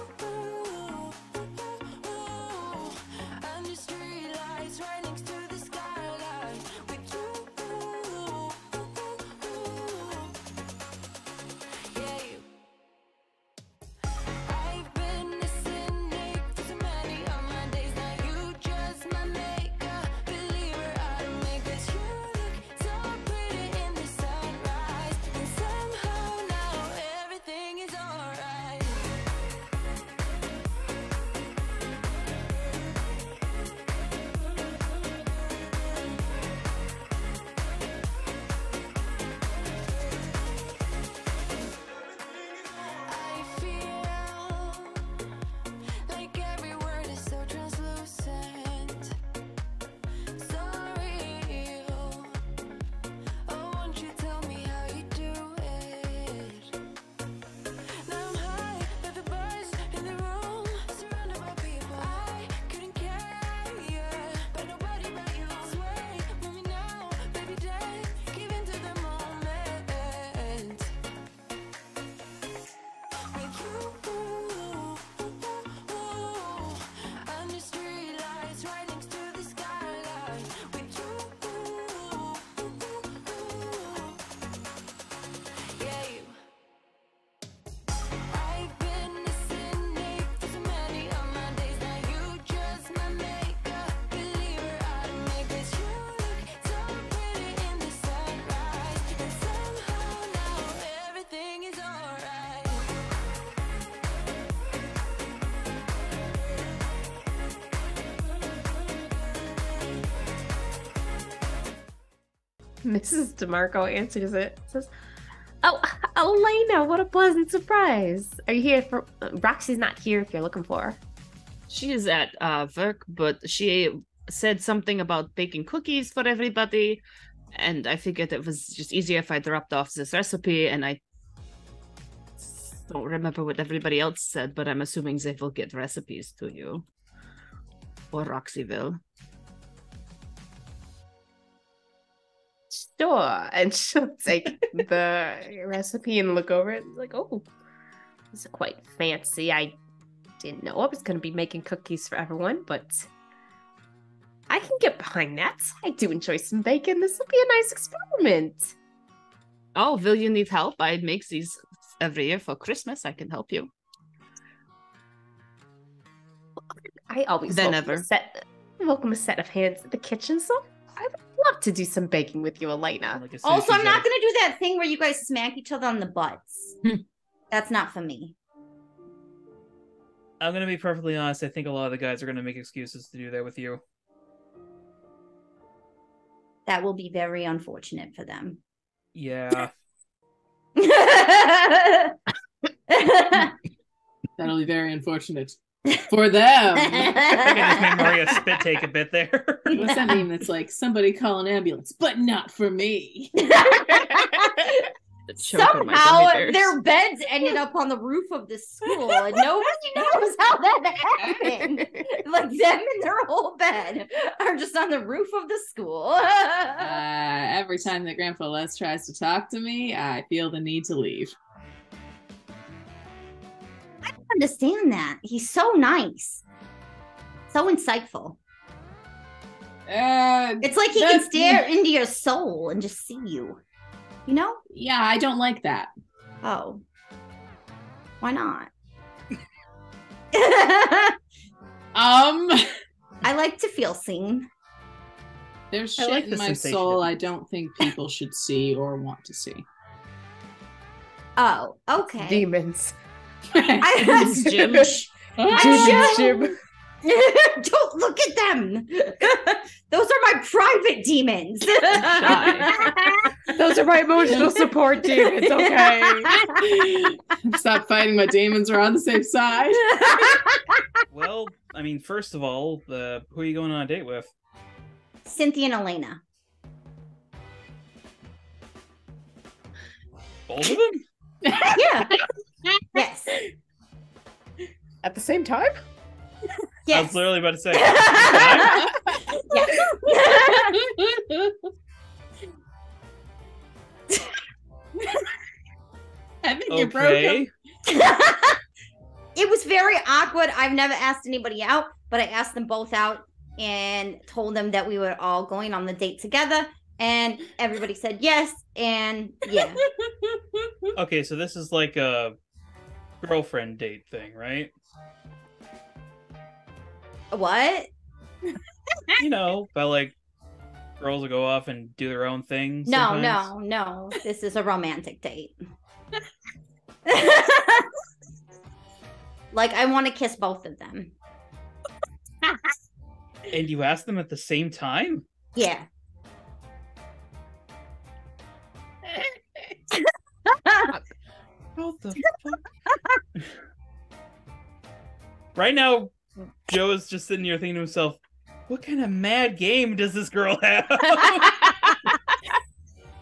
and your street lights right next to the skyline. With you, yeah. I've been a cynic for so many of my days. Now you just my makeup, believer out of me. 'Cause you look so pretty in the sunrise, and somehow now everything is alright. Mrs. DeMarco answers it. Says, "Oh, Elena, what a pleasant surprise! Are you here for? Roxy's not here if you're looking for her." She is at work, but she said something about baking cookies for everybody, and I figured it was just easier if I dropped off this recipe, and I don't remember what everybody else said, but I'm assuming they will get recipes to you. Or Roxy will. Sure, and she'll take the recipe and look over it. Like, oh, this is quite fancy. I didn't know I was going to be making cookies for everyone, but I can get behind that. I do enjoy some bacon. This will be a nice experiment. Oh, will you need help? I make these every year for Christmas. I can help you. I always welcome a set of hands in the kitchen, so I would love to do some baking with you, Elena. Like Also, I'm not going to do that thing where you guys smack each other on the butts. That's not for me. I'm going to be perfectly honest. I think a lot of the guys are going to make excuses to do that with you. That will be very unfortunate for them. Yeah. That'll be very unfortunate for them. I think I just made Maria spit take a bit there. What's that mean? It's like somebody call an ambulance, but not for me. Somehow their beds ended up on the roof of the school and nobody knows how that happened. Like them and their whole bed are just on the roof of the school. Every time that Grandpa Les tries to talk to me, I feel the need to leave. I don't understand that. He's so nice. So insightful. It's like he can stare into your soul and just see you. You know? Yeah, I don't like that. Oh. Why not? I like to feel seen. There's shit in my soul I don't think people should see or want to see. Oh, okay. Demons. Demons, Jim. Demons, Jim. Don't look at them. Those are my private demons. Those are my emotional support demons, okay? Stop fighting my demons. We're on the same side. Well, I mean, first of all, who are you going on a date with? Cynthia and Elena. Both of them? Yeah. Yes. At the same time? Yes. I was literally about to say. I think you're broken. It was very awkward. I've never asked anybody out, but I asked them both out and told them that we were all going on the date together. And everybody said yes. And yeah. Okay, so this is like a girlfriend date thing, right? What? You know, but like girls will go off and do their own things. No. This is a romantic date. Like, I want to kiss both of them. And you ask them at the same time? Yeah. What the fuck? Right now, Joe is just sitting here thinking to himself, what kind of mad game does this girl have?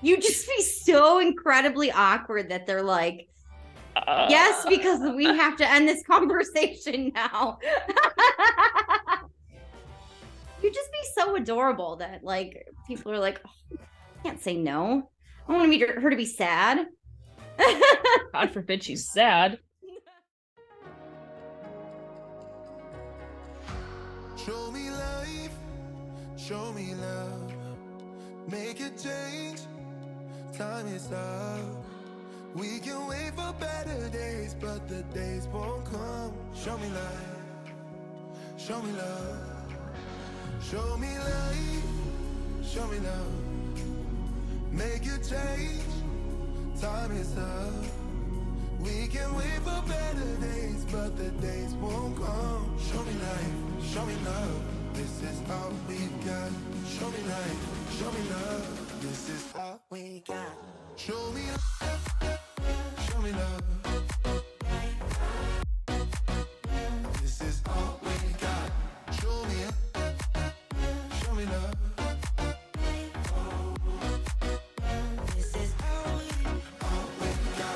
You just be so incredibly awkward that they're like, yes, because we have to end this conversation now. You just be so adorable that like people are like, oh, I can't say no. I want her to be sad. God forbid she's sad. Show me life, show me love, make a change, time is up. We can wait for better days, but the days won't come. Show me life, show me love, show me life, show me love, make a change, time is up. We can wait for better days, but the days won't come. Show me life, show me love, this is all we got. Show me life, show me love. This is all we got. Show me love. This is all we got. Show me love. This is all we got.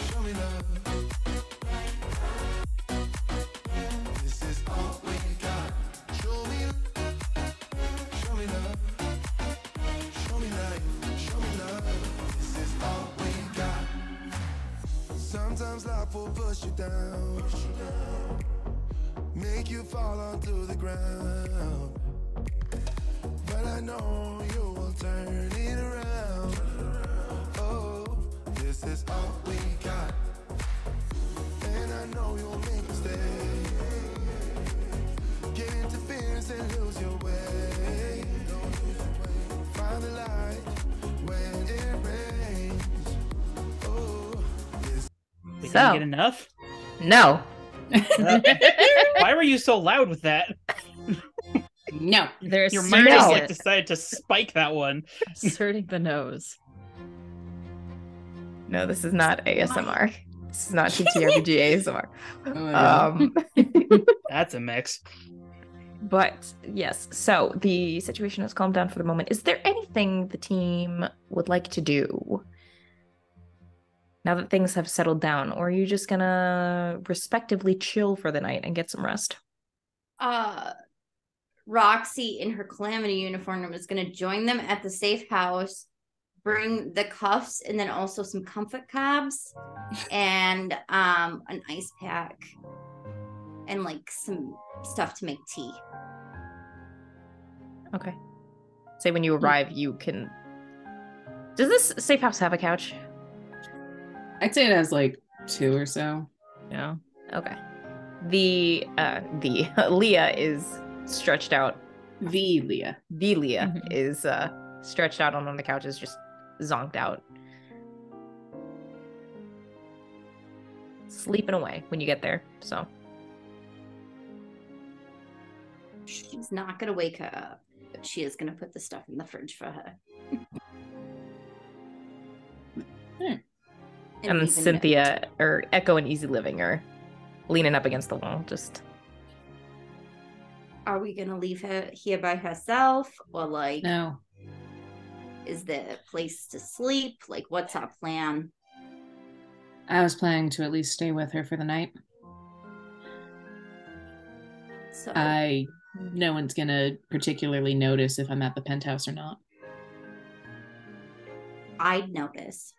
Show me love. This is all we got. Show me love. Show me love. Show me life. Show me love. This is all we got. Sometimes life will push you down, make you fall onto the ground. But I know you will turn it around. Oh, this is all we got. And I know you'll make mistakes, get interference and lose your way. Find the light when it rains. Oh, this. We So. didn't get enough? No. Why were you so loud with that? No. They're Your asserting mic just No. like it. decided to spike that one. Asserting the nose. No, this is not ASMR. This is not TTRPG ASMR. Oh, yeah. That's a mix. But yes, so the situation has calmed down for the moment. Is there anything the team would like to do now that things have settled down, or are you just gonna respectively chill for the night and get some rest? Roxy in her Calamity uniform is going to join them at the safe house, bring the cuffs, and then also some comfort cobs and an ice pack and like some stuff to make tea. Okay. Say when you arrive, you can. Does this safe house have a couch? I'd say it has like 2 or so. Yeah. Okay. The Leah is stretched out. The Leah. The Leah Mhm. is stretched out on one of the couches, just zonked out. Sleeping away when you get there, so. She's not going to wake her up, but she is going to put the stuff in the fridge for her. And leave a note. Cynthia, or Echo and Easy Living are leaning up against the wall, just. Are we going to leave her here by herself? Or like, No. is there a place to sleep? Like, what's our plan? I was planning to at least stay with her for the night. So No one's gonna particularly notice if I'm at the penthouse or not. I'd notice.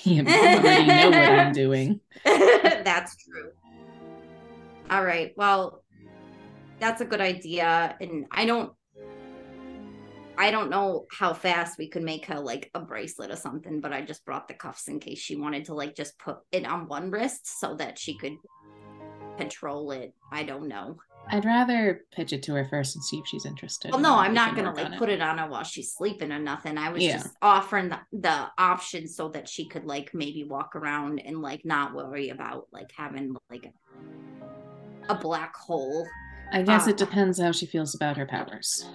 You already know what I'm doing. That's true. All right. Well, that's a good idea. And I don't know how fast we could make her like a bracelet or something, but I just brought the cuffs in case she wanted to like just put it on one wrist so that she could control it. I don't know. I'd rather pitch it to her first and see if she's interested. Well, no, and I'm we not can gonna work like on put it on her while she's sleeping or nothing. I was Yeah. just offering the option so that she could like maybe walk around and like not worry about like having like a black hole. I guess it depends how she feels about her powers.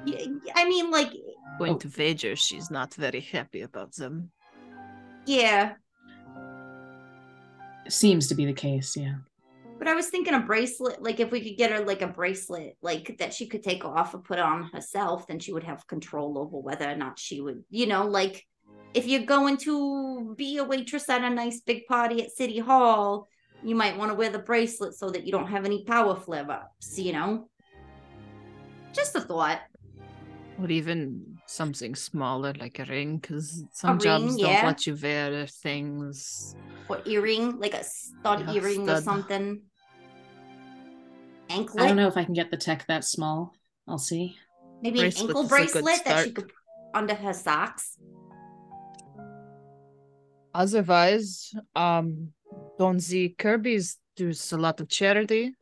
I mean, like, Going to wager she's not very happy about them. yeah. Seems to be the case, yeah. But I was thinking a bracelet, like if we could get her like a bracelet, like that she could take off and put on herself, then she would have control over whether or not she would, like if you're going to be a waitress at a nice big party at City Hall, you might want to wear the bracelet so that you don't have any power flare-ups, Just a thought. Or even something smaller like a ring, because some ring, jobs yeah. don't let you wear things. Or earring, like a stud Yeah, earring or stud. something. Anklet. I don't know if I can get the tech that small. I'll see. Maybe an Bracelet ankle is a good bracelet that she start. could put under her socks. Otherwise, don't the Kirby's do a lot of charity.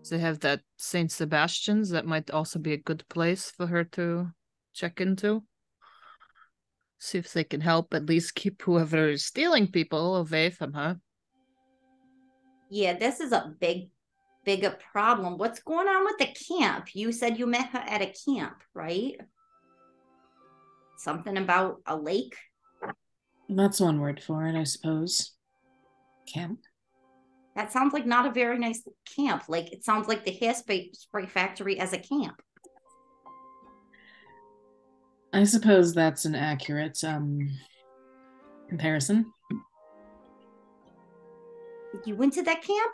They have that Saint Sebastian's that might also be a good place for her to check into. See if they can help at least keep whoever is stealing people away from her. Yeah, this is a bigger problem. What's going on with the camp? You said you met her at a camp, right? something about a lake? That's one word for it, I suppose. Camp. That sounds like not a very nice camp. Like, it sounds like the hairspray factory as a camp. I suppose that's an accurate comparison. You went to that camp?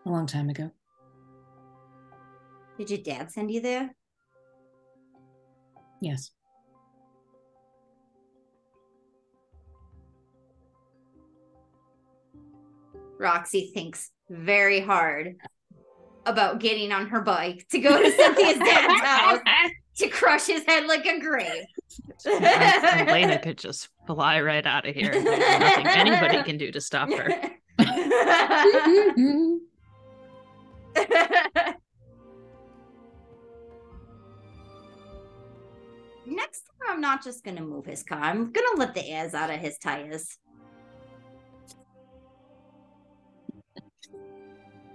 A long time ago. Did your dad send you there? Yes. Roxy thinks very hard about getting on her bike to go to Cynthia's dad's house to crush his head like a grape. Elena could just fly right out of here. There's nothing anybody can do to stop her. Next time, I'm not just going to move his car. I'm going to let the airs out of his tires.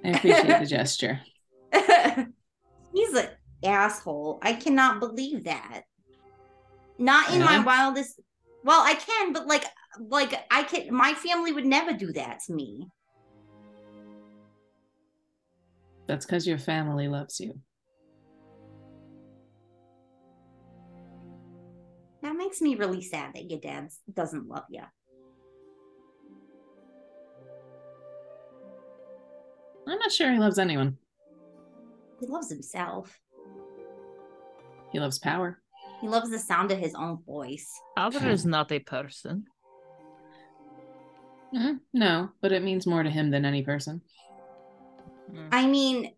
I appreciate the gesture. He's an asshole. I cannot believe that. Not in my wildest. Well, I can, but like I can. My family would never do that to me. That's because your family loves you. That makes me really sad that your dad doesn't love you. I'm not sure he loves anyone. He loves himself. He loves power. He loves the sound of his own voice. Albert is not a person. No, but it means more to him than any person. I mean,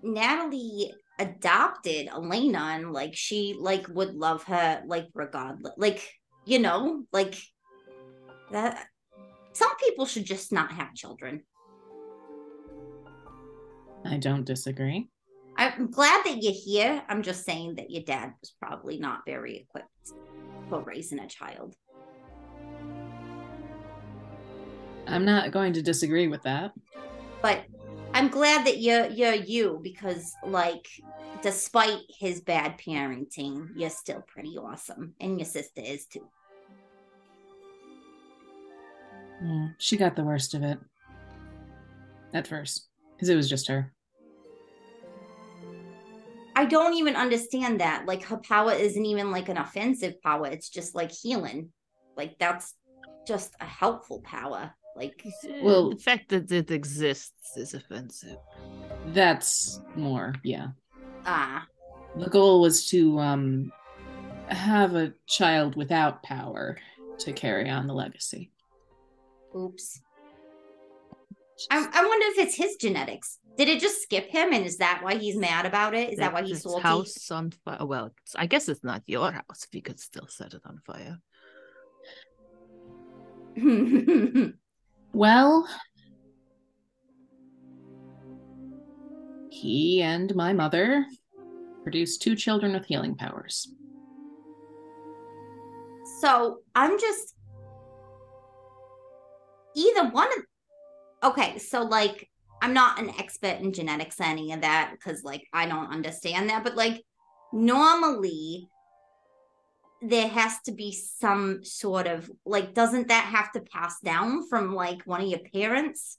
Natalie adopted Elena, and like she like would love her like regardless. Like, you know, like that. Some people should just not have children. I don't disagree. I'm glad that you're here. I'm just saying that your dad was probably not very equipped for raising a child. I'm not going to disagree with that. But I'm glad that you're you, because like despite his bad parenting, you're still pretty awesome, and your sister is too. She got the worst of it at first because it was just her. I don't even understand that. Like, her power isn't even like an offensive power. It's just like healing. Like, that's just a helpful power. Like, well, the fact that it exists is offensive. That's more, yeah. ah, The goal was to have a child without power to carry on the legacy. oops. I wonder if it's his genetics. Did it just skip him, and is that why he's mad about it? Is that why he's salty? House on fire. Well, I guess it's not your house if you could still set it on fire. Well, he and my mother produced 2 children with healing powers. So I'm just either one of. Okay, so like I'm not an expert in genetics or any of that because like I don't understand that, but like normally there has to be some sort of like, doesn't that have to pass down from like one of your parents?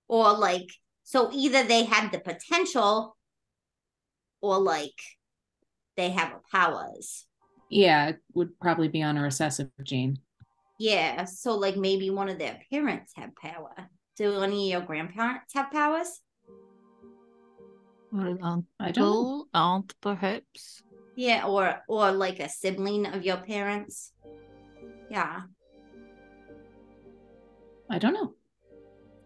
Or like, so either they had the potential or like they have powers. Yeah, it would probably be on a recessive gene. Yeah, so like maybe one of their parents have power. Do any of your grandparents have powers? Or an uncle, I don't know. aunt, perhaps. Yeah, or like a sibling of your parents. Yeah. I don't know.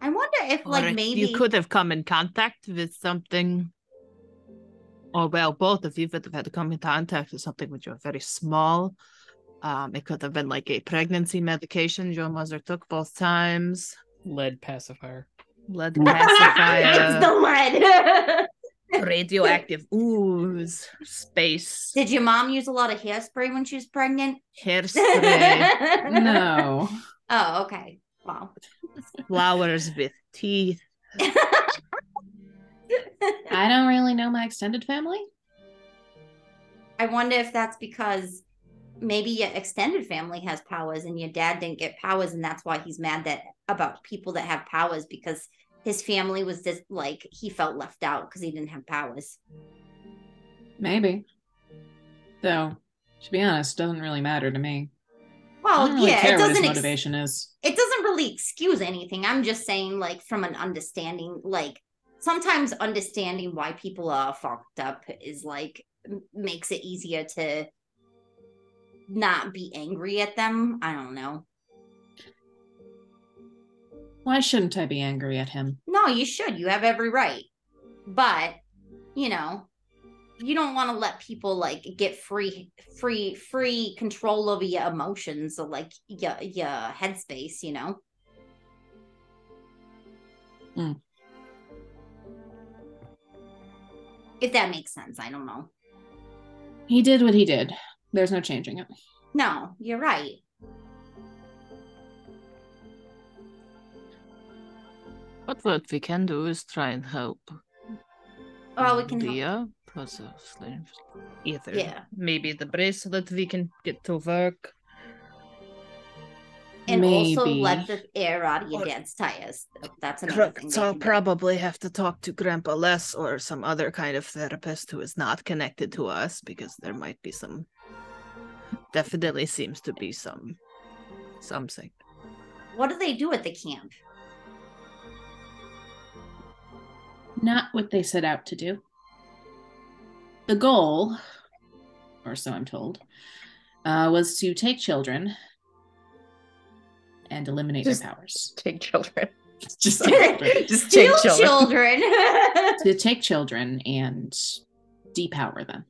I wonder if like Or maybe you could have come in contact with something. Or well, both of you would have had to come in contact with something when you were very small. It could have been like a pregnancy medication your mother took both times. Lead pacifier. Lead it's pacifier. the lead. Radioactive ooze. Space. Did your mom use a lot of hairspray when she was pregnant? Hairspray. No. Oh, okay. Wow. Flowers with teeth. I don't really know my extended family. I wonder if that's because maybe your extended family has powers and your dad didn't get powers, and that's why he's mad about people that have powers, because his family was just like, he felt left out because he didn't have powers. Maybe. Though, to be honest, doesn't really matter to me. I Well, don't really yeah, care it what his doesn't motivation is. it doesn't really excuse anything. I'm just saying, like, from an understanding, like, sometimes understanding why people are fucked up is like makes it easier to not be angry at them. I don't know. Why shouldn't I be angry at him? No, you should. You have every right. But, you know, you don't want to let people like get free control over your emotions or like your headspace, you know. Mm. If that makes sense, I don't know. He did what he did. There's no changing it. No, you're right. But what we can do is try and help. Well, we can help. Dia plus a slave. Either. Yeah. Maybe the bracelet we can get to work. And also Maybe. let the air out of your Or- dad's tires. That's another thing. So they I'll can do. probably have to talk to Grandpa Les or some other kind of therapist who is not connected to us, because there might be some. Definitely seems to be something. What do they do at the camp? Not what they set out to do. The goal, or so I'm told, was to take children and eliminate Just- their powers. Take children. Just take children. Just take Steal children. To take children and depower them.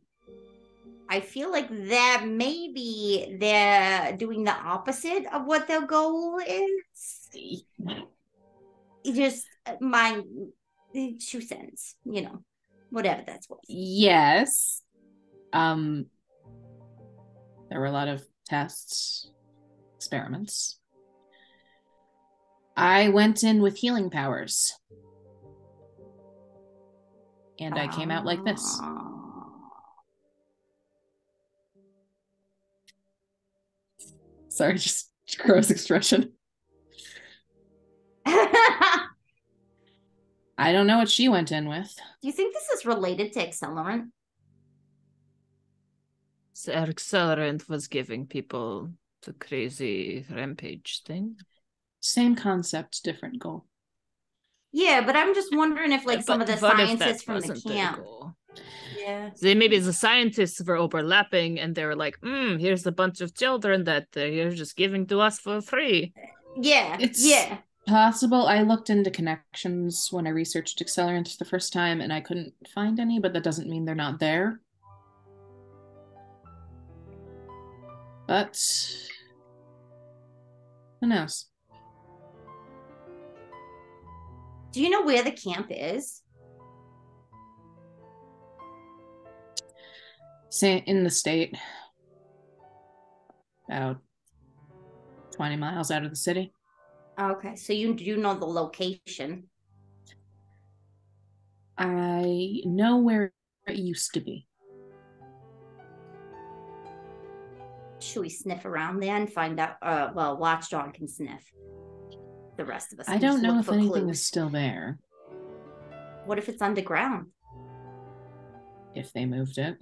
I feel like that maybe they're doing the opposite of what their goal is. It just my 2 cents, you know, whatever that's worth. Yes. There were a lot of tests, experiments. I went in with healing powers. And I came out like this. Sorry, just gross expression. Do I don't know what she went in with. you think this is related to accelerant? So accelerant was giving people the crazy rampage thing. Same concept, different goal. Yeah, but I'm just wondering if like some of the But what if scientists that from the wasn't their camp. goal? Yeah. Maybe the scientists were overlapping and they were like, here's a bunch of children that you're just giving to us for free. Yeah. It's- Yeah. Possible. I looked into connections when I researched accelerants the first time and I couldn't find any, but that doesn't mean they're not there. But who knows? Do you know where the camp is? Say in the state. About 20 miles out of the city. Okay, so you do know the location. I know where it used to be. Should we sniff around there and find out? Well, Watchdog can sniff. The rest of us. I can don't just know look if for anything clues. is still there. What if it's underground? If they moved it.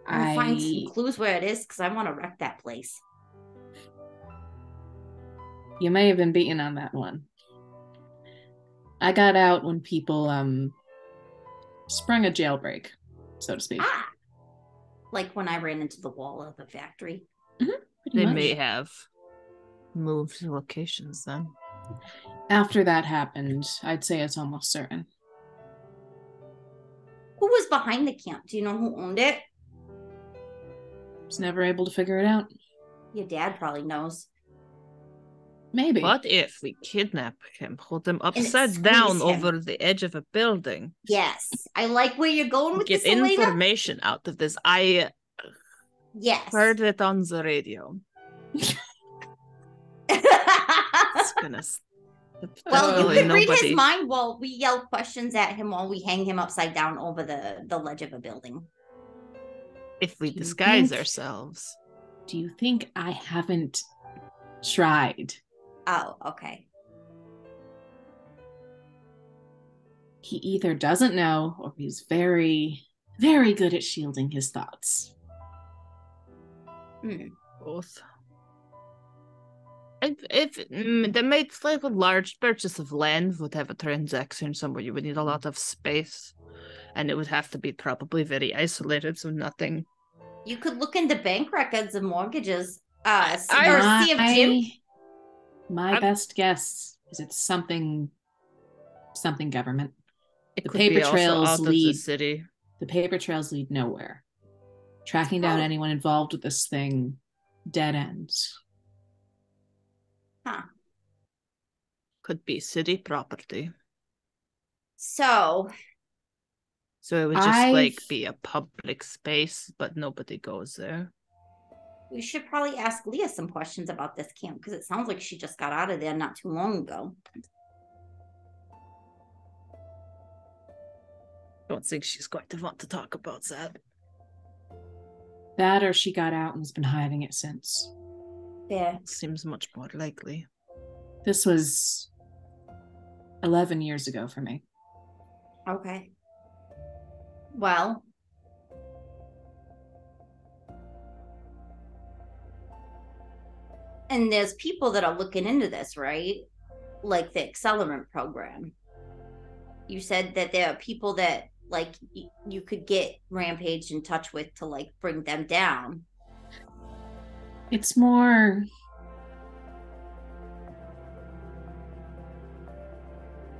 I'm gonna find some clues where it is because I want to wreck that place. You may have been beaten on that one. I got out when people sprung a jailbreak, so to speak. Ah, like when I ran into the wall of the factory. Pretty They much. may have moved locations then. After that happened, I'd say it's almost certain. Who was behind the camp? Do you know who owned it? Was never able to figure it out. Your dad probably knows. Maybe. What if we kidnap him, hold him squeeze upside down him. over the edge of a building? Yes, I like where you're going with Get this, Elena. information out of this. I Yes. heard it on the radio. It's gonna. Well, you Really could read his nobody- mind while we yell questions at him while we hang him upside down over the ledge of a building. If we Do you disguise think- ourselves. Do you think I haven't tried? Oh, okay. He either doesn't know or he's very, very good at shielding his thoughts. Both. If they made like a large purchase of land would have a transaction somewhere you would need a lot of space. And it would have to be probably very isolated, so nothing. You could look into bank records and mortgages. I- Or see if Jim. My best guess is it's something government. It The could paper be also trails out of the lead- city. The paper trails lead nowhere. Tracking down Oh. anyone involved with this thing, dead ends. Huh. Could be city property. So So it would just I've- be a public space, but nobody goes there. we should probably ask Leah some questions about this camp because it sounds like she just got out of there not too long ago. Don't think she's going to want to talk about that. That or she got out and has been hiding it since. Yeah. Seems much more likely. This was 11 years ago for me. Okay. Well. And there's people that are looking into this, right? Like the accelerant program. You said that there are people that like you could get Rampage in touch with to like bring them down. It's more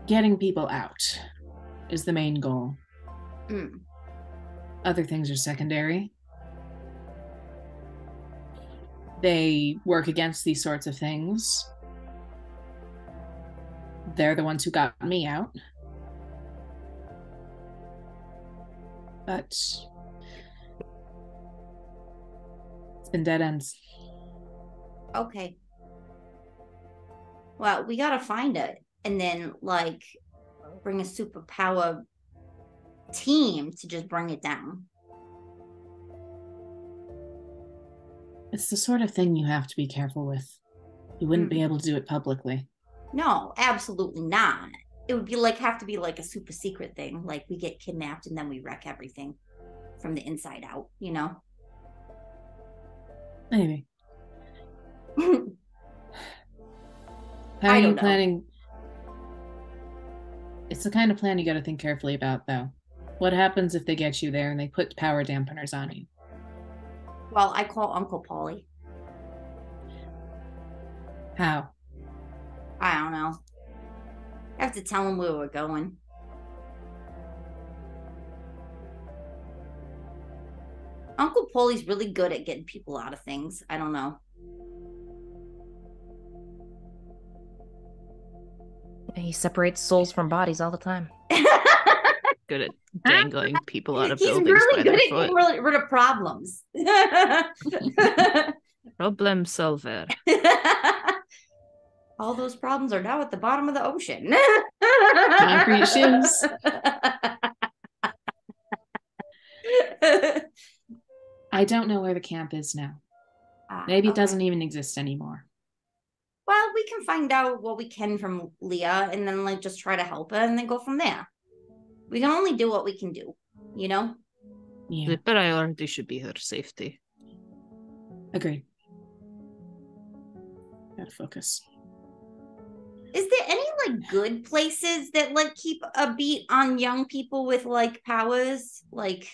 getting people out is the main goal. Mm. Other things are secondary. They work against these sorts of things. They're the ones who got me out. But it's been dead ends. Okay. Well, we gotta find it and then like bring a superpower team to just bring it down. It's the sort of thing you have to be careful with. You wouldn't be able to do it publicly. No, absolutely not. It would be like have to be like a super secret thing. Like we get kidnapped and then we wreck everything from the inside out, you know? Maybe. I How are you don't know. planning? It's the kind of plan you got to think carefully about, though. What happens if they get you there and they put power dampeners on you? Well, I call Uncle Paulie. How? I don't know. I have to tell him where we're going. Uncle Paulie's really good at getting people out of things. I don't know. He separates souls from bodies all the time. Good at dangling people out of He's buildings really by good their at foot. getting rid of problems. Problem solver. All those problems are now at the bottom of the ocean. Concrete shoes. I don't know where the camp is now. Maybe it Okay. doesn't even exist anymore. Well, we can find out what we can from Leah and then like just try to help her and then go from there. We can only do what we can do, you know? Yeah, The priority should be her safety. agreed. Gotta focus. Is there any like good places that like keep a beat on young people with like powers? Like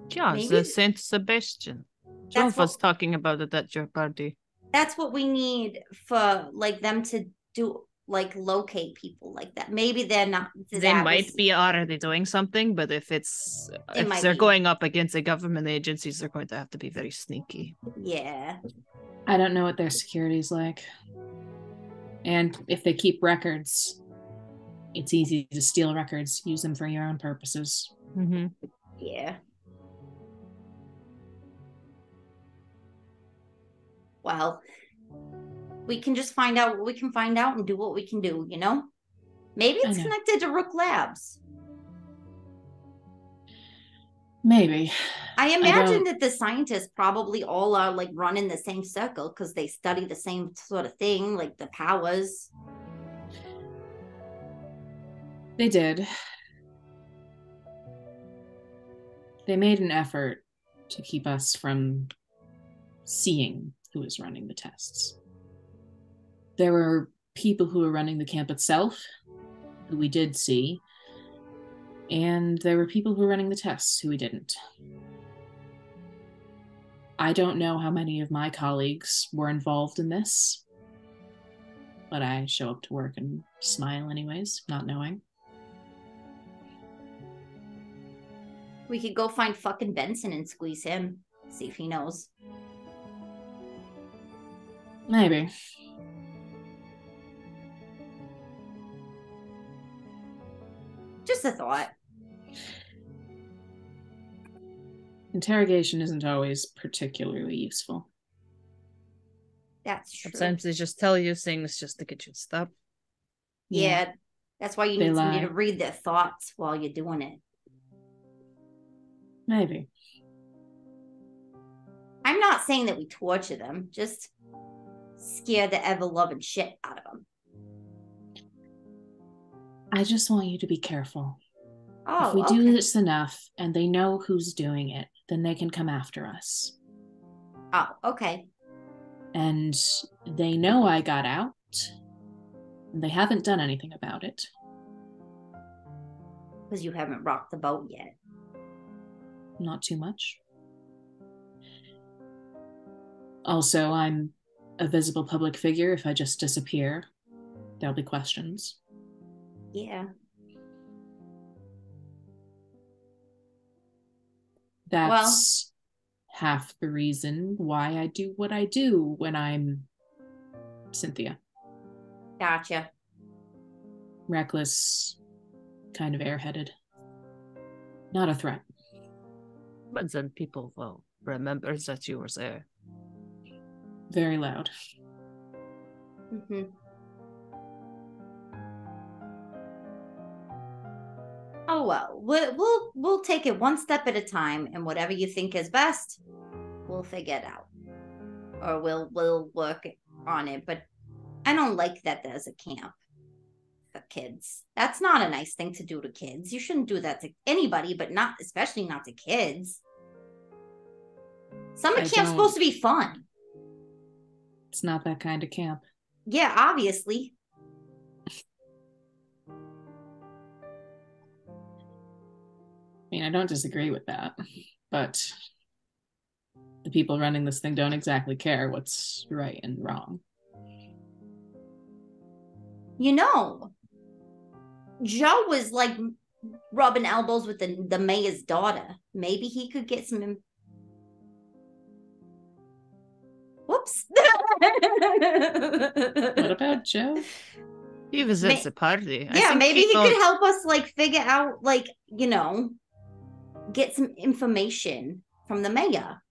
Yeah, Maybe- the Saint Sebastian. Joe That's was what- talking about it at your party. that's what we need for like them to do, like locate people like that. Maybe they're not. They might be already doing something, but if might they're be. going up against the government agencies, they're going to have to be very sneaky. Yeah. I don't know what their security's like. And if they keep records, it's easy to steal records, use them for your own purposes. Mm-hmm. Yeah. Well, we can just find out what we can find out and do what we can do, you know? Maybe I it's know. connected to Rook Labs. Maybe. I I imagine don't. that the scientists probably all are like running the same circle because they study the same sort of thing, like the powers. They did. They made an effort to keep us from seeing who was running the tests. There were people who were running the camp itself, who we did see, and there were people who were running the tests who we didn't. I don't know how many of my colleagues were involved in this, but I show up to work and smile anyways, not knowing. We could go find fucking Benson and squeeze him, see if he knows. Maybe. Just a thought. Interrogation isn't always particularly useful. That's true. Sometimes they just tell you things just to get you to stop. Yeah, that's why you They need somebody lie. to read their thoughts while you're doing it. Maybe. I'm not saying that we torture them, just scare the ever-loving shit out of them. I just want you to be careful. Oh, If we okay. do this enough and they know who's doing it, then they can come after us. Oh, okay. And they know I got out. And they haven't done anything about it. Because you haven't rocked the boat yet. Not too much. Also, I'm a visible public figure. If I just disappear, there'll be questions. Yeah. That's half the reason why I do what I do when I'm Cynthia. Gotcha. Reckless, kind of airheaded. Not a threat. But then people will remember that you were there. Very loud. Mm-hmm. Oh well, we'll take it one step at a time, and whatever you think is best, we'll figure it out, or we'll work on it. But I don't like that there's a camp for kids. That's not a nice thing to do to kids. You shouldn't do that to anybody, but not especially not to kids. Summer camp's supposed to be fun. It's not that kind of camp. Yeah, obviously. I mean, I don't disagree with that, but the people running this thing don't exactly care what's right and wrong. You know, Joe was like rubbing elbows with the mayor's daughter. Maybe he could get some. Whoops. What about Joe? He was at the party. Yeah, maybe he could help us like figure out, like, you know, get some information from the mayor.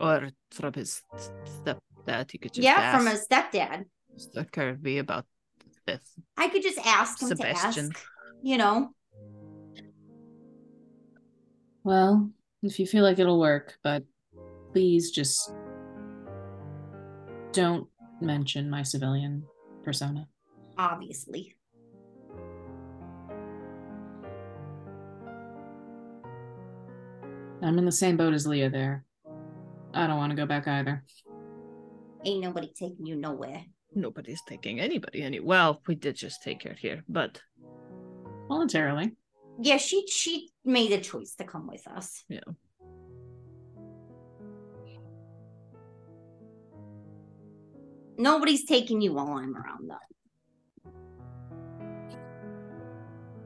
Or from his stepdad. He could just from his stepdad. That could be about this. I could just ask him Sebastian. to ask, you know. Well, if you feel like it'll work, but please just don't mention my civilian persona. Obviously. I'm in the same boat as Leah there. I don't want to go back either. Ain't nobody taking you nowhere. Nobody's taking anybody any. Well, we did just take her here, but Voluntarily. Yeah, she made a choice to come with us. yeah. Nobody's taking you while I'm around, though.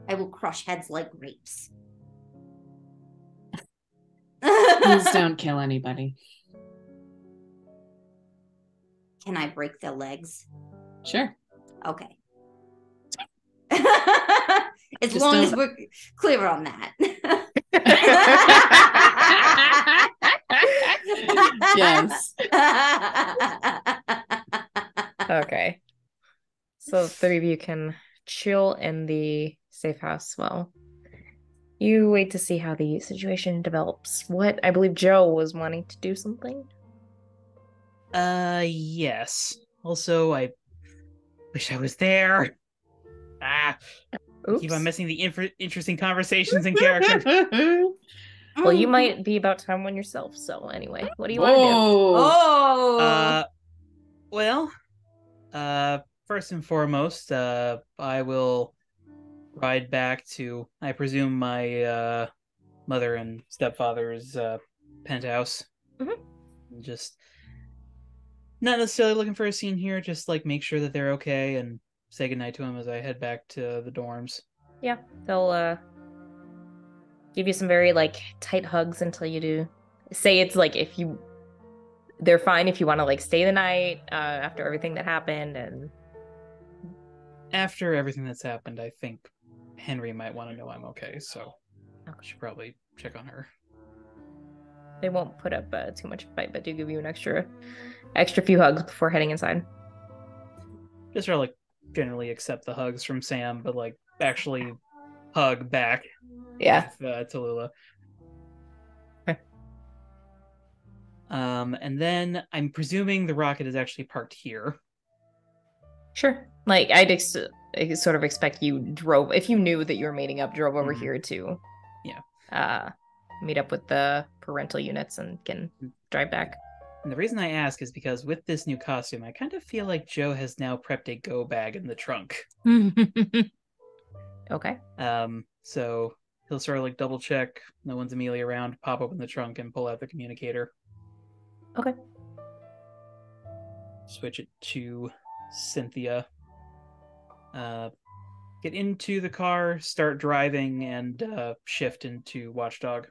I will crush heads like grapes. Please don't kill anybody. Can I break their legs? Sure. Okay. As Just long as don't- we're clear on that. Yes. Okay. So the three of you can chill in the safe house while You wait to see how the situation develops. What? I believe Joe was wanting to do something. Yes. Also, I wish I was there. Ah, I keep on Oops. missing the interesting conversations in character. Well, you might be about to have one yourself. So anyway, what do you want to do? Whoa. Oh. Well, first and foremost, I will ride back to, I presume, my mother and stepfather's penthouse. Mhm. Just not necessarily looking for a scene here, just like make sure that they're okay and say goodnight to them as I head back to the dorms. Yeah, they'll give you some very like tight hugs until you do. Say it's like if you they're fine if you want to like stay the night after everything that happened and After everything that's happened, I think Henry might want to know I'm okay, so I should probably check on her. they won't put up too much of a fight, but do give you an extra few hugs before heading inside. Just sort of like generally accept the hugs from Sam, but like actually hug back Yeah. with Tallulah. Okay. And then I'm presuming the rocket is actually parked here. Sure. Like I sort of expect you drove if you knew that you were meeting up, drove over here to meet up with the parental units and can drive back. And the reason I ask is because with this new costume, I kind of feel like Joe has now prepped a go bag in the trunk. Okay. So he'll sort of like double check, no one's immediately around, pop open the trunk and pull out the communicator. Okay. Switch it to Cynthia. Get into the car, start driving, and shift into Watchdog.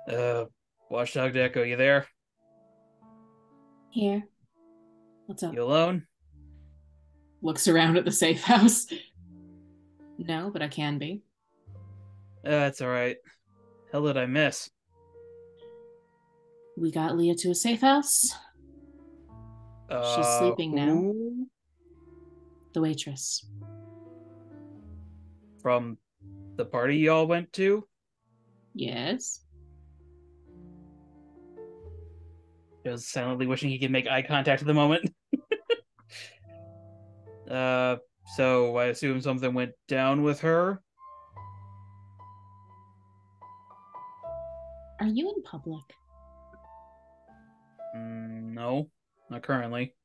Watchdog Deco, you there? Here. What's up? You alone? Looks around at the safe house. No, but I can be. That's all right. Hell did I miss? We got Leah to a safe house. She's sleeping now. The waitress. From the party y'all went to? Yes. Joe's silently wishing he could make eye contact at the moment. So I assume something went down with her? Are you in public? No, not currently.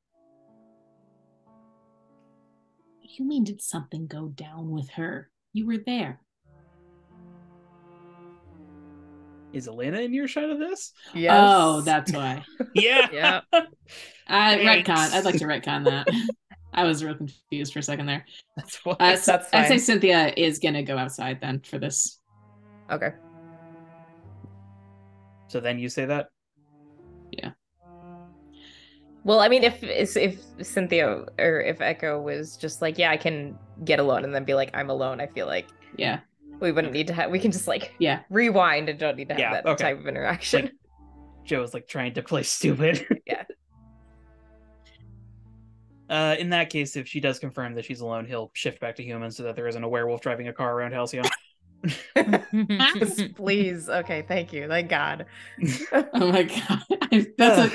What do you mean did something go down with her? You were there. Is Elena in your shot of this? Yes. Oh, that's why. Yeah. Yeah. Retcon. Thanks. I'd like to retcon that. I was real confused for a second there. That's why. That's I'd say fine. Cynthia is gonna go outside then for this. Okay. So then you say that? Well, I mean, if Cynthia or if Echo was just like, yeah, I can get alone, and then be like, I'm alone, I feel like Yeah. we wouldn't need to have. We can just like Yeah. rewind and don't need to have Yeah, that okay. type of interaction. Like, Joe's like trying to play stupid. Yeah. In that case, if she does confirm that she's alone, he'll shift back to human so that there isn't a werewolf driving a car around Halcyon. Please. Okay. Thank you. Thank God. Oh my god.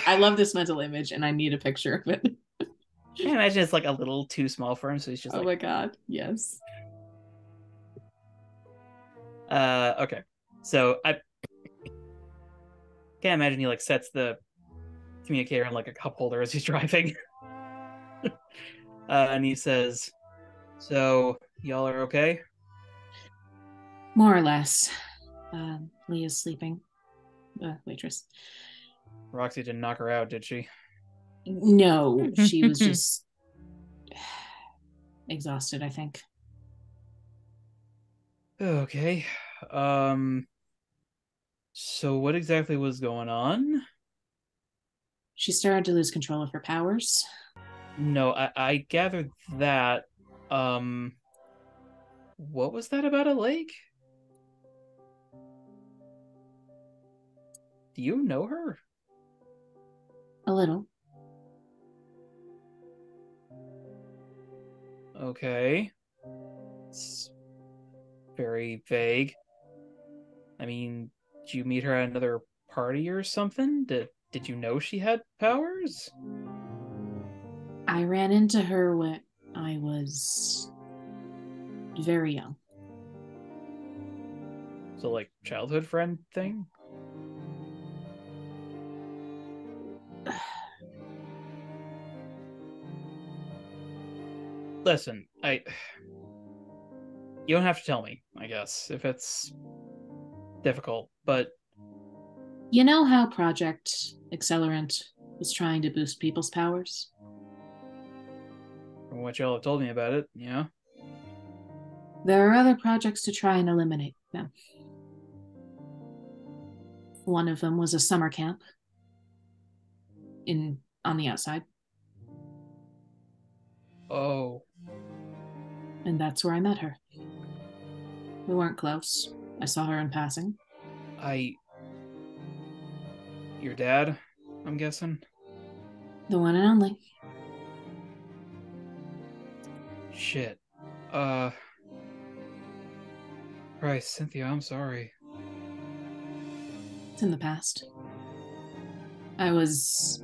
I love this mental image and I need a picture of it. I imagine it's like a little too small for him, so he's just Oh like, my god. Yes. okay. So I can't imagine he like sets the communicator in like a cup holder as he's driving. And he says, so y'all are okay? More or less. Leah's sleeping. Waitress. Roxy didn't knock her out, did she? No, she was just exhausted, I think. Okay. So what exactly was going on? She started to lose control of her powers. No, I gathered that. What was that about a lake? Do you know her? A little. Okay. It's very vague. I mean, did you meet her at another party or something? Did you know she had powers? I ran into her when I was very young. So, like, childhood friend thing? Listen, you don't have to tell me, I guess, if it's difficult, but You know how Project Accelerant was trying to boost people's powers? from what y'all have told me about it, yeah. There are other projects to try and eliminate them. One of them was a summer camp on the outside, Oh, and that's where I met her. We weren't close. I saw her in passing. your dad, I'm guessing? The one and only. Shit. Christ, Cynthia, I'm sorry. It's in the past. It was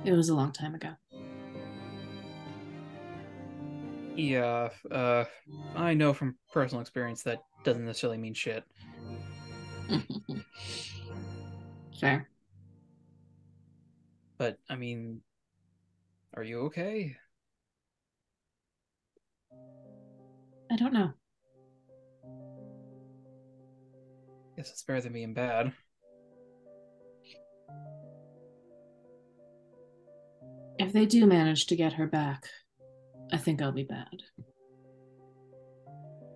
a long time ago. Yeah, I know from personal experience that doesn't necessarily mean shit. Fair. But, I mean, are you okay? I don't know. Guess it's better than being bad. If they do manage to get her back, I think I'll be bad.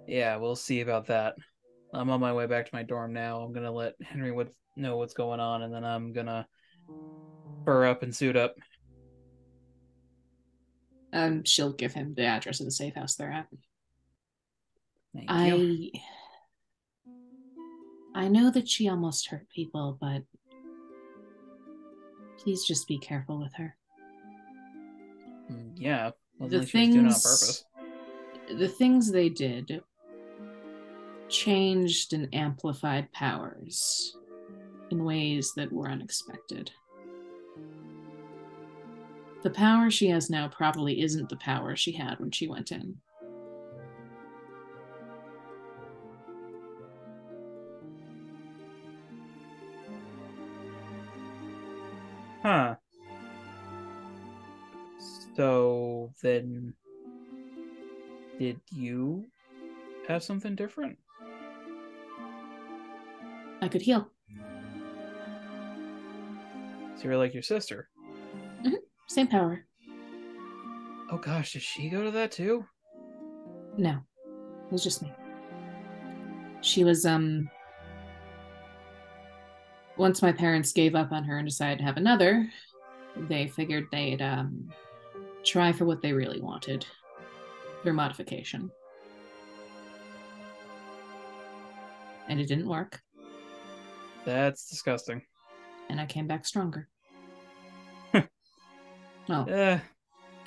Yeah, we'll see about that. I'm on my way back to my dorm now. I'm gonna let Henry know what's going on, and then I'm gonna fur up and suit up. She'll give him the address of the safe house they're at. Thank you. I know that she almost hurt people, but please just be careful with her. Yeah, wasn't like she was doing it on purpose. The things they did changed and amplified powers in ways that were unexpected. The power she has now probably isn't the power she had when she went in. Huh. So then, did you have something different? I could heal. So you're like your sister. Same power. Oh gosh, did she go to that too? No, it was just me. She was, once my parents gave up on her and decided to have another, they figured they'd, try for what they really wanted through modification. And it didn't work. That's disgusting. And I came back stronger. Well, Yeah.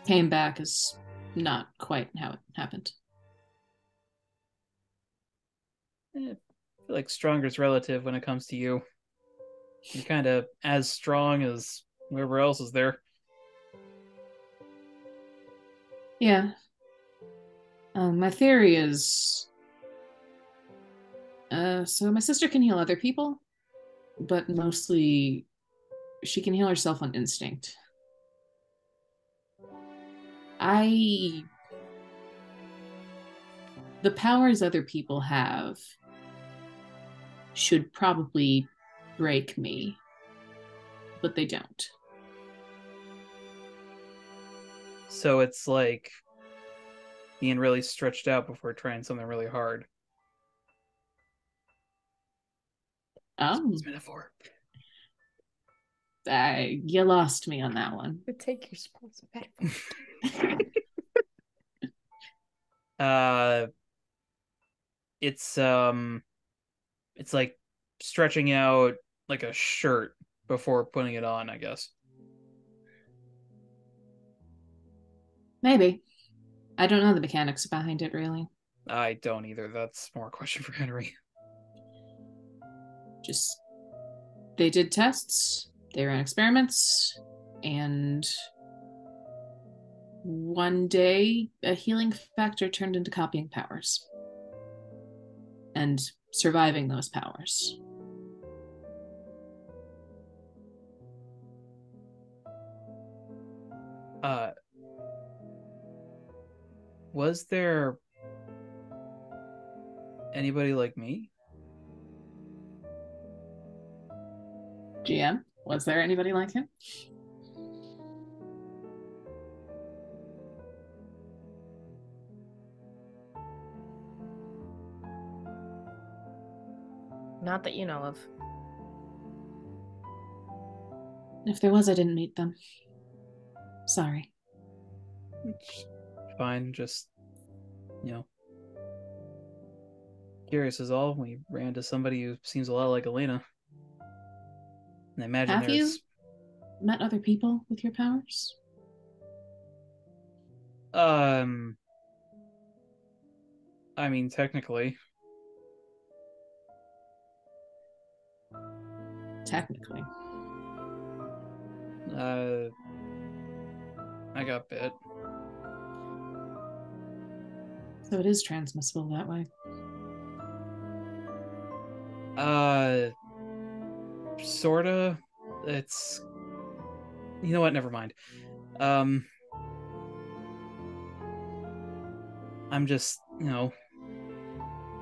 came back is not quite how it happened. I feel like stronger is relative when it comes to you. You're kind of as strong as whoever else is there. Yeah. My theory is... so my sister can heal other people, but mostly she can heal herself on instinct. The powers other people have should probably break me, but they don't. So it's like being really stretched out before trying something really hard. It's metaphor. You lost me on that one. Take your sponsor back. It's like stretching out like a shirt before putting it on, I guess. Maybe. I don't know the mechanics behind it, really. I don't either. That's more a question for Henry. They did tests, they ran experiments, and one day a healing factor turned into copying powers. And surviving those powers. Was there anybody like me? GM, was there anybody like him? Not that you know of. If there was, I didn't meet them. Sorry. It's fine, just, curious is all. We ran into somebody who seems a lot like Elena. And I imagine Have you there's... met other people with your powers? I mean, technically. Technically. I got bit. So it is transmissible that way. Sorta. It's... You know what? Never mind. I'm just, I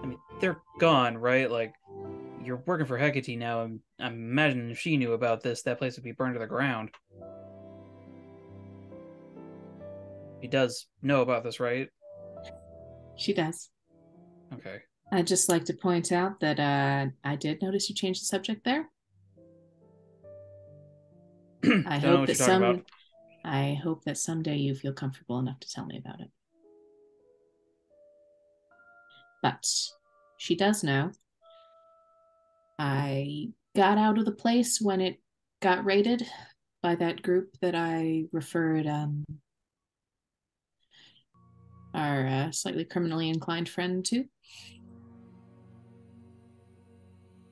mean, they're gone, right? Like, you're working for Hecate now, and I'm imagining if she knew about this, that place would be burned to the ground. He does know about this, right? She does. Okay. I'd just like to point out that I did notice you changed the subject there. I Don't know what you're talking about. I hope that someday you feel comfortable enough to tell me about it. But she does know. I got out of the place when it got raided by that group that I referred our slightly criminally inclined friend to.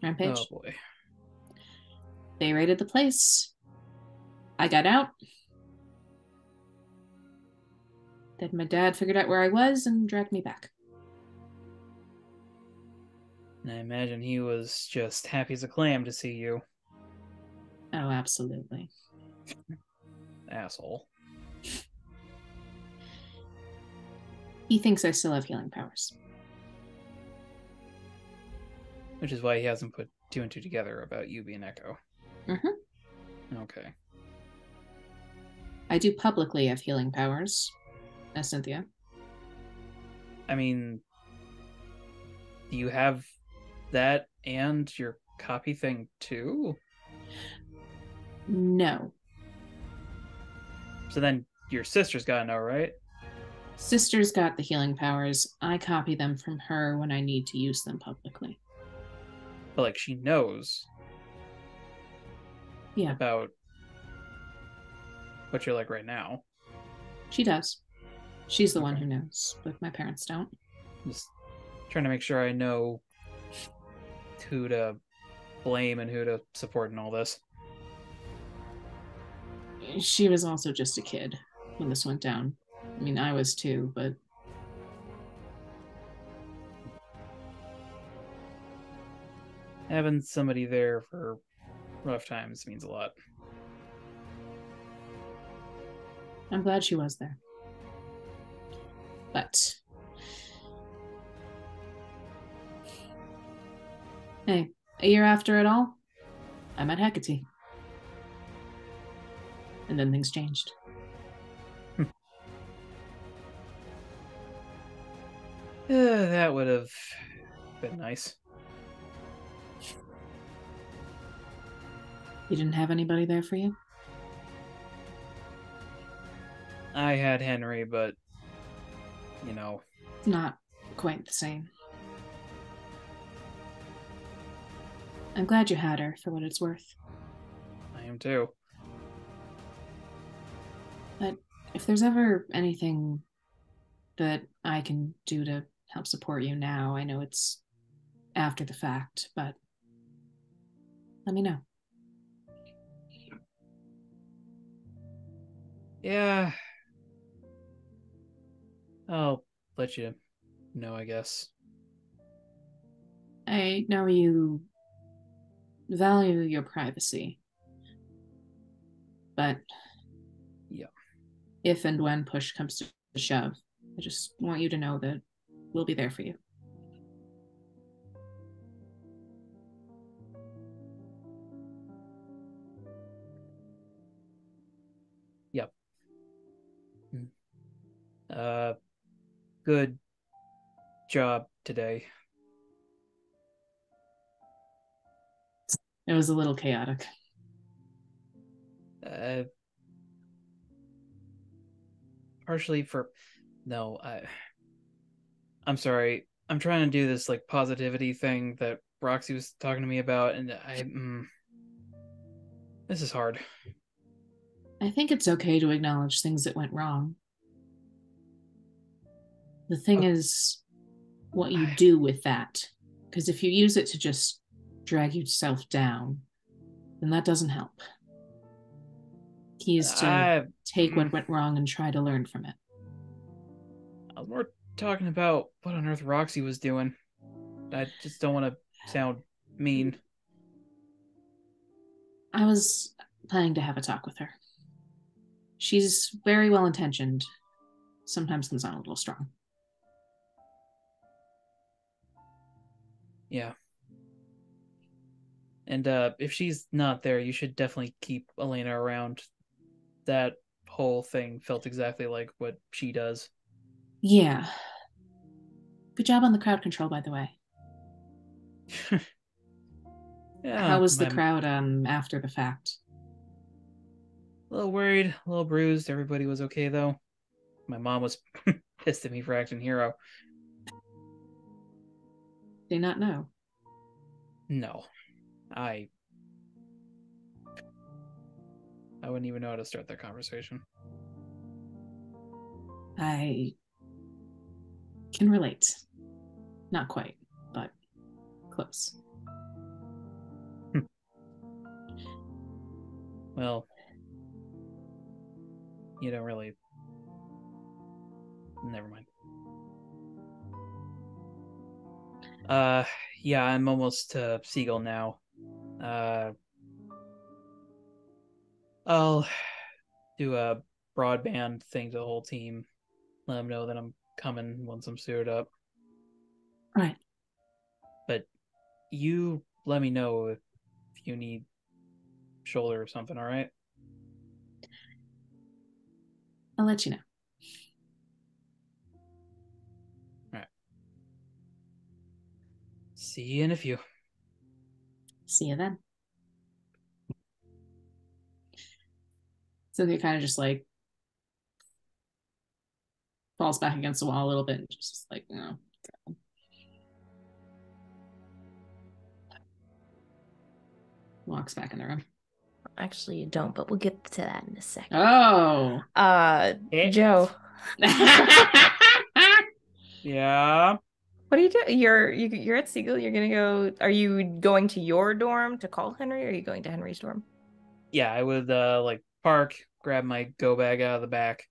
Rampage. Oh boy. They raided the place. I got out. Then my dad figured out where I was and dragged me back. And I imagine he was just happy as a clam to see you. Oh, absolutely. Asshole. He thinks I still have healing powers. Which is why he hasn't put two and two together about you being Echo. Mm-hmm. Okay. I do publicly have healing powers, as Cynthia. I mean, do you have that and your copy thing too? No. So then your sister's gotta know, right? Sister's got the healing powers. I copy them from her when I need to use them publicly. But like she knows Yeah, about what you're like right now. she does. She's the one Okay. who knows, but my parents don't. Just trying to make sure I know who to blame and who to support in all this. She was also just a kid when this went down. I mean, I was too, but Having somebody there for rough times means a lot. I'm glad she was there. But hey, a year after it all, I met Hecate. And then things changed. That would have been nice. You didn't have anybody there for you? I had Henry, but Not quite the same. I'm glad you had her for what it's worth. I am too. But if there's ever anything that I can do to help support you now, I know it's after the fact, but let me know. Yeah. I'll let you know, I guess. I know you value your privacy, but Yeah. if and when push comes to shove, I just want you to know that we'll be there for you. Yep. Good job today. It was a little chaotic. Partially for no, I'm sorry. I'm trying to do this like positivity thing that Roxy was talking to me about, and this is hard. I think it's okay to acknowledge things that went wrong. The thing is what you do with that. Because if you use it to just drag yourself down, then that doesn't help. Key is to take what went wrong and try to learn from it. I was more talking about what on earth Roxy was doing. I just don't want to sound mean. I was planning to have a talk with her. She's very well intentioned. Sometimes comes on a little strong. Yeah. And if she's not there, you should definitely keep Elena around. That whole thing felt exactly like what she does. Yeah. Good job on the crowd control, by the way. Yeah. How was the crowd after the fact? A little worried, a little bruised. Everybody was okay though. My mom was pissed at me for acting hero. Did not know? No. I wouldn't even know how to start that conversation. I can relate. Not quite, but close. Well, you don't really. Never mind. Yeah, I'm almost to Seagull now. I'll do a broadband thing to the whole team. Let them know that I'm coming once I'm suited up. Right. But you let me know if you need shoulder or something, all right? I'll let you know. All right. See you in a few. See you then. Cynthia kind of just like falls back against the wall a little bit and just like, God. Walks back in the room. Actually, you don't, but we'll get to that in a second. Oh. Joe. Yeah. What are you doing? You're at Siegel. You're gonna go. Are you going to your dorm to call Henry, or are you going to Henry's dorm? Yeah, I would like park, grab my go bag out of the back,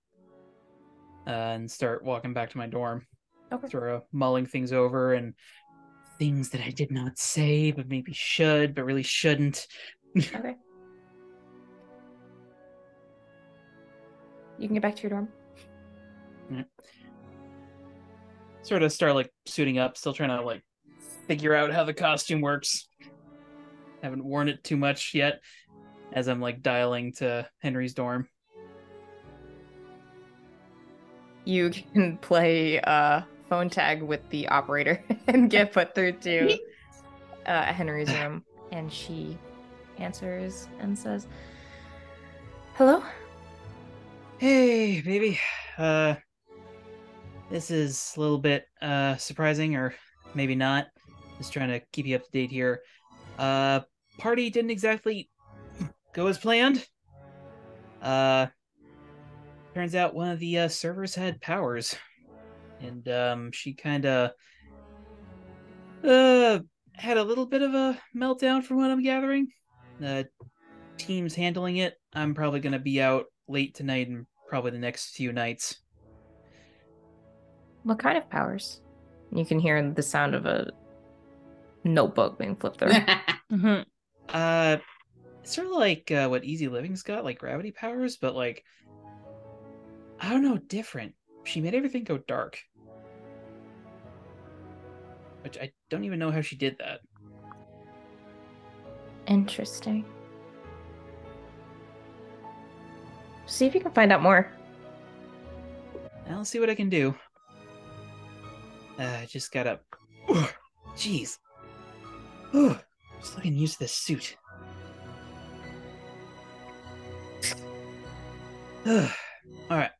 and start walking back to my dorm. Okay. Sort of mulling things over and things that I did not say, but maybe should, but really shouldn't. Okay. You can get back to your dorm. Yeah. Sort of start like suiting up, still trying to like figure out how the costume works. Haven't worn it too much yet as I'm like dialing to Henry's dorm. You can play phone tag with the operator and get put through to Henry's room. And she answers and says, "Hello? Hey, baby. This is a little bit surprising, or maybe not. Just trying to keep you up to date here. Party didn't exactly go as planned. Turns out one of the servers had powers, and she kind of had a little bit of a meltdown from what I'm gathering. The team's handling it. I'm probably going to be out late tonight and probably the next few nights. What kind of powers? You can hear the sound of a notebook being flipped through. It's sort of like what Easy Living's got, like gravity powers, but like, I don't know, different. She made everything go dark. Which I don't even know how she did that. Interesting. See if you can find out more. I'll see what I can do. I just gotta... Jeez. Just looking used to this suit. Alright.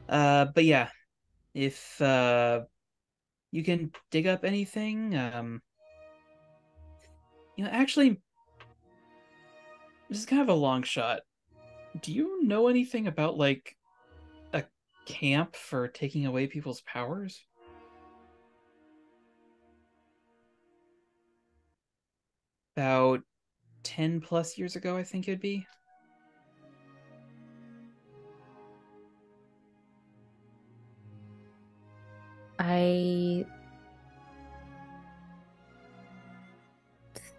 But yeah. If you can dig up anything, actually, this is kind of a long shot. Do you know anything about, like, a camp for taking away people's powers? About 10 plus years ago, I think it'd be. I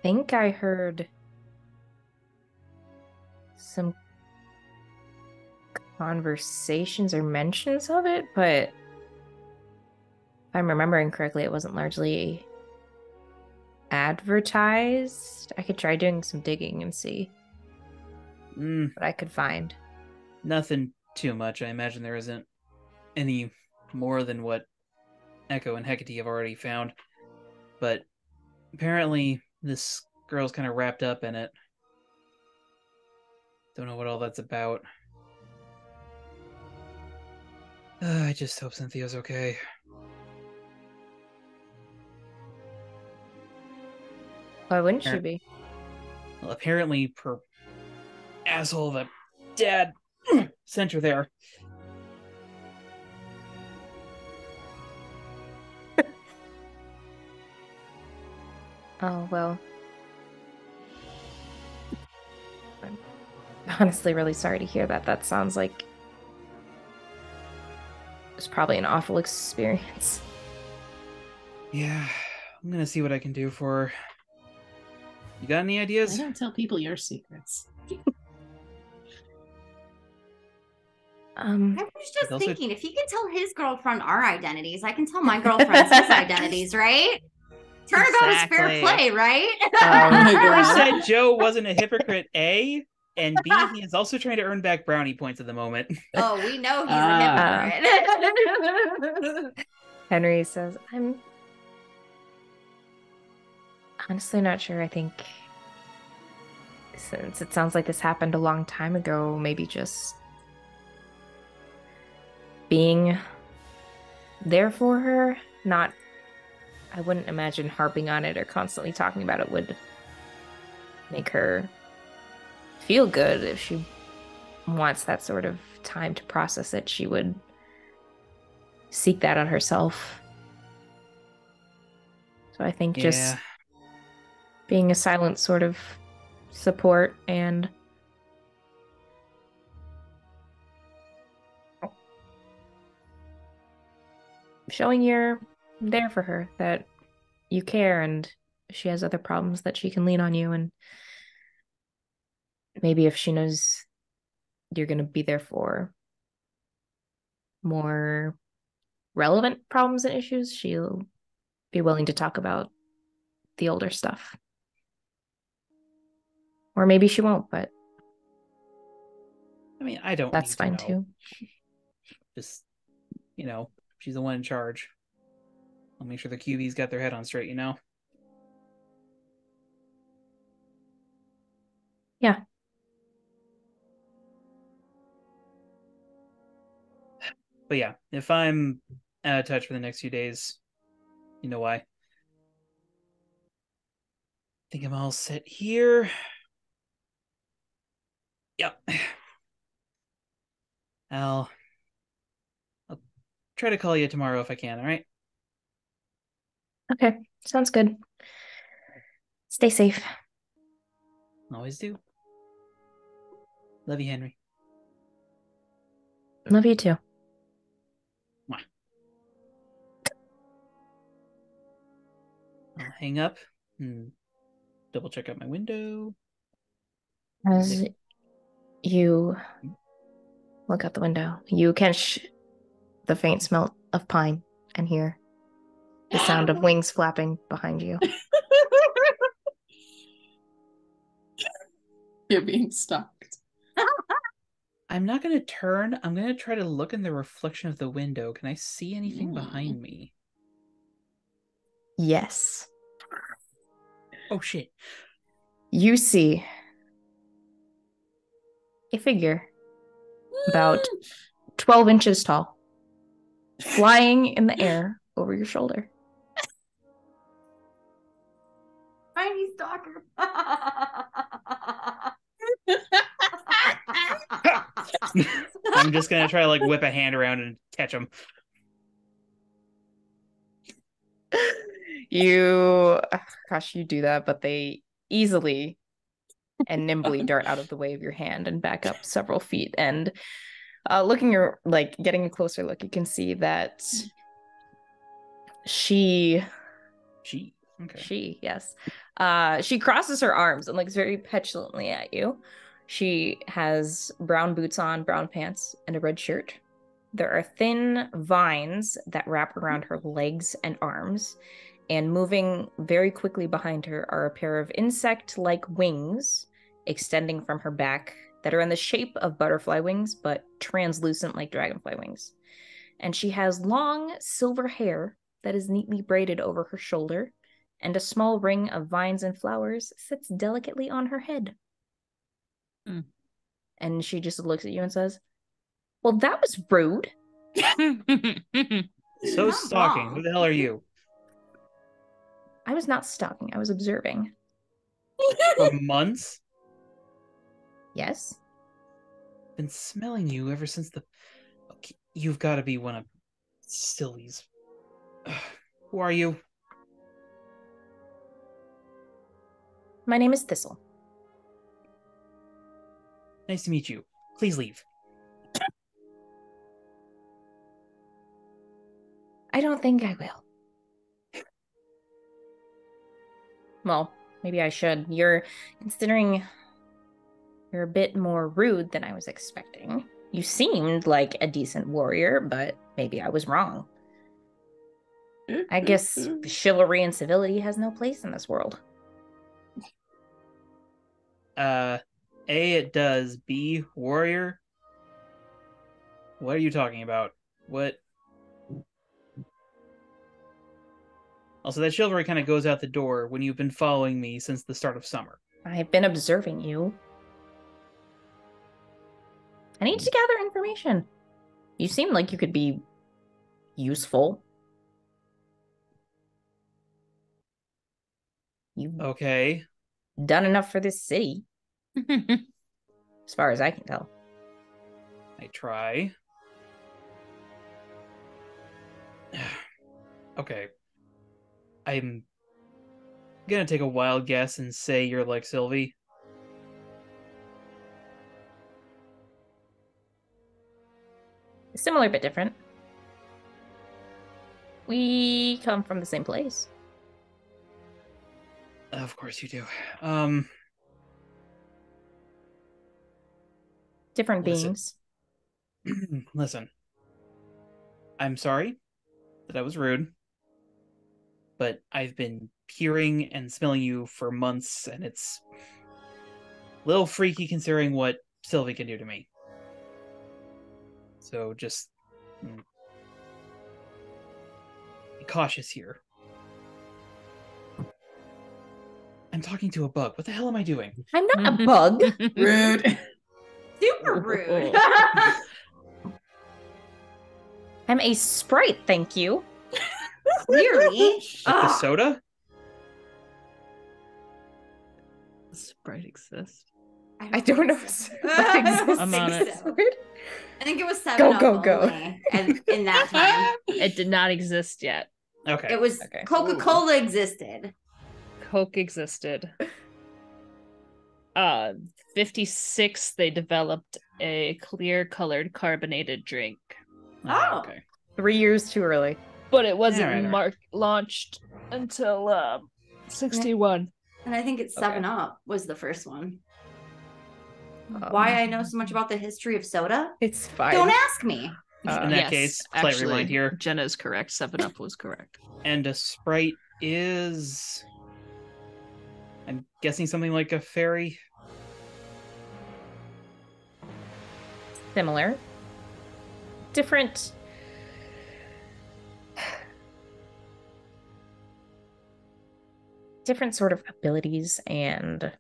think I heard some conversations or mentions of it, but if I'm remembering correctly, it wasn't largely advertised. I could try doing some digging and see what I could find. Nothing too much. I imagine there isn't any more than what Echo and Hecate have already found. But apparently this girl's kind of wrapped up in it. Don't know what all that's about. I just hope Cynthia's okay. Why wouldn't she be? Well, apparently her asshole of a dad sent her there. Oh, well. I'm honestly really sorry to hear that. That sounds like it's probably an awful experience. Yeah, I'm gonna see what I can do for her. You got any I ideas? don't tell people your secrets. I was just Also- thinking, if he can tell his girlfriend our identities, I can tell my girlfriend's his identities, right? Turnabout is fair Exactly. play, right? Whoever said Joe wasn't a hypocrite, A, and B, he is also trying to earn back brownie points at the moment. Oh, we know he's Ah. a hypocrite. Henry says, I'm honestly not sure. I think since it sounds like this happened a long time ago, maybe just being there for her, not, I wouldn't imagine harping on it or constantly talking about it would make her feel good. If she wants that sort of time to process it, she would seek that on herself. So I think just being a silent sort of support and showing you're there for her, that you care, and if she has other problems that she can lean on you, and maybe if she knows you're going to be there for more relevant problems and issues, she'll be willing to talk about the older stuff. Or maybe she won't, but I mean, I don't that's need fine to know. too. Just, she's the one in charge. I'll make sure the QB's got their head on straight, Yeah. But yeah, if I'm out of touch for the next few days, you know why. I think I'm all set here. Yep. I'll try to call you tomorrow if I can, all right? Okay, sounds good. Stay safe. Always do. Love you, Henry. Love you too. Mwah. I'll hang up and double check out my window. As you look out the window, you catch the faint smell of pine and hear the sound of wings flapping behind you. You're being stalked. I'm not going to turn. I'm going to try to look in the reflection of the window. Can I see anything behind me? Yes. Oh, shit. You see a figure about 12 inches tall, flying in the air over your shoulder. Tiny stalker. I'm just going to try to like whip a hand around and catch him. You do that, but they easily and nimbly dart out of the way of your hand and back up several feet. And getting a closer look, you can see that she, yes. She crosses her arms and looks very petulantly at you. She has brown boots on, brown pants, and a red shirt. There are thin vines that wrap around her legs and arms, and moving very quickly behind her are a pair of insect-like wings extending from her back that are in the shape of butterfly wings, but translucent like dragonfly wings. And she has long silver hair that is neatly braided over her shoulder, and a small ring of vines and flowers sits delicately on her head. Mm. And she just looks at you and says, "Well, that was rude." So Not stalking. wrong. Who the hell are you? I was not stalking, I was observing. For months? Yes? Been smelling you ever since the... Okay, you've got to be one of Silly's. Who are you? My name is Thistle. Nice to meet you. Please leave. I don't think I will. Well, maybe I should. Considering you're a bit more rude than I was expecting. You seemed like a decent warrior, but maybe I was wrong. I guess chivalry and civility has no place in this world. A, it does. B, warrior? What are you talking about? What? Also, that chivalry kind of goes out the door when you've been following me since the start of summer. I've been observing you. I need to gather information. You seem like you could be useful. You've Okay. done enough for this city, as far as I can tell. I try. Okay. I'm gonna take a wild guess and say you're like Sylvie. Similar but different. We come from the same place. Of course you do. Different Listen. beings. Listen. I'm sorry that I was rude, but I've been hearing and smelling you for months, and it's a little freaky considering what Sylvie can do to me. So just be cautious here. I'm talking to a bug. What the hell am I doing? I'm not a bug. Rude. Super rude. I'm a sprite, thank you. Clearly. Like the soda? Sprite exists. I don't know if that exists. I'm on it. I think it was 7 Go, Up go. only, and in that time. It did not exist yet. Okay. It was Okay. Coca-Cola existed. Coke existed. 56, they developed a clear-colored carbonated drink, Oh. Okay. 3 years too early. but it wasn't Alright. launched until 61. And I think it's Okay. 7 Up was the first one. Why I know so much about the history of soda? It's fine. Don't ask me. In that case, slight rewind here. Jenna is correct. 7-Up was correct. And a sprite is... I'm guessing something like a fairy. Similar. Different. Different sort of abilities and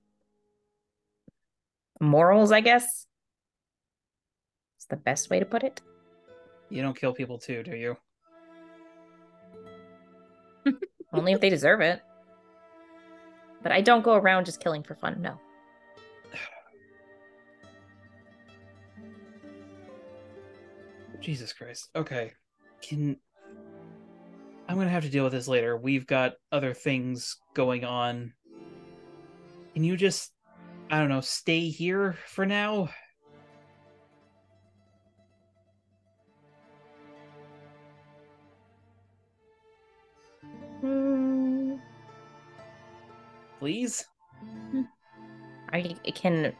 morals, I guess. It's the best way to put it. You don't kill people too, do you? Only if they deserve it. But I don't go around just killing for fun, no. Jesus Christ. Okay. I'm gonna have to deal with this later. We've got other things going on. Can you just, I don't know, stay here for now? Please? It can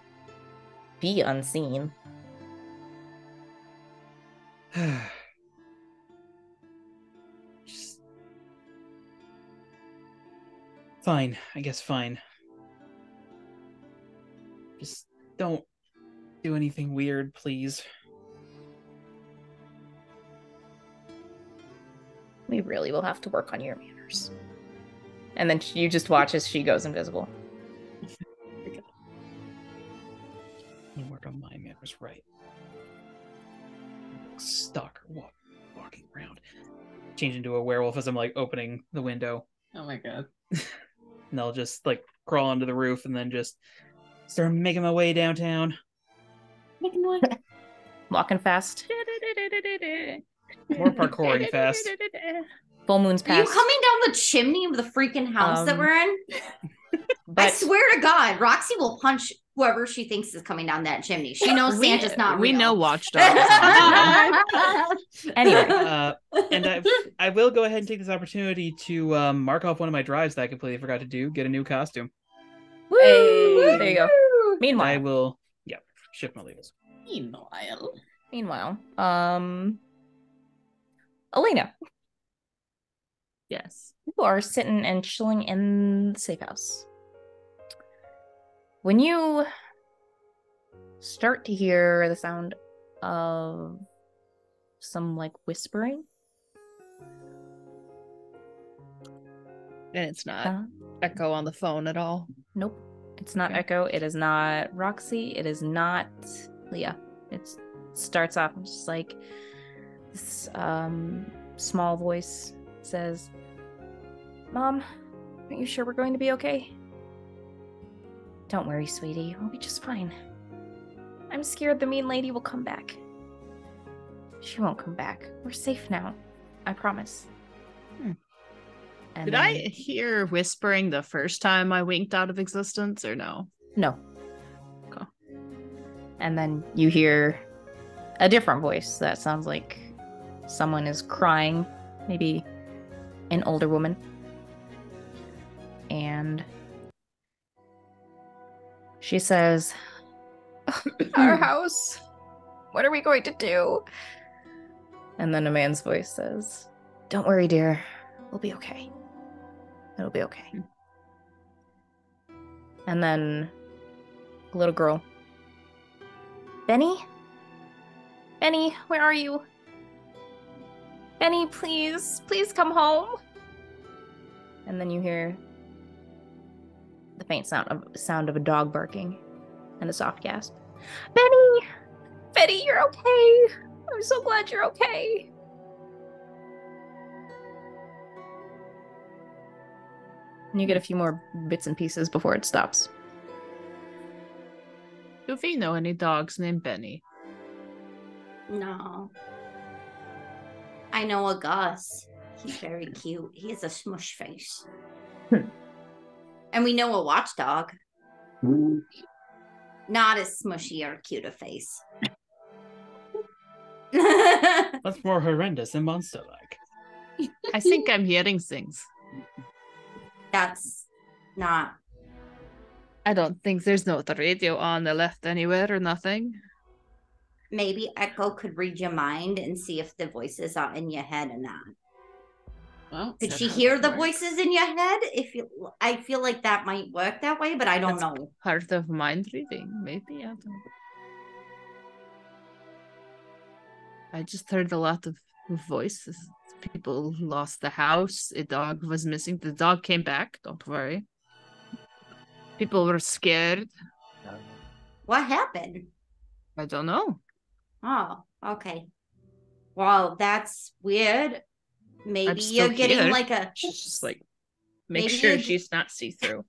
be unseen. Just... Fine, I guess fine. Just don't do anything weird, please. We really will have to work on your manners. And then you just watch as she goes invisible. You work on my manners, right? Stalker walking around. Change into a werewolf as I'm like opening the window. Oh my god. And I'll just like crawl onto the roof and then just start making my way downtown. Making what? Walking fast. More parkouring fast. Full moon's Are you past. coming down the chimney of the freaking house that we're in? I But swear to God, Roxy will punch whoever she thinks is coming down that chimney. She knows Santa's not We real. know Watchdog. anyway, And I will go ahead and take this opportunity to mark off one of my drives that I completely forgot to do. Get a new costume. hey, there you go. I Meanwhile, will, shift my labels. meanwhile, Elena, Yes. you are sitting and chilling in the safe house. When you start to hear the sound of some like whispering, And it's not Echo on the phone at all. nope, it's not Okay. Echo. It is not Roxy. It is not Leah. It starts off just like this small voice says, "Mom, are you sure we're going to be okay?" "Don't worry, sweetie. We'll be just fine. I'm scared the mean lady will come back." "She won't come back. We're safe now. I promise." And Did I hear whispering the first time I winked out of existence, or no? No. Okay. And then you hear a different voice that sounds like someone is crying, maybe an older woman. And she says, "Our house. What are we going to do?" And then a man's voice says, "Don't worry, dear. We'll be okay. It'll be okay." And then a little girl, "Benny? Benny, where are you? Benny, please, please come home." And then you hear the faint sound of a dog barking and a soft gasp. "Benny! Benny, you're okay. I'm so glad you're okay." And you get a few more bits and pieces before it stops. Do you know any dogs named Benny? No. I know a Gus. He's very cute. He has a smush face. And we know a watchdog. not as smushy or cute a face. That's more horrendous and monster-like. I think I'm hearing things. That's not. I don't think there's no radio on the left anywhere or nothing. Maybe Echo could read your mind and see if the voices are in your head or not. Well, Could that's she how hear that the works. voices in your head? I feel like that might work that way, but I don't That's know. part of mind reading, maybe. I don't know. I just heard a lot of voices. People lost the house. A dog was missing. The dog came back. Don't worry. People were scared. What happened? I don't know. Oh, okay. Well, that's weird. Maybe I'm still you're getting here. like a. She's just like, make Maybe sure you- she's not see-through.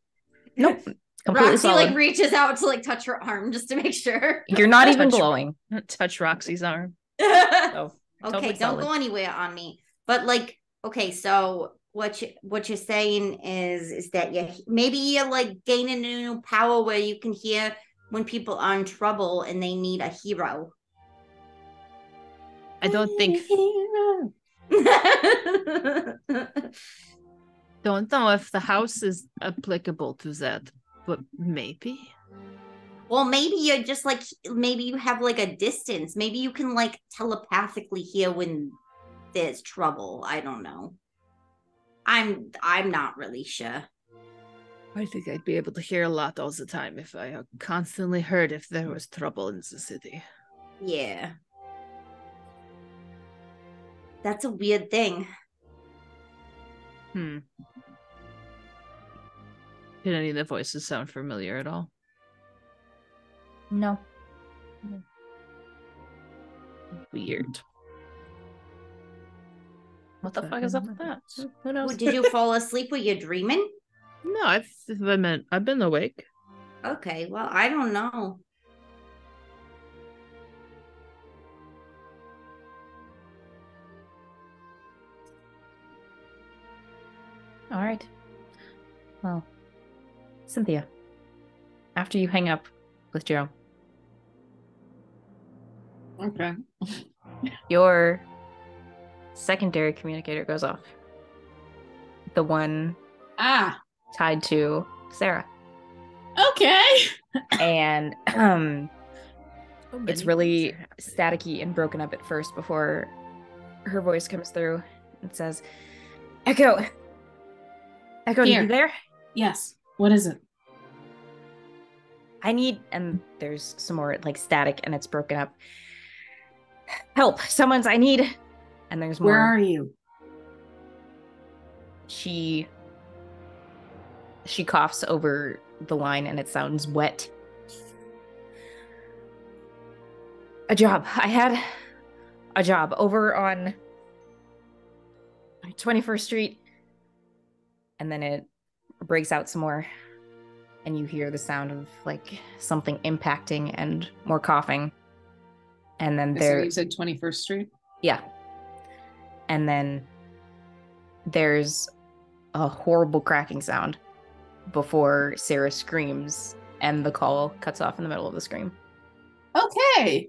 Nope. Completely Roxy solid. like reaches out to like touch her arm just to make sure. You're not even Touch- glowing. Touch Roxy's arm. So Okay, totally don't solid. go anywhere on me. But like, okay, so what you're saying is that maybe you're like gaining a new power where you can hear when people are in trouble and they need a hero. I don't think. Don't know if the house is applicable to that, but maybe. Well, maybe you're just like, maybe you have like a distance. Maybe you can like telepathically hear when there's trouble. I don't know. I'm not really sure. I think I'd be able to hear a lot all the time if I constantly heard if there was trouble in the city. Yeah. That's a weird thing. Did any of the voices sound familiar at all? No. Weird. What the fuck is up with that? Who knows? Did you fall asleep? Were you dreaming? No, I've been awake. Okay, well, I don't know. All right. Well, Cynthia, after you hang up with Joe, Okay. your secondary communicator goes off. The one tied to Sarah. Okay. And So it's many really things are happening. staticky and broken up at first before her voice comes through and says, Echo, are Here. you there? Yes. What is it? I need, and there's some more like static and it's broken up. Help, I need. And there's more. Where are you? She coughs over the line and it sounds wet. A job. I had a job over on 21st Street. And then it breaks out some more. And you hear the sound of like something impacting and more coughing. And then So there, you said 21st Street? yeah. And then there's a horrible cracking sound before Sarah screams and the call cuts off in the middle of the scream. Okay.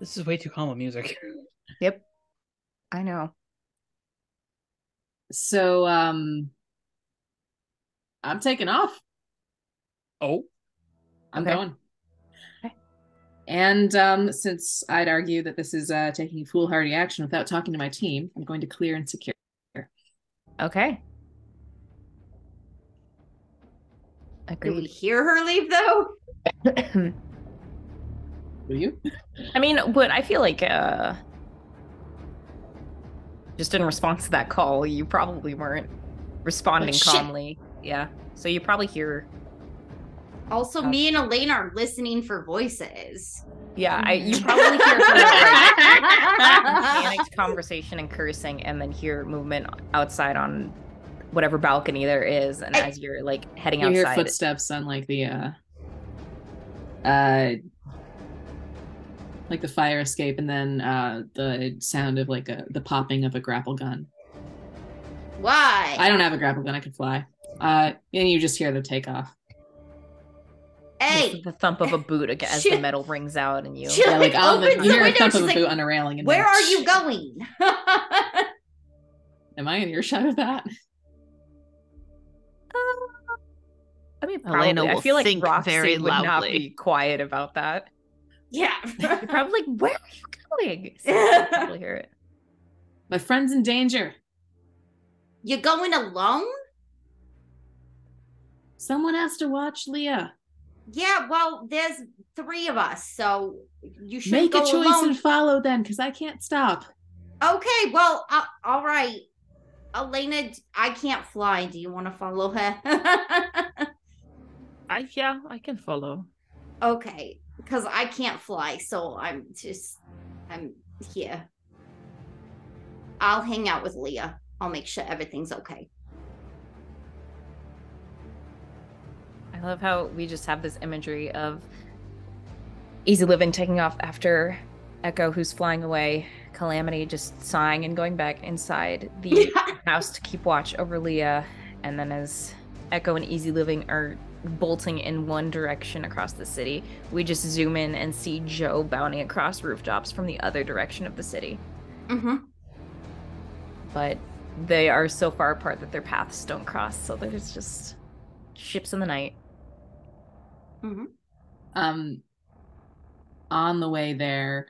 This is way too calm of music. Yep. I know. So I'm taking off. Oh, I'm Okay. going. Okay. And since I'd argue that this is taking foolhardy action without talking to my team, I'm going to clear and secure. Okay. Did we Agreed. hear her leave though? Will you? I mean, but I feel like just in response to that call, you probably weren't responding Oh, shit. calmly. Yeah. So you probably hear. Also, me and Elaine are listening for voices. Yeah, you probably hear her like panicked conversation and cursing, and then hear movement outside on whatever balcony there is. And as you're like heading You hear outside, footsteps on like the fire escape, and then the sound of like the popping of a grapple gun. Why? I don't have a grapple gun. I could fly. And you just hear the takeoff. Hey, Just the thump of a boot as the metal rings out, and you. She Yeah, like on opens you hear a window, thump she's of a like, boot on a railing. And where then, are you going? Am I in earshot of that? I mean, Elena probably. I will feel like think Roxy very would not loudly. be quiet about that. Yeah. You're probably like, where are you going? So you'll probably hear it. My friend's in danger. You going alone? Someone has to watch Leah. Yeah, well, there's 3 of us, so you should Make go a choice alone. and follow then, because I can't stop. Okay, well, all right. Elena, I can't fly. Do you want to follow her? I can follow. Okay, because I can't fly, so I'm here. I'll hang out with Leah. I'll make sure everything's okay. I love how we just have this imagery of Easy Living taking off after Echo, who's flying away, Calamity just sighing and going back inside the house to keep watch over Leah, and then as Echo and Easy Living are bolting in one direction across the city, we just zoom in and see Joe bounding across rooftops from the other direction of the city. Mm-hmm. But they are so far apart that their paths don't cross, so there's just ships in the night. Mm-hmm. On the way there,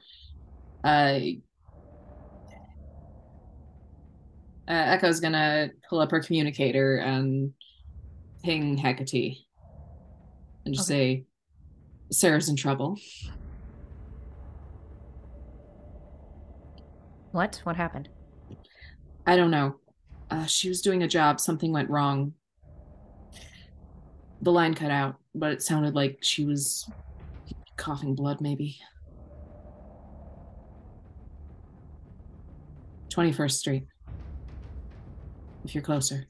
Echo's gonna pull up her communicator and ping Hecate and just say, Sarah's in trouble. What? What happened? I don't know. She was doing a job. Something went wrong. The line cut out, but it sounded like she was coughing blood, maybe. 21st Street. If you're closer.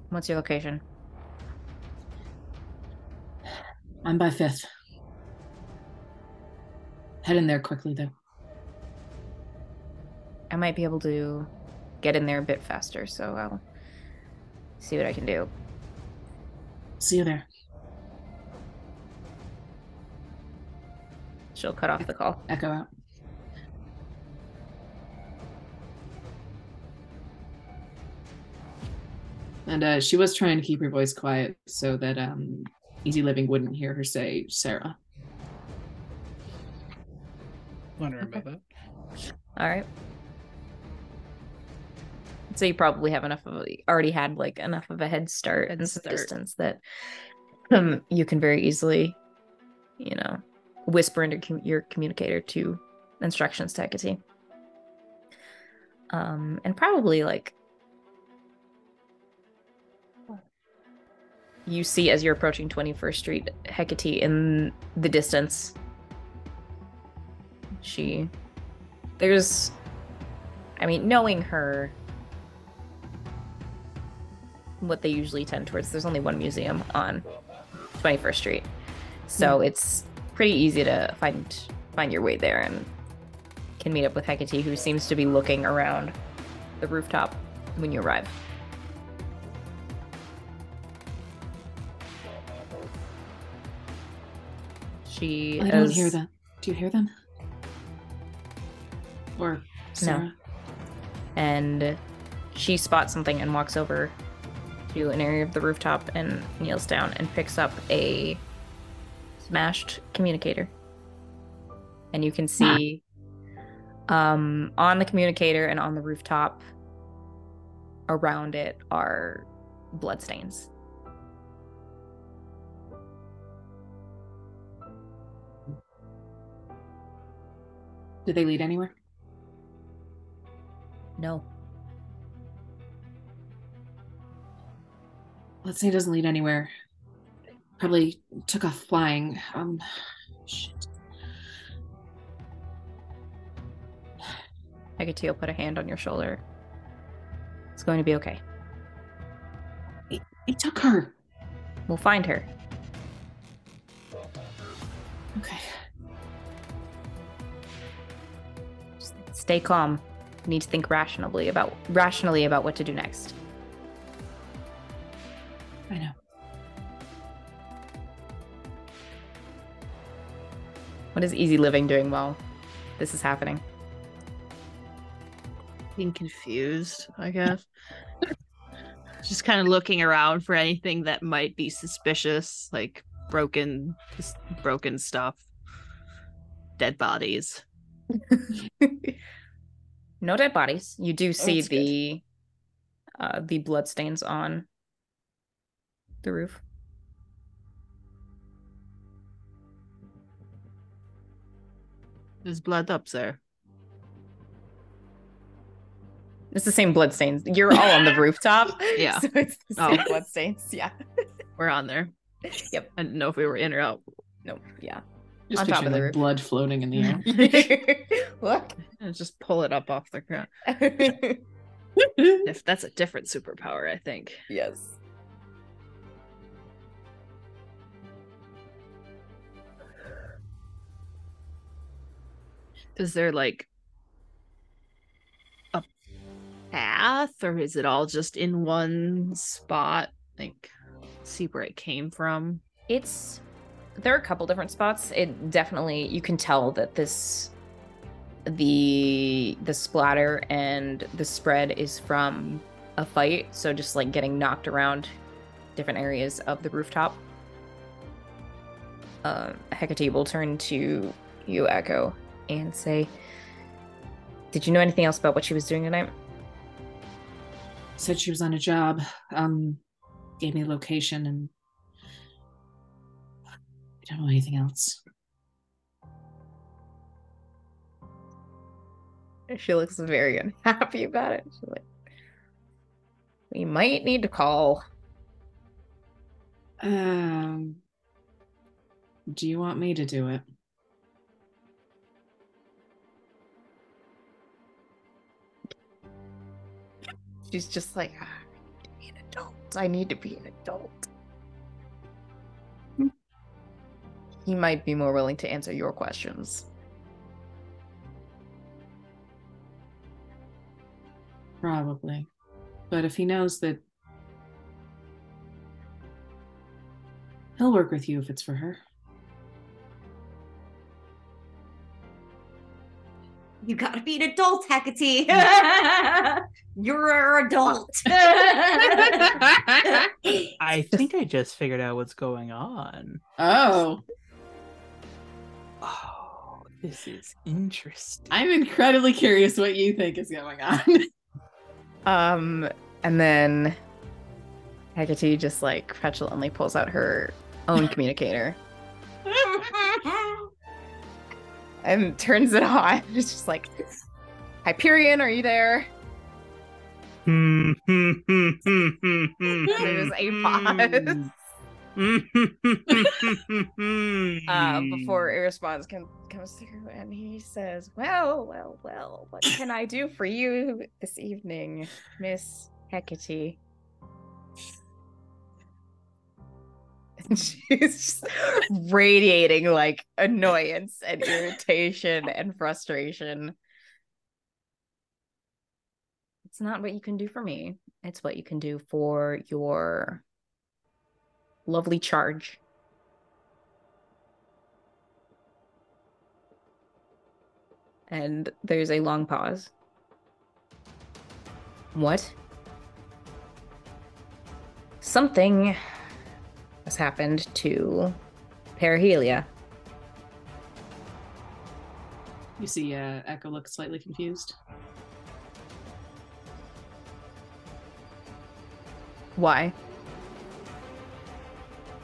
What's your location? I'm by 5th. Head in there quickly, though. I might be able to get in there a bit faster, so I'll see what I can do. See you there. She'll cut off the call. Echo out. And she was trying to keep her voice quiet so that Easy Living wouldn't hear her say Sarah. Wondering about that. All right. So you probably have already had like enough of a head start and some distance that you can very easily, whisper into your communicator to instructions to Hecate. And probably like you see as you're approaching 21st Street, Hecate in the distance. Knowing her, what they usually tend towards, there's only one museum on 21st Street. So it's pretty easy to find your way there and can meet up with Hecate, who seems to be looking around the rooftop when you arrive. I don't hear them. Do you hear them? Or Sarah? No. And she spots something and walks over to an area of the rooftop and kneels down and picks up a smashed communicator. And you can see on the communicator and on the rooftop around it are bloodstains. Did they lead anywhere? No. Let's say it doesn't lead anywhere. Probably took off flying. Shit. Hecate will put a hand on your shoulder. It's going to be okay. He took her. We'll find her. Okay. Just stay calm. You need to think rationally about what to do next. I know. What is Easy Living doing while this is happening? Being confused, I guess. Just kind of looking around for anything that might be suspicious, like broken stuff, dead bodies. No dead bodies. You do see that's the bloodstains on the roof. There's blood up there. It's the same bloodstains. You're all on the rooftop. Yeah. So it's the same bloodstains. Yeah. We're on there. Yep. I didn't know if we were in or out. No. Yeah. Just On top picturing of the like roof. blood floating in the air. Look. And just pull it up off the ground. If that's a different superpower, I think. Yes. Is there like a path, or is it all just in one spot? Like, see where it came from. There are a couple different spots. It definitely, you can tell that the splatter and the spread is from a fight. So just like getting knocked around different areas of the rooftop. Hecate will turn to you, Echo, and say, did you know anything else about what she was doing tonight? Said she was on a job. Gave me a location, and I don't know anything else. She looks very unhappy about it. She's like, we might need to call. Do you want me to do it? She's just like, I need to be an adult. I need to be an adult. He might be more willing to answer your questions. Probably. But if he knows that, he'll work with you if it's for her. You gotta be an adult, Hecate. You're an adult. I think I just figured out what's going on. Oh, Oh, this is interesting. I'm incredibly curious what you think is going on. And then Hecate just like petulantly pulls out her own communicator and turns it on. It's just like, Hyperion, are you there? There's a pause. Before a response comes through, and he says, well, what can I do for you this evening, Miss Hecate? And she's just radiating like annoyance and irritation and frustration. It's not what you can do for me. It's what you can do for your lovely charge. And there's a long pause. What? Something has happened to Perihelia. You see Echo look slightly confused. Why?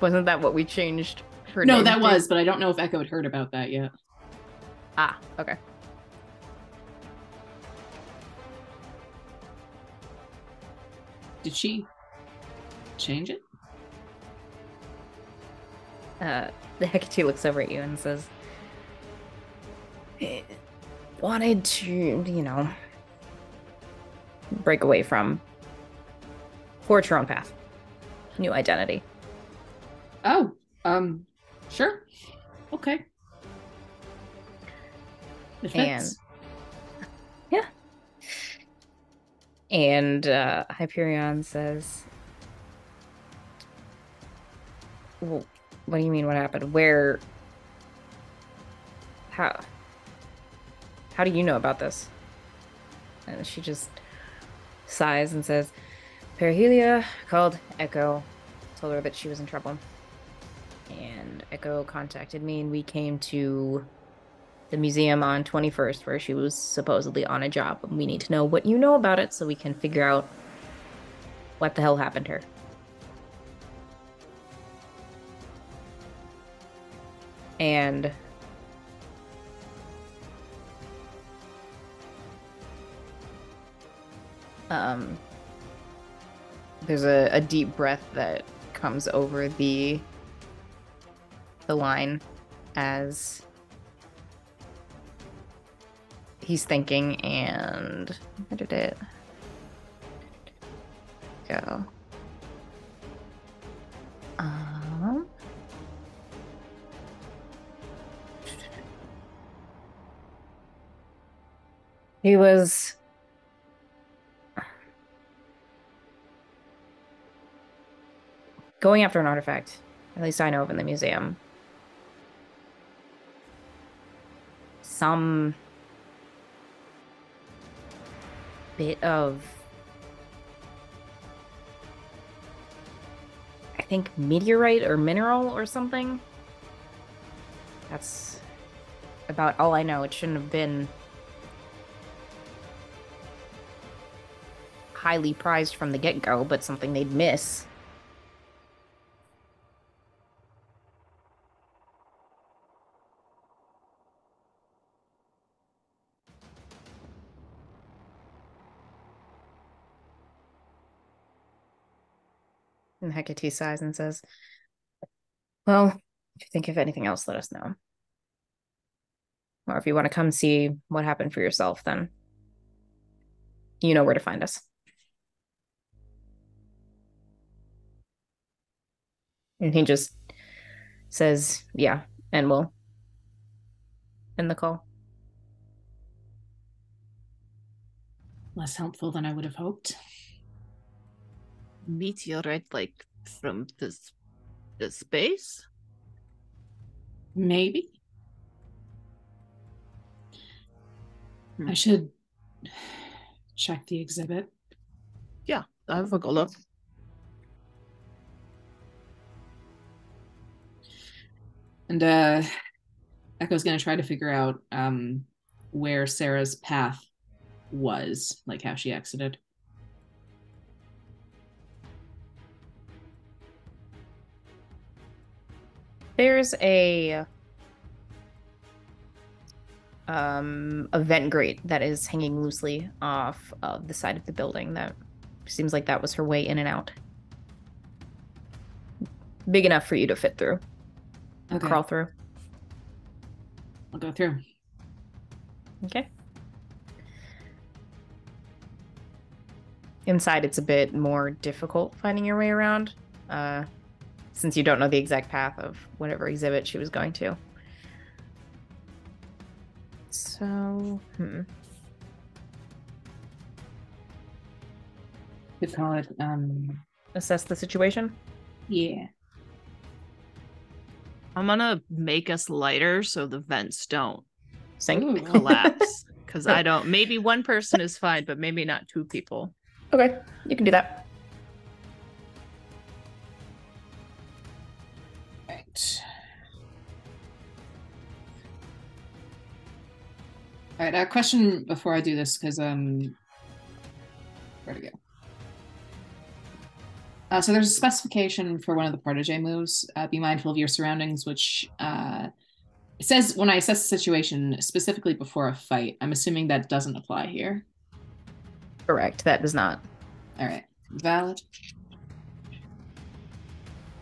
Wasn't that what we changed her No, name that to? was, but I don't know if Echo had heard about that yet. Ah, okay. Did she change it? The Hecate looks over at you and says, wanted to, break away from, forge her own path. New identity. Oh, sure. Okay. If that's- Yeah. And Hyperion says, Well, what do you mean? What happened? Where? How? How do you know about this? And she just sighs and says, Perihelia called Echo, told her that she was in trouble. And Echo contacted me, and we came to the museum on 21st, where she was supposedly on a job. And we need to know what you know about it so we can figure out what the hell happened to her. And there's a deep breath that comes over the line as he's thinking, and where did it go? He was going after an artifact. At least I know of in the museum. Some bit of, I think, meteorite or mineral or something. That's about all I know. It shouldn't have been highly prized from the get-go, but something they'd miss. And Hecate sighs and says, well, if you think of anything else, let us know. Or if you want to come see what happened for yourself, then you know where to find us. And he just says, yeah, and we'll end the call. Less helpful than I would have hoped. Meteorite, like from the space? Maybe. I should check the exhibit. Yeah, I'll go look. And Echo's gonna try to figure out where Sarah's path was, like how she exited. There's a vent grate that is hanging loosely off of the side of the building that seems like that was her way in and out. Big enough for you to fit through. Okay. Crawl through. I'll go through. Okay. Inside, it's a bit more difficult finding your way around, since you don't know the exact path of whatever exhibit she was going to. So, Could call it, assess the situation. yeah. I'm gonna make us lighter so the vents don't Sink. collapse. Because I don't, maybe one person is fine, but maybe not two people. Okay, you can do that. Right. All right, a question before I do this, because where'd it go? So there's a specification for one of the protege moves. Be mindful of your surroundings, which it says when I assess the situation specifically before a fight. I'm assuming that doesn't apply here. Correct, that does not. All right, valid.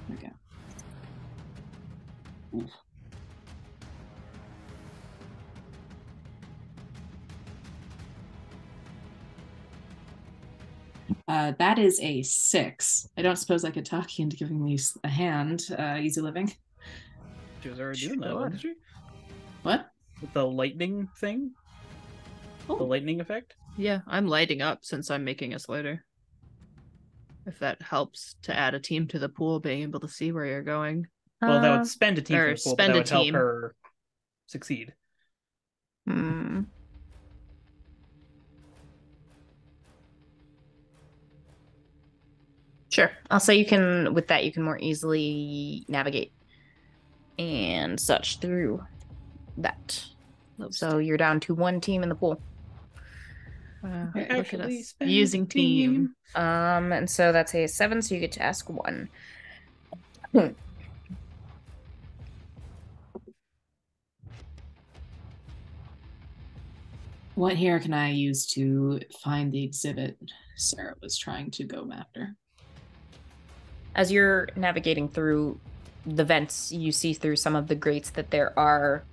There we go. Oof. That is a 6. I don't suppose I could talk you into giving me a hand. Easy living. She was already doing that, wasn't she? What? With the lightning thing? Oh. The lightning effect? Yeah, I'm lighting up since I'm making us lighter. If that helps to add a team to the pool, being able to see where you're going. Well, that would spend a team for or the pool, but spend that a would help team. her succeed. Sure. I'll say you can, with that, you can more easily navigate and such through that. So you're down to one team in the pool. Wow, Okay. look at Actually, us spend using team. And so that's a 7, so you get to ask 1. What hair can I use to find the exhibit Sarah was trying to go after? As you're navigating through the vents, you see through some of the grates that there are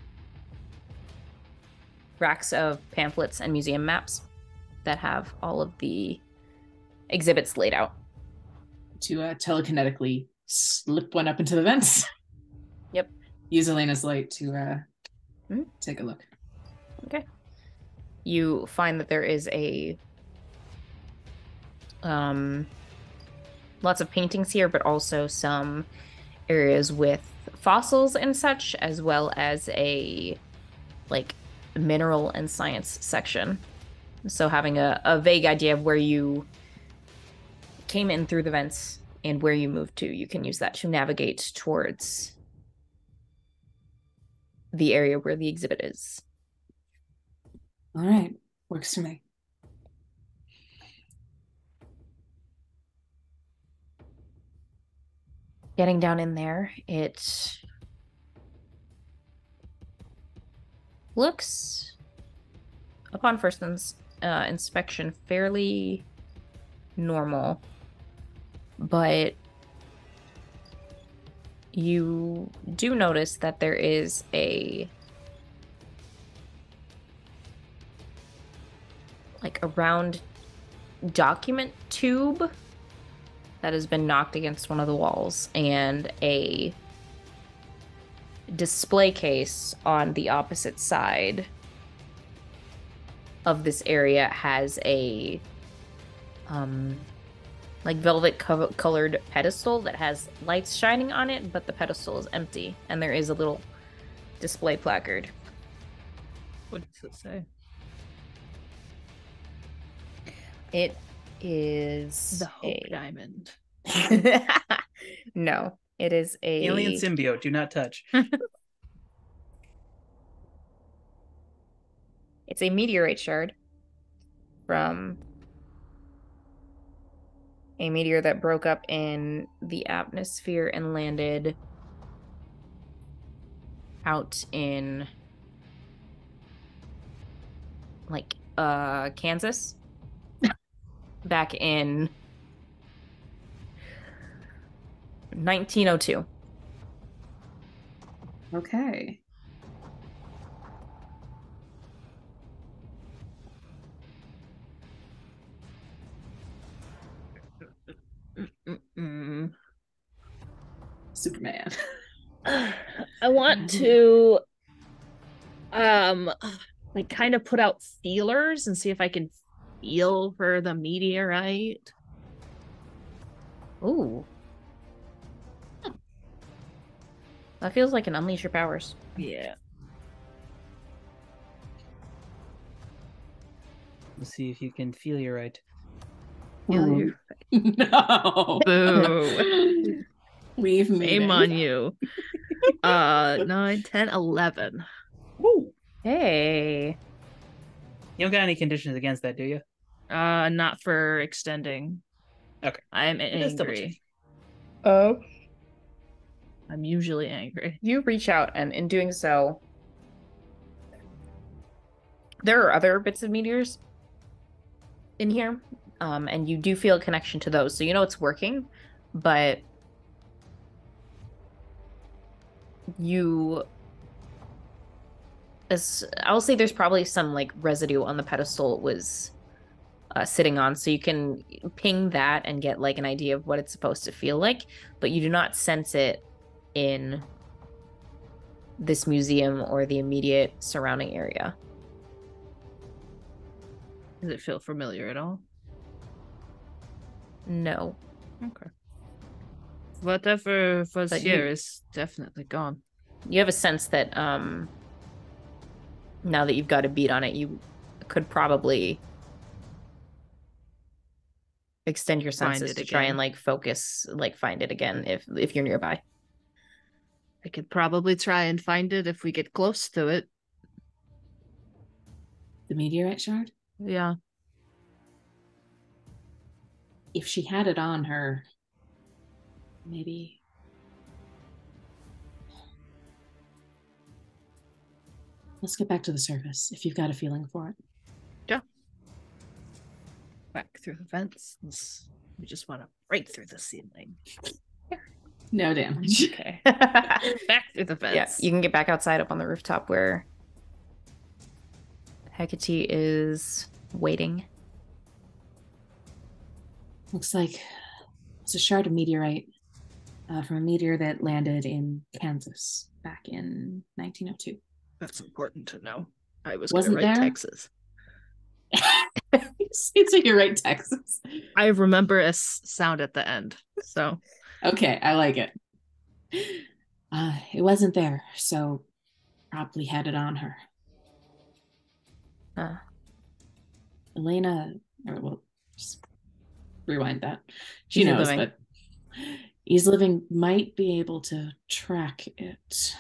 racks of pamphlets and museum maps that have all of the exhibits laid out. To telekinetically slip one up into the vents. Yep. Use Elena's light to take a look. Okay. You find that there is a lots of paintings here, but also some areas with fossils and such, as well as a like mineral and science section. So having a vague idea of where you came in through the vents and where you moved to, you can use that to navigate towards the area where the exhibit is. All right. Works for me. Getting down in there, it looks, upon first inspection, fairly normal, but you do notice that there is a round document tube that has been knocked against one of the walls, and a display case on the opposite side of this area has a velvet colored pedestal that has lights shining on it, but the pedestal is empty, and there is a little display placard. What does it say? It is The Hope Diamond. No, it is a Alien symbiote. Do not touch. It's a meteorite shard from a meteor that broke up in the atmosphere and landed out in Kansas back in 1902. Okay. Superman. I want to kind of put out feelers and see if I can feel for the meteorite. Ooh. That feels like an unleash your powers. Yeah. Let's see if you can feel your right. No. Boo. Leave me. Shame on you. 9, 10, 11. Woo! Hey. You don't got any conditions against that, do you? Not for extending. Okay. I'm Just double angry. Oh. I'm usually angry. You reach out, and in doing so, there are other bits of meteors in here, and you do feel a connection to those. So you know it's working, but I'll say there's probably some residue on the pedestal it was sitting on, so you can ping that and get an idea of what it's supposed to feel like, but you do not sense it in this museum or the immediate surrounding area. Does it feel familiar at all? No. Okay. Whatever was But here you- is definitely gone. You have a sense that now that you've got a beat on it, you could probably extend your Find senses it to try again. and like focus, like find it again if you're nearby. I could probably try and find it if we get close to it. The meteorite shard? Yeah. If she had it on her, maybe. Let's get back to the surface if you've got a feeling for it. Back through the vents. We just want to break through the ceiling. No damage. Okay. Back through the vents. Yeah, you can get back outside up on the rooftop where Hecate is waiting. Looks like it's a shard of meteorite from a meteor that landed in Kansas back in 1902. That's important to know. I was Wasn't going to write there? Texas. So you're right, Texas. I remember a sound at the end. So Okay, I like it. It wasn't there, so probably had it on her. Elena, or well, just rewind that. She Easy knows, Living. but Easy Living might be able to track it.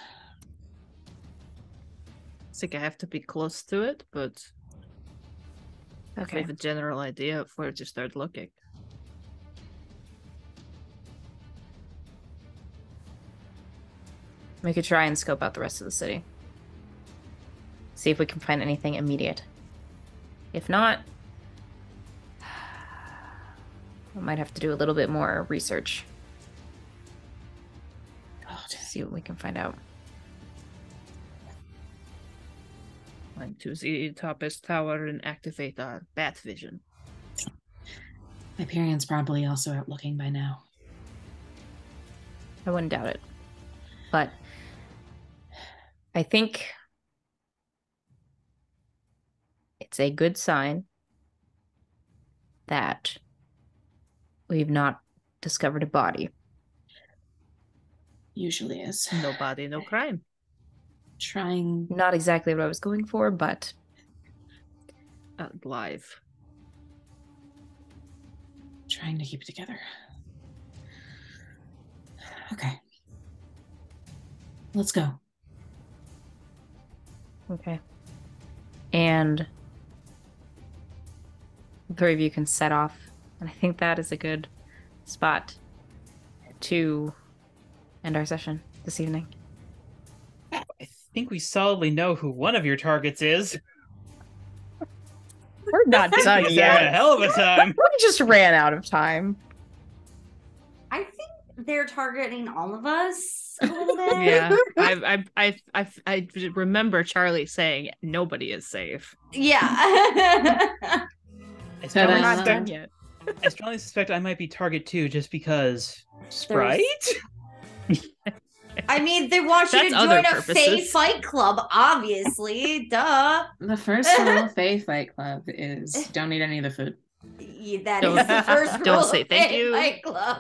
I think I have to be close to it, but I Okay. have a general idea of where to start looking. We could try and scope out the rest of the city. See if we can find anything immediate. If not, we might have to do a little bit more research. God. See what we can find out. Climb to the topest tower and activate our bat vision. Hyperion's probably also out looking by now. I wouldn't doubt it. But I think it's a good sign that we've not discovered a body. Usually is. No body, no crime. Trying. Not exactly what I was going for, but Live. Trying to keep it together. Okay. Let's go. okay. And the three of you can set off. And I think that is a good spot to end our session this evening. I think we solidly know who one of your targets is. We're not done Cynthia's having a hell of a time. We just ran out of time. I think they're targeting all of us a little bit. Yeah, I remember Charlie saying nobody is safe. Yeah. I Ta-da. strongly, We're not Uh, done yet. I strongly suspect I might be target 2 just because Sprite? I mean, they want you That's to other join a Fae purposes. Fight Club, obviously. Duh. The first rule of Fae Fight Club is don't eat any of the food. Yeah, that Don't- is the first rule don't say of thank Fae you. Fight Club.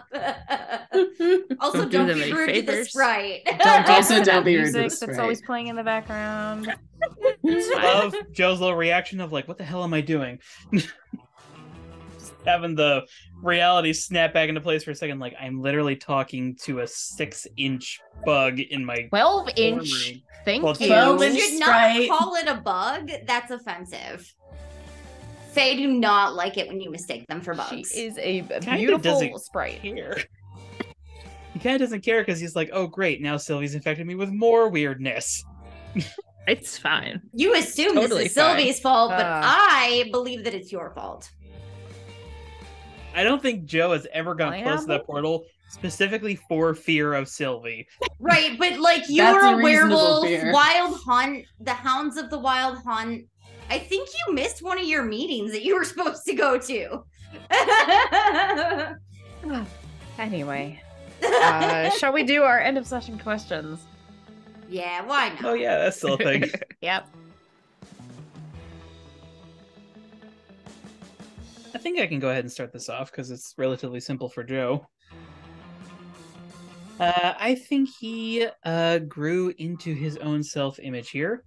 Also, Don't do don't them be any rude to the favors. Sprite. Don't dance Also, to that don't be rude to music the that's Sprite. always playing in the background. Love Joe's little reaction of like, what the hell am I doing? Just having the reality snap back into place for a second, like I'm literally talking to a 6-inch bug in my 12-inch. room. Thank Well, you. 12-inch You should not Sprite. call it a bug. That's offensive. Fae do not like it when you mistake them for She bugs. is a Kinda beautiful doesn't sprite. care. He kind of doesn't care because he's like, oh great, now Sylvie's infected me with more weirdness. It's fine. You assume Totally this is fine. Sylvie's fault, but Ah. I believe that it's your fault. I don't think Joe has ever gone close to that portal specifically for fear of Sylvie. Right, but like That's you're a a reasonable werewolf, fear. wild hunt, the hounds of the wild hunt. I think you missed one of your meetings that you were supposed to go to. Anyway, shall we do our end of session questions? Yeah, why not? Oh yeah, that's still a thing. Yep. I think I can go ahead and start this off because it's relatively simple for Joe. I think he grew into his own self-image here,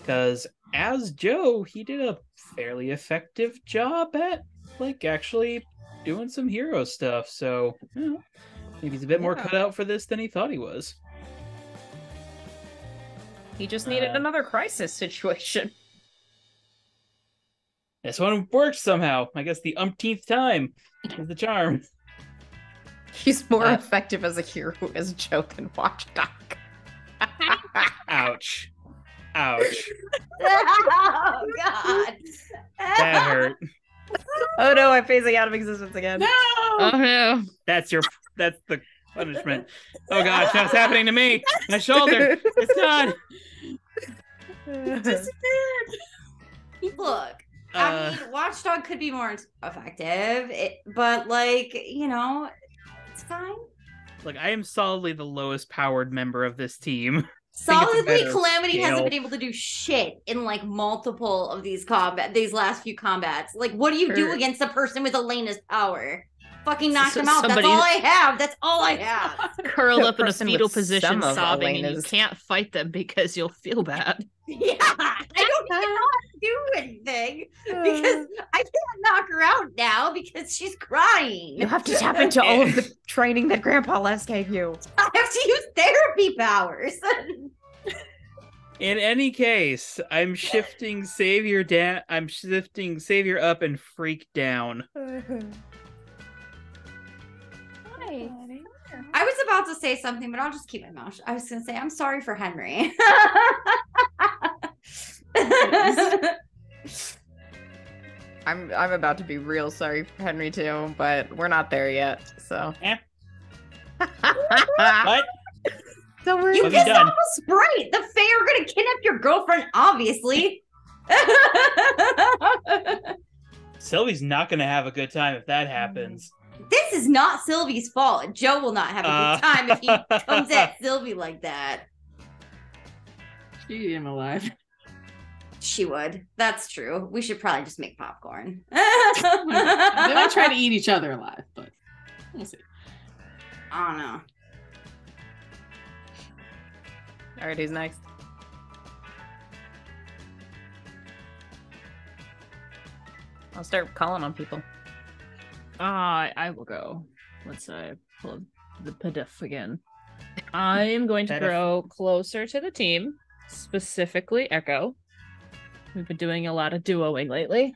because as Joe, he did a fairly effective job at like actually doing some hero stuff. So maybe he's a bit more cut out for this than he thought he was. He just needed another crisis situation. This one worked somehow. I guess the umpteenth time is the charm. He's more effective as a hero as Joe than Watchdog. Ouch. Ouch. Oh God. That hurt. Oh no, I'm phasing out of existence again. No! Oh no. That's the punishment. Oh gosh, that's happening to me. My shoulder. It's done. Look, I mean, Watchdog could be more effective, but like, you know, it's fine. Look, I am solidly the lowest powered member of this team. Solidly, Calamity hasn't been able to do shit in like multiple of these last few combats. Like, what do you do against a person with Elena's power? Fucking knock them out. That's all I have. That's all I have. Curled up in a fetal with position, some of sobbing, and you Elena's- can't fight them because you'll feel bad. Yeah, I don't cannot do anything because I can't knock her out now because she's crying. You have to tap into all of the training that Grandpa Les gave you. I have to use therapy powers. In any case, I'm shifting Savior down. I'm shifting Savior up and Freak down. I was about to say something, but I'll just keep my mouth shut. I was going to say, I'm sorry for Henry. I'm about to be real sorry for Henry too, but we're not there yet. So. What? Don't worry. You What have pissed you done? off a Sprite. The Fae are going to kidnap your girlfriend, obviously. Sylvie's not going to have a good time if that happens. This is not Sylvie's fault. Joe will not have a good time if he comes at Sylvie like that. She ate him alive. She would. That's true. We should probably just make popcorn. They might try to eat each other alive, but we'll see. I don't know. All right, who's next? I'll start calling on people. I will go. Let's pull the PDF again. I am going to grow closer to the team, specifically Echo. We've been doing a lot of duoing lately.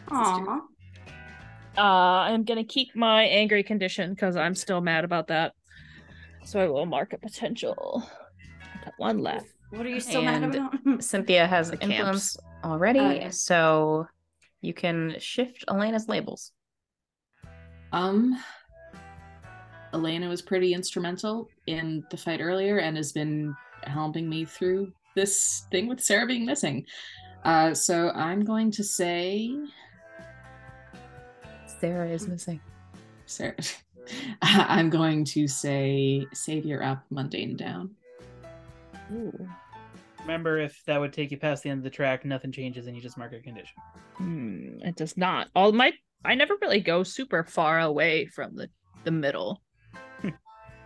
Aww. I'm gonna keep my angry condition because I'm still mad about that. So I will mark a potential. I got one left. What are you still mad And about? Cynthia has The influence already, Oh, yeah. so you can shift Elena's labels. Elena was pretty instrumental in the fight earlier and has been helping me through this thing with Sarah being missing. So I'm going to say Sarah is missing. Sarah. I'm going to say Savior up, Mundane down. Ooh. Remember, if that would take you past the end of the track, nothing changes and you just mark a condition. It does not. I never really go super far away from the middle.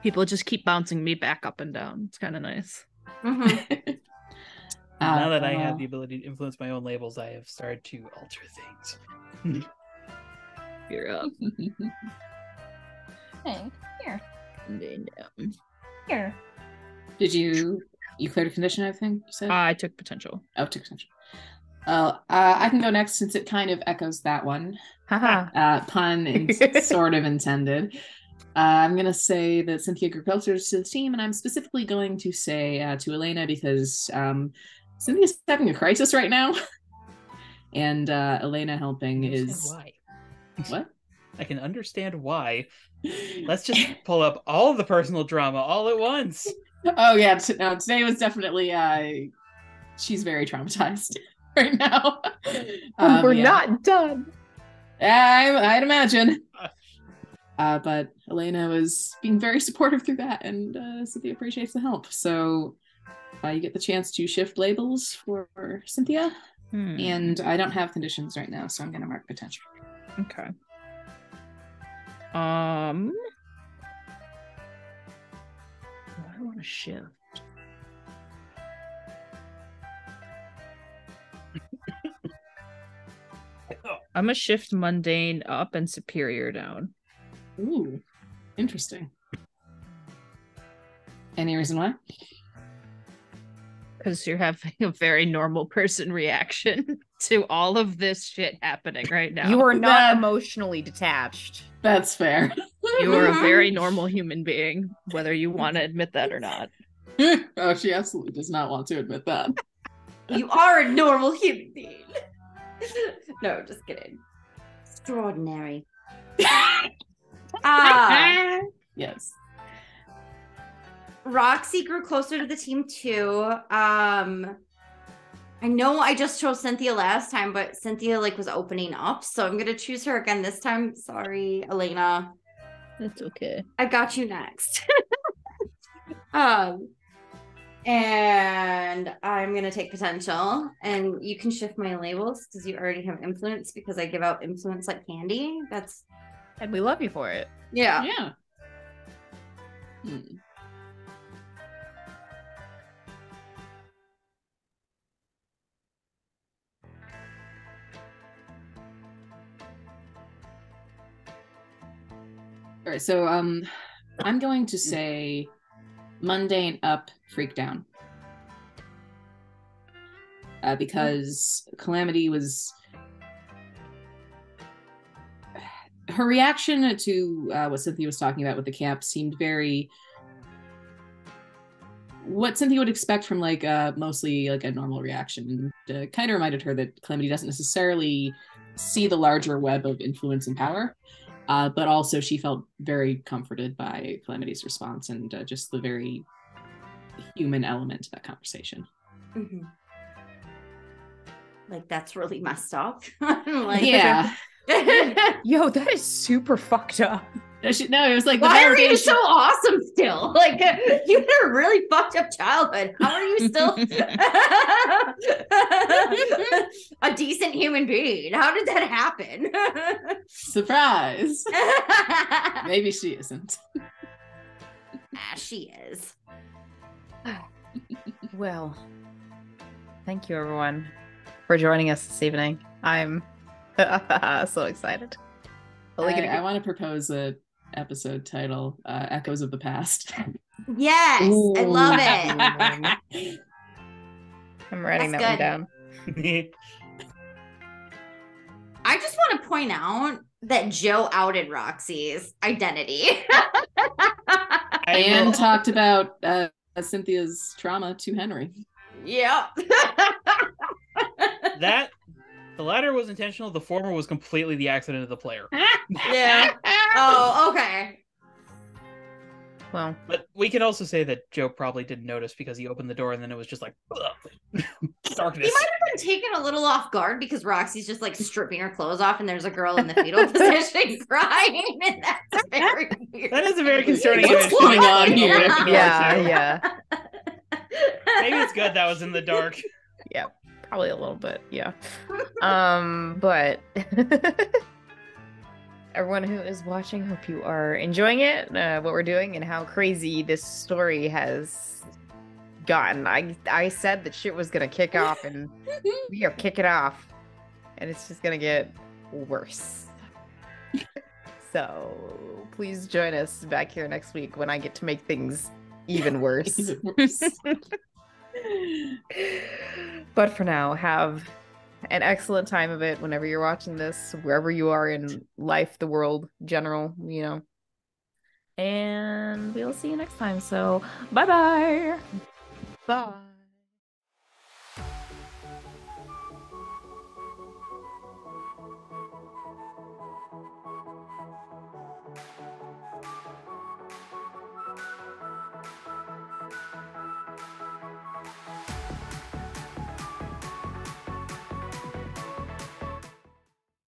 People just keep bouncing me back up and down. It's kind of nice. Mm-hmm. Now that I have the ability to influence my own labels, I have started to alter things. You're up. Hey, here. And then down. Here. Did you cleared a condition, I think you said? I took potential. Oh, took condition. I can go next since it kind of echoes that one. Haha. Pun sort of intended. I'm going to say that Cynthia grew closer to the team, and I'm specifically going to say to Elena because Cynthia's having a crisis right now. And Elena helping is... Why? What? I can understand why. Let's just pull up all of the personal drama all at once. Oh, yeah. No, today was definitely... she's very traumatized right now. We're yeah. not done. I'd imagine. But Elena was being very supportive through that, and Cynthia appreciates the help. So you get the chance to shift labels for Cynthia. And I don't have conditions right now, so I'm gonna mark potential. Okay. What do I want to shift? I'm gonna shift mundane up and superior down. Ooh, interesting. Any reason why? Because you're having a very normal person reaction to all of this shit happening right now. You are not emotionally detached. That's fair. You are a very normal human being, whether you want to admit that or not. Oh, she absolutely does not want to admit that. You are a normal human being. No, just kidding. Extraordinary. Yes. Roxy grew closer to the team too. I know I just chose Cynthia last time, but Cynthia was opening up, so I'm gonna choose her again this time. Sorry, Elena. That's okay. I got you next. And I'm gonna take potential, and you can shift my labels because you already have influence because I give out influence like candy. And we love you for it. Yeah. Yeah. All right, so I'm going to say mundane up, freak down. Because Calamity was her reaction to what Cynthia was talking about with the camp seemed very what Cynthia would expect from mostly a normal reaction, and kind of reminded her that Calamity doesn't necessarily see the larger web of influence and power, but also she felt very comforted by Calamity's response and just the very human element to that conversation. Mm-hmm. That's really messed up. Yeah. Yo, that is super fucked up. No, it was like, why are you so awesome still? You had a really fucked up childhood. How are you still a decent human being? How did that happen? Surprise. Maybe she isn't. She is. Well, thank you everyone for joining us this evening. I'm so excited. I want to propose a episode title, Echoes of the Past. Yes. Ooh. I love it. I'm writing that one down. I just want to point out that Joe outed Roxy's identity. And talked about Cynthia's trauma to Henry. Yeah. The latter was intentional. The former was completely the accident of the player. Yeah. Oh, okay. Well, but we can also say that Joe probably didn't notice because he opened the door and then it was just like darkness. He might have been taken a little off guard because Roxy's just stripping her clothes off and there's a girl in the fetal position crying, and that's very weird. That is a very concerning image. What's going on here? Yeah. Maybe it's good that was in the dark. Yeah. Probably a little bit, yeah. But everyone who is watching, hope you are enjoying it, what we're doing, and how crazy this story has gotten. I said that shit was gonna kick off, and we are kicking off, and it's just gonna get worse. So please join us back here next week when I get to make things even worse. Even worse. But for now, have an excellent time of it whenever you're watching this, wherever you are in life, the world, general, and we'll see you next time. So bye-bye. Bye.